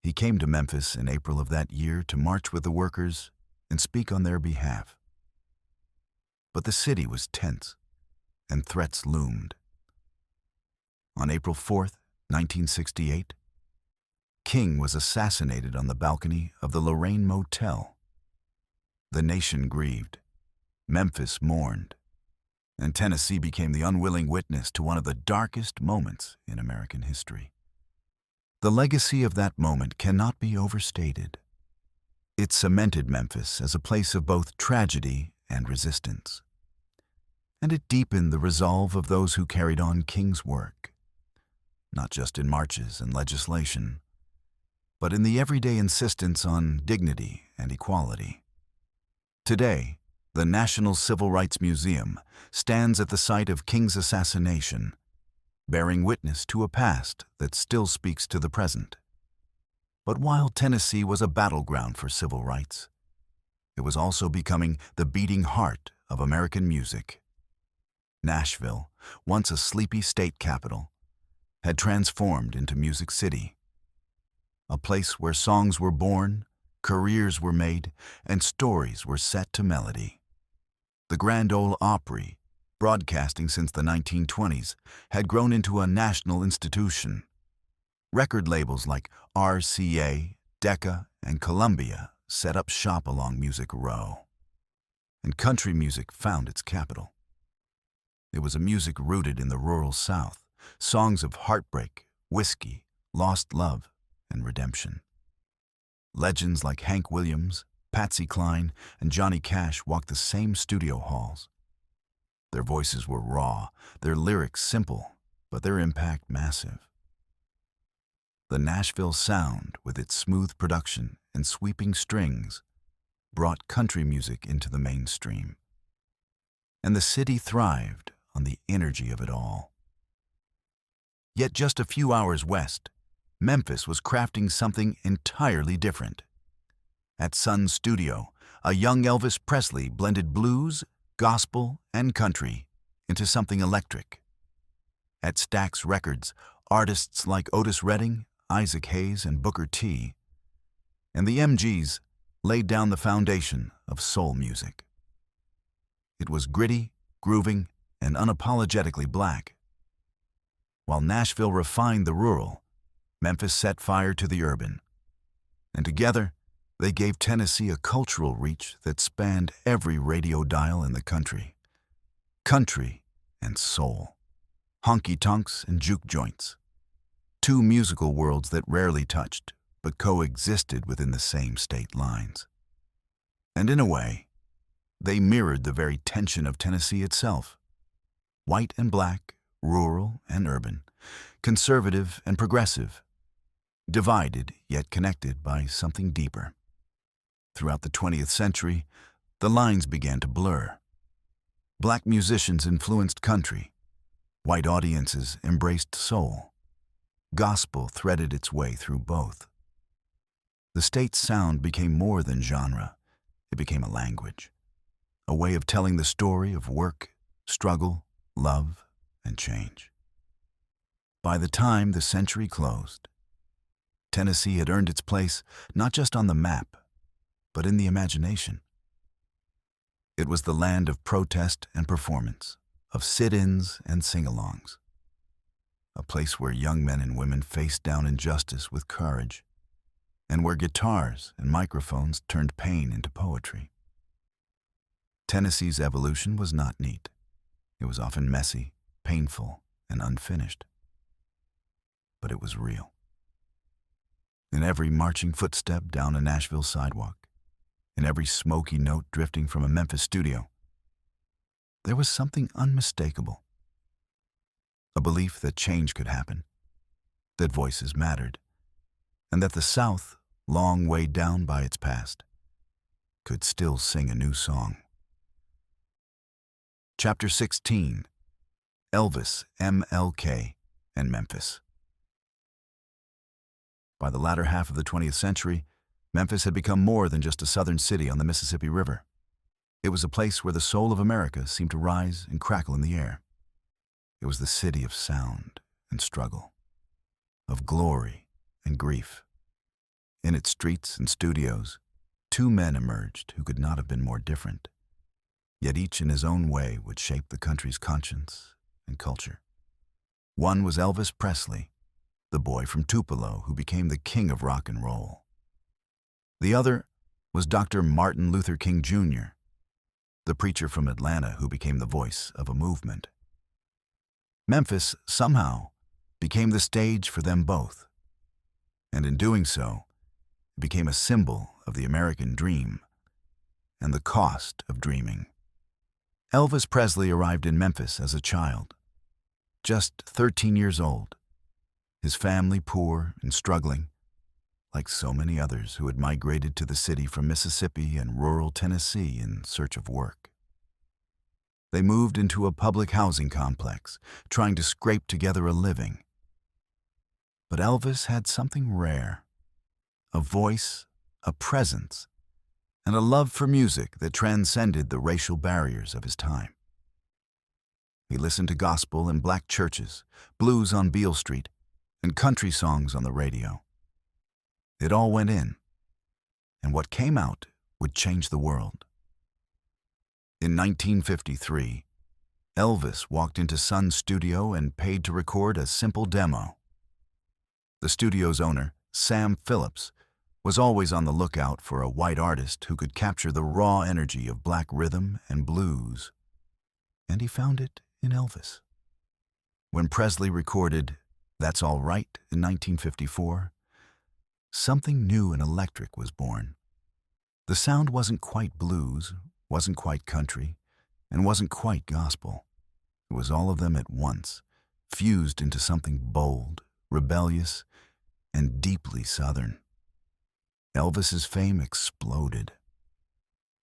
He came to Memphis in April of that year to march with the workers and speak on their behalf. But the city was tense and threats loomed. On April 4th, 1968, King was assassinated on the balcony of the Lorraine Motel. The nation grieved, Memphis mourned, and Tennessee became the unwilling witness to one of the darkest moments in American history. The legacy of that moment cannot be overstated. It cemented Memphis as a place of both tragedy and resistance. And it deepened the resolve of those who carried on King's work, not just in marches and legislation, but in the everyday insistence on dignity and equality. Today, the National Civil Rights Museum stands at the site of King's assassination, bearing witness to a past that still speaks to the present. But while Tennessee was a battleground for civil rights, it was also becoming the beating heart of American music. Nashville, once a sleepy state capital, had transformed into Music City, a place where songs were born, careers were made, and stories were set to melody. The Grand Ole Opry, broadcasting since the 1920s, had grown into a national institution. Record labels like RCA, Decca, and Columbia set up shop along Music Row. And country music found its capital. It was a music rooted in the rural South, songs of heartbreak, whiskey, lost love, and redemption. Legends like Hank Williams, Patsy Cline, and Johnny Cash walked the same studio halls. Their voices were raw, their lyrics simple, but their impact massive. The Nashville sound, with its smooth production and sweeping strings, brought country music into the mainstream. And the city thrived on the energy of it all. Yet just a few hours west, Memphis was crafting something entirely different. At Sun Studio, a young Elvis Presley blended blues, gospel, and country into something electric. At Stax Records, artists like Otis Redding, Isaac Hayes, and Booker T. and the MGs laid down the foundation of soul music. It was gritty, grooving, and unapologetically black. While Nashville refined the rural, Memphis set fire to the urban. And together, they gave Tennessee a cultural reach that spanned every radio dial in the country. Country and soul. Honky-tonks and juke joints. Two musical worlds that rarely touched, but coexisted within the same state lines. And in a way, they mirrored the very tension of Tennessee itself. White and black, rural and urban, conservative and progressive, divided yet connected by something deeper. Throughout the 20th century, the lines began to blur. Black musicians influenced country. White audiences embraced soul. Gospel threaded its way through both. The state's sound became more than genre. It became a language, a way of telling the story of work, struggle, love, and change. By the time the century closed, Tennessee had earned its place not just on the map, but in the imagination. It was the land of protest and performance, of sit-ins and sing-alongs, a place where young men and women faced down injustice with courage, and where guitars and microphones turned pain into poetry. Tennessee's evolution was not neat. It was often messy, painful, and unfinished. But it was real. In every marching footstep down a Nashville sidewalk, in every smoky note drifting from a Memphis studio, there was something unmistakable. A belief that change could happen, that voices mattered, and that the South, long weighed down by its past, could still sing a new song. Chapter 16. Elvis, MLK, and Memphis. By the latter half of the 20th century, Memphis had become more than just a southern city on the Mississippi River. It was a place where the soul of America seemed to rise and crackle in the air. It was the city of sound and struggle, of glory and grief. In its streets and studios, two men emerged who could not have been more different, yet each in his own way would shape the country's conscience and culture. One was Elvis Presley, the boy from Tupelo who became the king of rock and roll. The other was Dr. Martin Luther King Jr., the preacher from Atlanta who became the voice of a movement. Memphis, somehow, became the stage for them both, and in doing so, it became a symbol of the American dream and the cost of dreaming. Elvis Presley arrived in Memphis as a child, just 13 years old, his family poor and struggling, like so many others who had migrated to the city from Mississippi and rural Tennessee in search of work. They moved into a public housing complex, trying to scrape together a living. But Elvis had something rare, a voice, a presence, and a love for music that transcended the racial barriers of his time. He listened to gospel in black churches, blues on Beale Street, and country songs on the radio. It all went in, and what came out would change the world. In 1953, Elvis walked into Sun's studio and paid to record a simple demo. The studio's owner, Sam Phillips, was always on the lookout for a white artist who could capture the raw energy of black rhythm and blues. And he found it in Elvis. When Presley recorded That's All Right in 1954, something new and electric was born. The sound wasn't quite blues, wasn't quite country, and wasn't quite gospel. It was all of them at once, fused into something bold, rebellious, and deeply Southern. Elvis's fame exploded.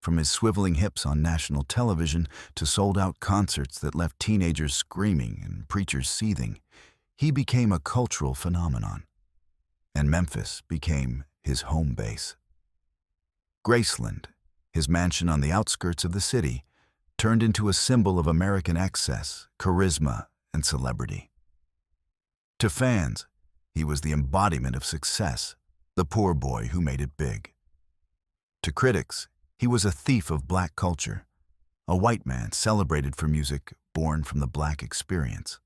From his swiveling hips on national television to sold-out concerts that left teenagers screaming and preachers seething, he became a cultural phenomenon. And Memphis became his home base. Graceland, his mansion on the outskirts of the city, turned into a symbol of American excess, charisma, and celebrity. To fans, he was the embodiment of success, the poor boy who made it big. To critics, he was a thief of black culture, a white man celebrated for music born from the black experience.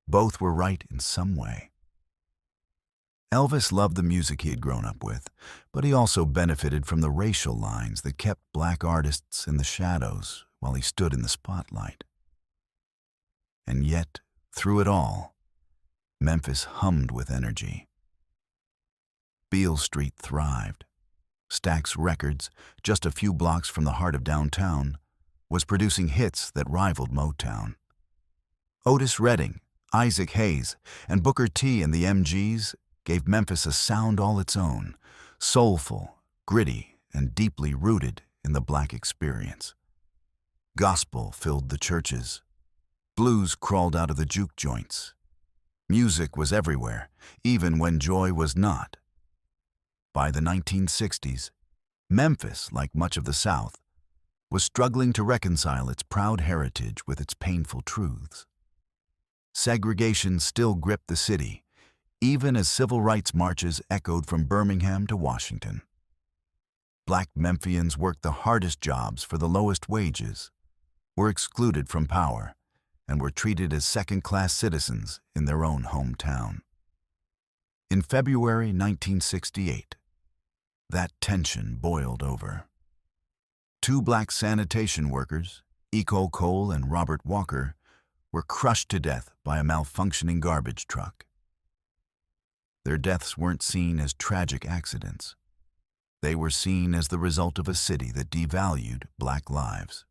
Both were right in some way. Elvis loved the music he had grown up with, but he also benefited from the racial lines that kept black artists in the shadows while he stood in the spotlight. And yet, through it all, Memphis hummed with energy. Beale Street thrived. Stax Records, just a few blocks from the heart of downtown, was producing hits that rivaled Motown. Otis Redding, Isaac Hayes, and Booker T and the MGs gave Memphis a sound all its own, soulful, gritty, and deeply rooted in the black experience. Gospel filled the churches. Blues crawled out of the juke joints. Music was everywhere, even when joy was not. By the 1960s, Memphis, like much of the South, was struggling to reconcile its proud heritage with its painful truths. Segregation still gripped the city, even as civil rights marches echoed from Birmingham to Washington. Black Memphians worked the hardest jobs for the lowest wages, were excluded from power, and were treated as second-class citizens in their own hometown. In February 1968, that tension boiled over. Two black sanitation workers, Eco Cole and Robert Walker, were crushed to death by a malfunctioning garbage truck. Their deaths weren't seen as tragic accidents. They were seen as the result of a city that devalued black lives.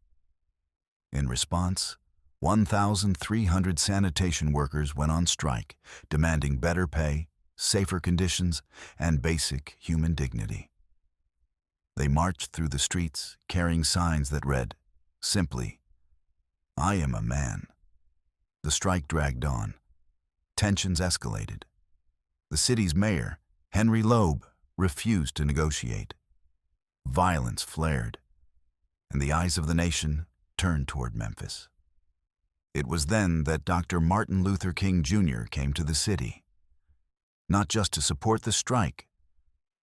In response, 1,300 sanitation workers went on strike, demanding better pay, safer conditions, and basic human dignity. They marched through the streets carrying signs that read, simply, "I am a man." The strike dragged on. Tensions escalated. The city's mayor, Henry Loeb, refused to negotiate. Violence flared, and the eyes of the nation turned toward Memphis. It was then that Dr. Martin Luther King Jr. came to the city, not just to support the strike,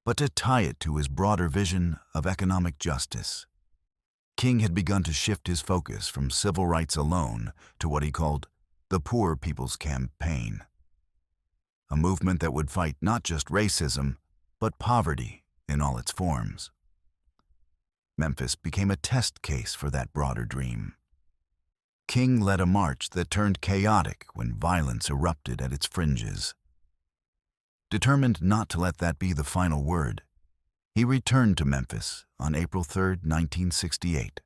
but to tie it to his broader vision of economic justice. King had begun to shift his focus from civil rights alone to what he called the Poor People's Campaign, a movement that would fight not just racism, but poverty in all its forms. Memphis became a test case for that broader dream. King led a march that turned chaotic when violence erupted at its fringes. Determined not to let that be the final word, he returned to Memphis on April 3, 1968.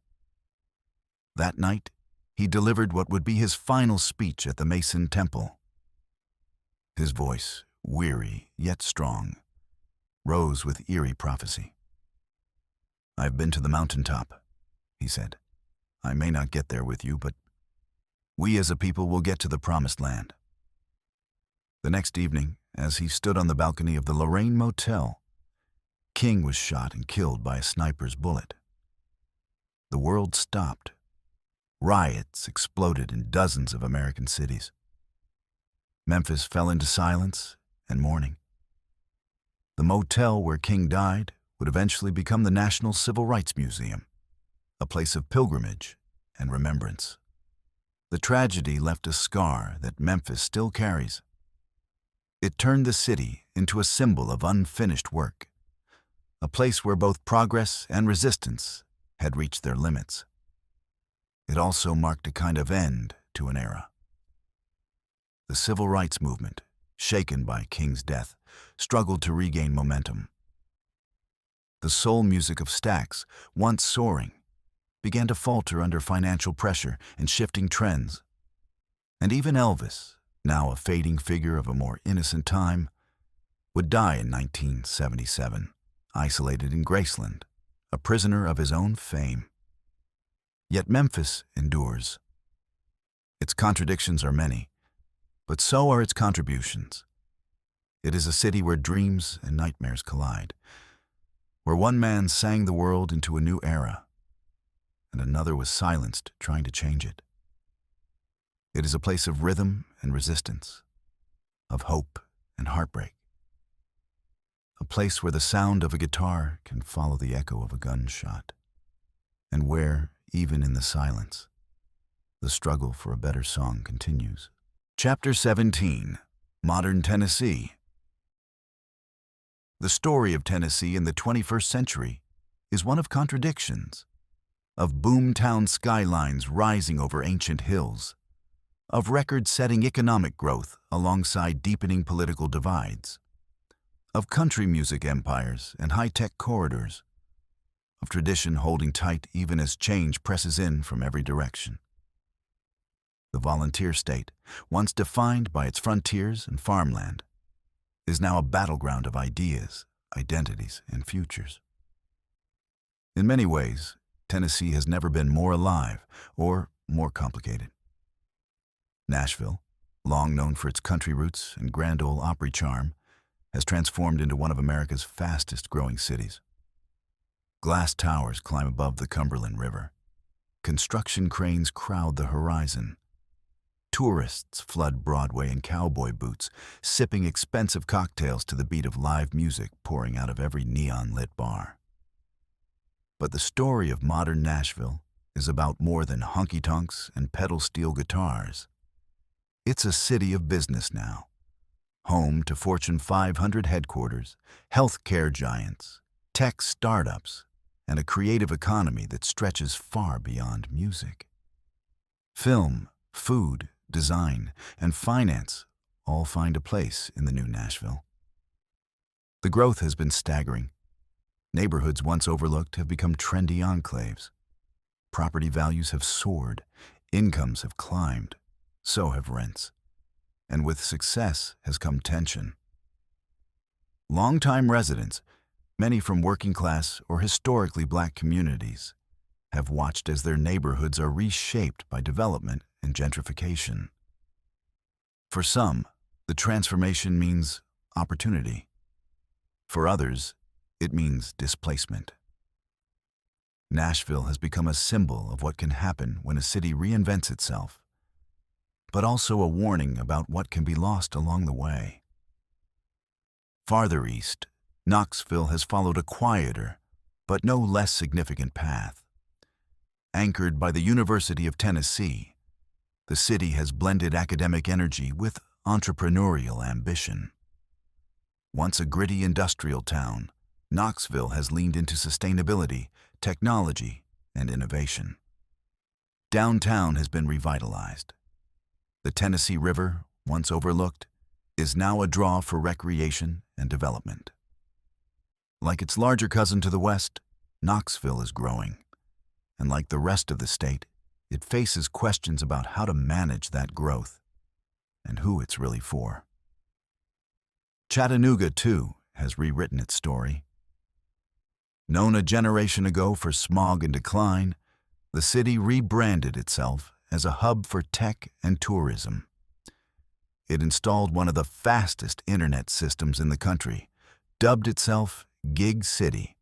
That night, he delivered what would be his final speech at the Mason Temple. His voice, weary yet strong, rose with eerie prophecy. "I've been to the mountaintop," he said. "I may not get there with you, but we as a people will get to the promised land." The next evening, as he stood on the balcony of the Lorraine Motel, King was shot and killed by a sniper's bullet. The world stopped. Riots exploded in dozens of American cities. Memphis fell into silence and mourning. The motel where King died would eventually become the National Civil Rights Museum, a place of pilgrimage and remembrance. The tragedy left a scar that Memphis still carries. It turned the city into a symbol of unfinished work, a place where both progress and resistance had reached their limits. It also marked a kind of end to an era. The civil rights movement, shaken by King's death, struggled to regain momentum. The soul music of Stax, once soaring, began to falter under financial pressure and shifting trends. And even Elvis, now a fading figure of a more innocent time, would die in 1977, isolated in Graceland, a prisoner of his own fame. Yet Memphis endures. Its contradictions are many, but so are its contributions. It is a city where dreams and nightmares collide, where one man sang the world into a new era, and another was silenced trying to change it. It is a place of rhythm and resistance, of hope and heartbreak. A place where the sound of a guitar can follow the echo of a gunshot, and where, even in the silence, the struggle for a better song continues. Chapter 17, Modern Tennessee. The story of Tennessee in the 21st century is one of contradictions, of boomtown skylines rising over ancient hills, of record-setting economic growth alongside deepening political divides, of country music empires and high-tech corridors, of tradition holding tight even as change presses in from every direction. The volunteer state, once defined by its frontiers and farmland, is now a battleground of ideas, identities, and futures. In many ways, Tennessee has never been more alive or more complicated. Nashville, long known for its country roots and Grand Ole Opry charm, has transformed into one of America's fastest-growing cities. Glass towers climb above the Cumberland River. Construction cranes crowd the horizon. Tourists flood Broadway in cowboy boots, sipping expensive cocktails to the beat of live music pouring out of every neon-lit bar. But the story of modern Nashville is about more than honky-tonks and pedal steel guitars. It's a city of business now, home to Fortune 500 headquarters, healthcare giants, tech startups, and a creative economy that stretches far beyond music. Film, food, design, and finance all find a place in the new Nashville. The growth has been staggering. Neighborhoods once overlooked have become trendy enclaves. Property values have soared, incomes have climbed, so have rents. And with success has come tension. Longtime residents, many from working-class or historically black communities, have watched as their neighborhoods are reshaped by development and gentrification. For some, the transformation means opportunity. For others, it means displacement. Nashville has become a symbol of what can happen when a city reinvents itself, but also a warning about what can be lost along the way. Farther east, Knoxville has followed a quieter, but no less significant path. Anchored by the University of Tennessee, the city has blended academic energy with entrepreneurial ambition. Once a gritty industrial town, Knoxville has leaned into sustainability, technology, and innovation. Downtown has been revitalized. The Tennessee River, once overlooked, is now a draw for recreation and development. Like its larger cousin to the west, Knoxville is growing. And like the rest of the state, it faces questions about how to manage that growth and who it's really for. Chattanooga, too, has rewritten its story. Known a generation ago for smog and decline, the city rebranded itself as a hub for tech and tourism. It installed one of the fastest internet systems in the country, dubbed itself Gig City,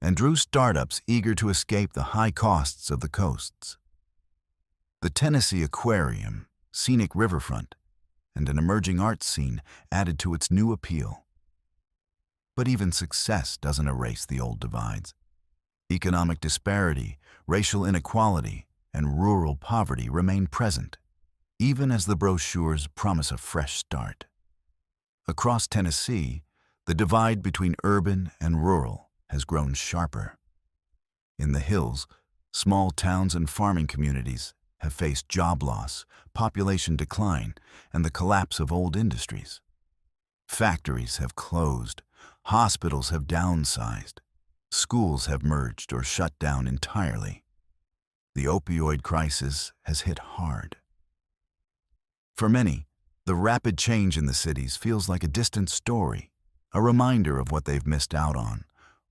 and drew startups eager to escape the high costs of the coasts. The Tennessee Aquarium, scenic riverfront, and an emerging arts scene added to its new appeal. But even success doesn't erase the old divides. Economic disparity, racial inequality, and rural poverty remain present, even as the brochures promise a fresh start. Across Tennessee, the divide between urban and rural has grown sharper. In the hills, small towns and farming communities have faced job loss, population decline, and the collapse of old industries. Factories have closed, hospitals have downsized, schools have merged or shut down entirely. The opioid crisis has hit hard. For many, the rapid change in the cities feels like a distant story, a reminder of what they've missed out on,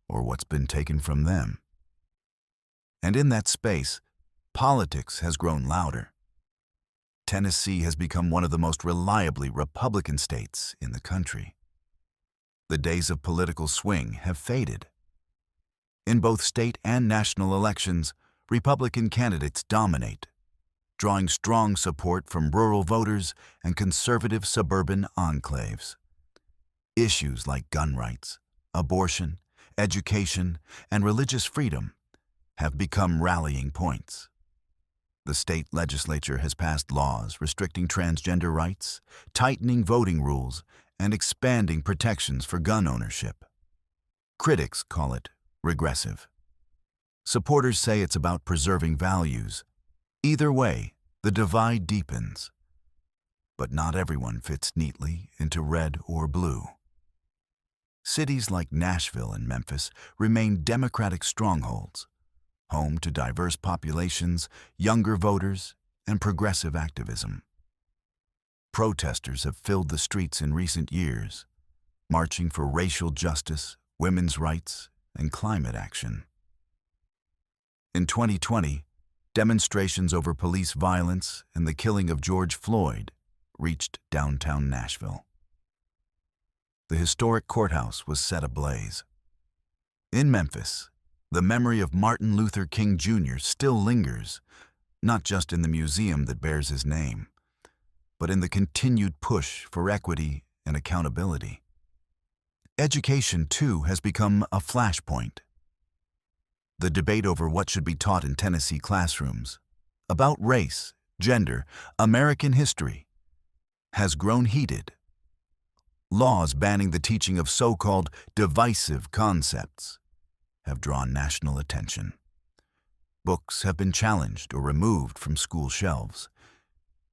or what's been taken from them. And in that space, politics has grown louder. Tennessee has become one of the most reliably Republican states in the country. The days of political swing have faded. In both state and national elections, Republican candidates dominate, drawing strong support from rural voters and conservative suburban enclaves. Issues like gun rights, abortion, education, and religious freedom have become rallying points. The state legislature has passed laws restricting transgender rights, tightening voting rules, and expanding protections for gun ownership. Critics call it regressive. Supporters say it's about preserving values. Either way, the divide deepens. But not everyone fits neatly into red or blue. Cities like Nashville and Memphis remain Democratic strongholds, home to diverse populations, younger voters, and progressive activism. Protesters have filled the streets in recent years, marching for racial justice, women's rights, and climate action. In 2020, demonstrations over police violence and the killing of George Floyd reached downtown Nashville. The historic courthouse was set ablaze. In Memphis, the memory of Martin Luther King Jr. still lingers, not just in the museum that bears his name, but in the continued push for equity and accountability. Education, too, has become a flashpoint. The debate over what should be taught in Tennessee classrooms, about race, gender, American history, has grown heated. Laws banning the teaching of so-called divisive concepts have drawn national attention. Books have been challenged or removed from school shelves.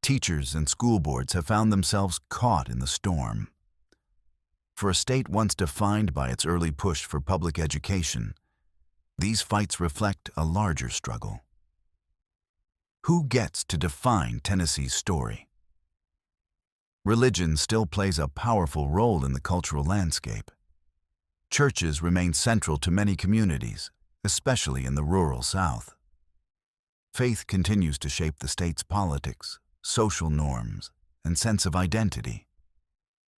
Teachers and school boards have found themselves caught in the storm. For a state once defined by its early push for public education, these fights reflect a larger struggle. Who gets to define Tennessee's story? Religion still plays a powerful role in the cultural landscape. Churches remain central to many communities, especially in the rural South. Faith continues to shape the state's politics, social norms, and sense of identity.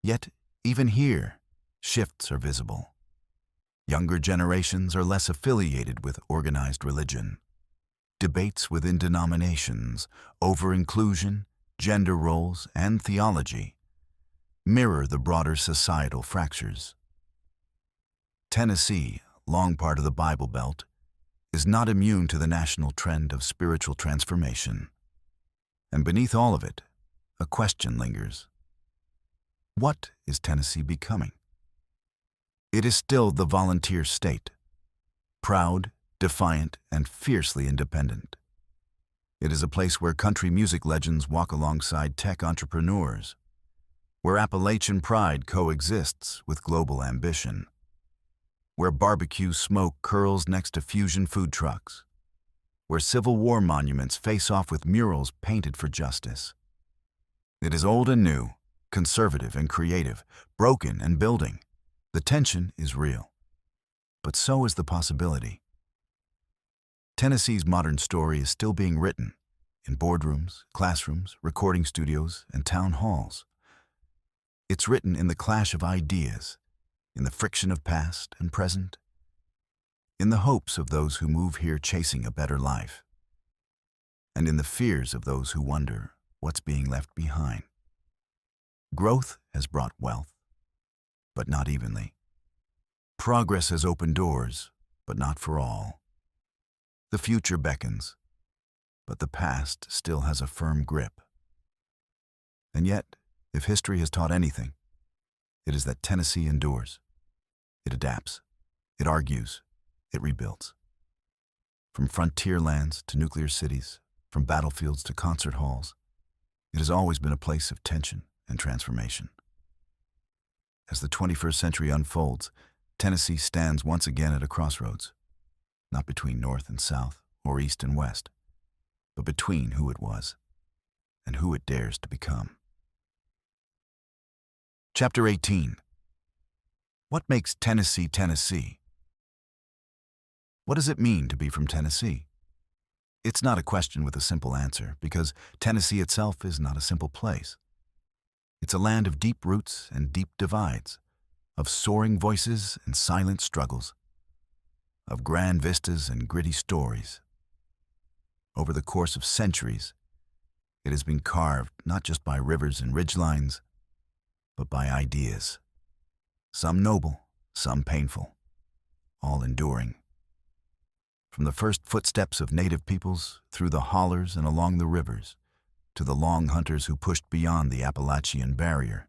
Yet, even here, shifts are visible. Younger generations are less affiliated with organized religion. Debates within denominations over inclusion, gender roles, and theology mirror the broader societal fractures. Tennessee, long part of the Bible Belt, is not immune to the national trend of spiritual transformation. And beneath all of it, a question lingers. What is Tennessee becoming? It is still the volunteer state, proud, defiant, and fiercely independent. It is a place where country music legends walk alongside tech entrepreneurs, where Appalachian pride coexists with global ambition, where barbecue smoke curls next to fusion food trucks, where Civil War monuments face off with murals painted for justice. It is old and new, conservative and creative, broken and building. The tension is real, but so is the possibility. Tennessee's modern story is still being written in boardrooms, classrooms, recording studios, and town halls. It's written in the clash of ideas, in the friction of past and present, in the hopes of those who move here chasing a better life, and in the fears of those who wonder what's being left behind. Growth has brought wealth, but not evenly. Progress has opened doors, but not for all. The future beckons, but the past still has a firm grip. And yet, if history has taught anything, it is that Tennessee endures. It adapts, it argues, it rebuilds. From frontier lands to nuclear cities, from battlefields to concert halls, it has always been a place of tension and transformation. As the 21st century unfolds, Tennessee stands once again at a crossroads, not between North and South or East and West, but between who it was and who it dares to become. Chapter 18. What makes Tennessee Tennessee? What does it mean to be from Tennessee? It's not a question with a simple answer, because Tennessee itself is not a simple place. It's a land of deep roots and deep divides, of soaring voices and silent struggles, of grand vistas and gritty stories. Over the course of centuries, it has been carved not just by rivers and ridgelines, but by ideas, some noble, some painful, all enduring. From the first footsteps of native peoples, through the hollers and along the rivers, to the long hunters who pushed beyond the Appalachian barrier,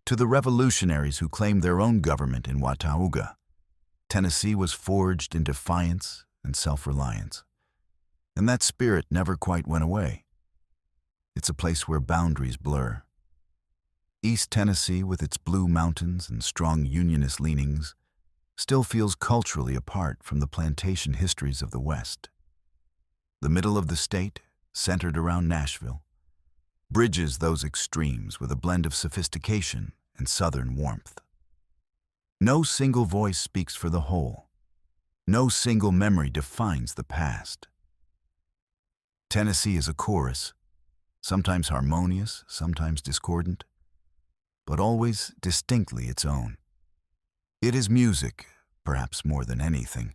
To the revolutionaries who claimed their own government in Watauga, Tennessee was forged in defiance and self-reliance. And that spirit never quite went away. It's a place where boundaries blur. East Tennessee, with its blue mountains and strong Unionist leanings, still feels culturally apart from the plantation histories of the West. The middle of the state, centered around Nashville, bridges those extremes with a blend of sophistication and Southern warmth. No single voice speaks for the whole. No single memory defines the past. Tennessee is a chorus, sometimes harmonious, sometimes discordant, but always distinctly its own. It is music, perhaps more than anything,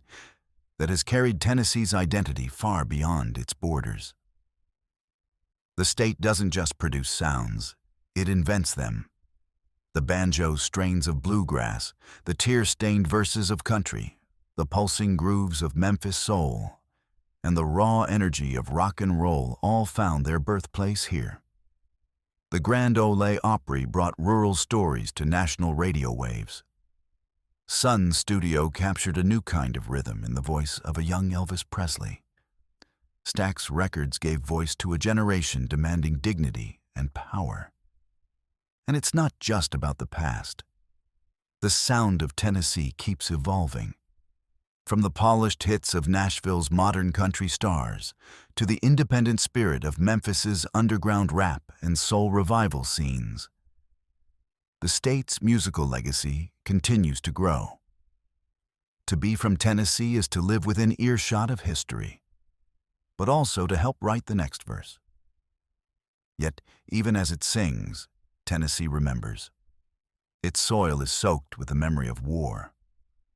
that has carried Tennessee's identity far beyond its borders. The state doesn't just produce sounds, it invents them. The banjo strains of bluegrass, the tear-stained verses of country, the pulsing grooves of Memphis soul, and the raw energy of rock and roll all found their birthplace here. The Grand Ole Opry brought rural stories to national radio waves. Sun Studio captured a new kind of rhythm in the voice of a young Elvis Presley. Stax Records gave voice to a generation demanding dignity and power. And it's not just about the past. The sound of Tennessee keeps evolving. From the polished hits of Nashville's modern country stars to the independent spirit of Memphis's underground rap and soul revival scenes, the state's musical legacy continues to grow. To be from Tennessee is to live within earshot of history, but also to help write the next verse. Yet, even as it sings, Tennessee remembers. Its soil is soaked with the memory of war,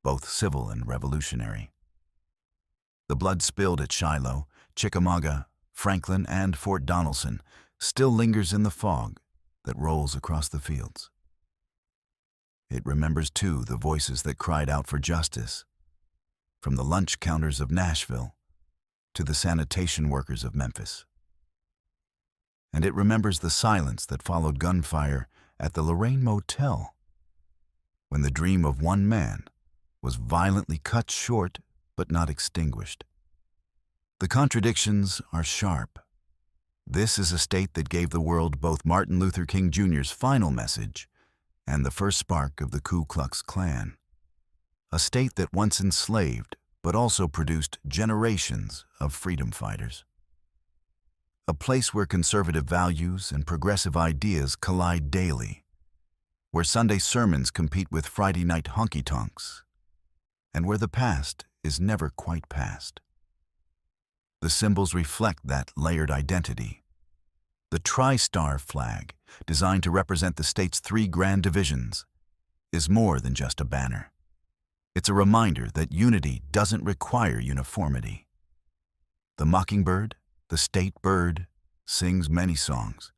both civil and revolutionary. The blood spilled at Shiloh, Chickamauga, Franklin, and Fort Donelson still lingers in the fog that rolls across the fields. It remembers, too, the voices that cried out for justice, from the lunch counters of Nashville to the sanitation workers of Memphis. And it remembers the silence that followed gunfire at the Lorraine Motel, when the dream of one man was violently cut short but not extinguished. The contradictions are sharp. This is a state that gave the world both Martin Luther King Jr.'s final message and the first spark of the Ku Klux Klan. A state that once enslaved but also produced generations of freedom fighters. A place where conservative values and progressive ideas collide daily, where Sunday sermons compete with Friday night honky-tonks, and where the past is never quite past. The symbols reflect that layered identity. The tri-star flag, designed to represent the state's three grand divisions, is more than just a banner. It's a reminder that unity doesn't require uniformity. The mockingbird, the state bird, sings many songs,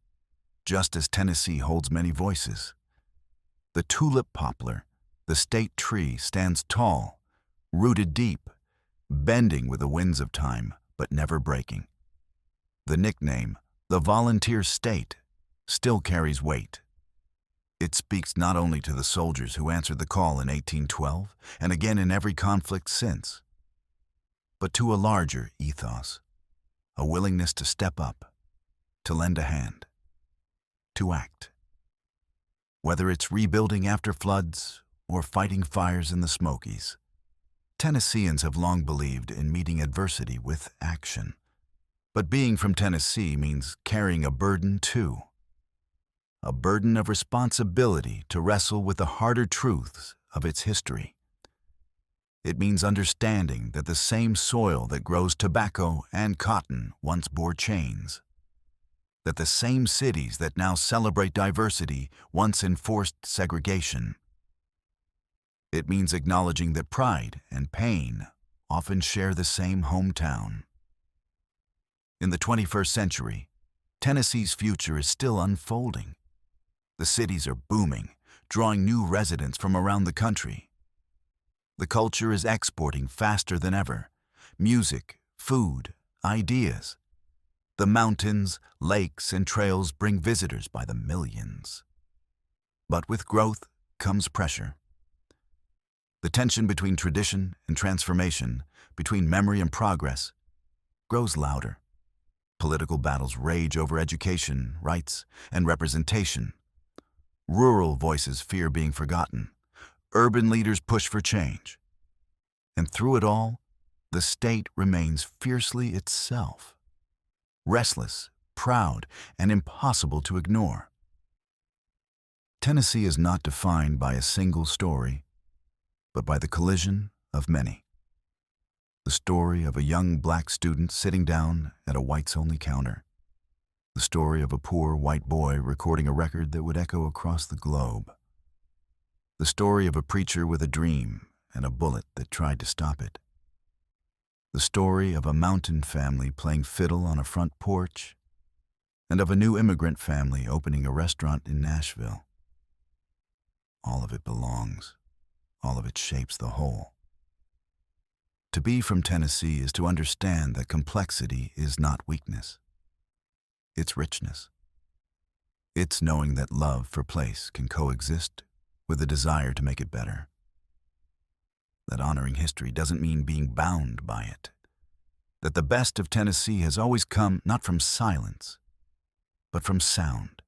just as Tennessee holds many voices. The tulip poplar, the state tree, stands tall, rooted deep, bending with the winds of time, but never breaking. The nickname, the volunteer state, still carries weight. It speaks not only to the soldiers who answered the call in 1812 and again in every conflict since, but to a larger ethos, a willingness to step up, to lend a hand, to act. Whether it's rebuilding after floods or fighting fires in the Smokies, Tennesseans have long believed in meeting adversity with action. But being from Tennessee means carrying a burden too. A burden of responsibility to wrestle with the harder truths of its history. It means understanding that the same soil that grows tobacco and cotton once bore chains. That the same cities that now celebrate diversity once enforced segregation. It means acknowledging that pride and pain often share the same hometown. In the 21st century, Tennessee's future is still unfolding. The cities are booming, drawing new residents from around the country. The culture is exporting faster than ever. Music, food, ideas. The mountains, lakes, and trails bring visitors by the millions. But with growth comes pressure. The tension between tradition and transformation, between memory and progress, grows louder. Political battles rage over education, rights, and representation. Rural voices fear being forgotten. Urban leaders push for change. And through it all, the state remains fiercely itself. Restless, proud, and impossible to ignore. Tennessee is not defined by a single story, but by the collision of many. The story of a young black student sitting down at a whites-only counter. The story of a poor white boy recording a record that would echo across the globe. The story of a preacher with a dream and a bullet that tried to stop it. The story of a mountain family playing fiddle on a front porch, and of a new immigrant family opening a restaurant in Nashville. All of it belongs. All of it shapes the whole. To be from Tennessee is to understand that complexity is not weakness. It's richness. It's knowing that love for place can coexist with a desire to make it better. That honoring history doesn't mean being bound by it. That the best of Tennessee has always come not from silence, but from sound.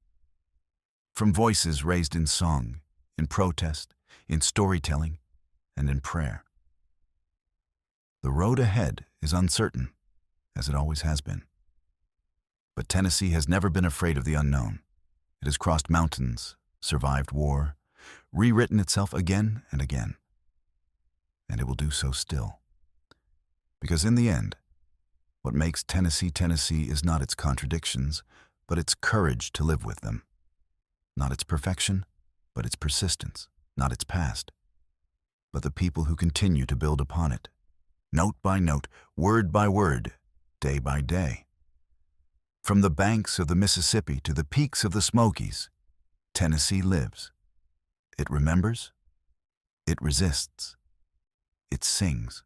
From voices raised in song, in protest, in storytelling, and in prayer. The road ahead is uncertain, as it always has been. But Tennessee has never been afraid of the unknown. It has crossed mountains, survived war, rewritten itself again and again. And it will do so still. Because in the end, what makes Tennessee Tennessee is not its contradictions, but its courage to live with them. Not its perfection, but its persistence. Not its past, but the people who continue to build upon it. Note by note, word by word, day by day. From the banks of the Mississippi to the peaks of the Smokies, Tennessee lives. It remembers, it resists, it sings.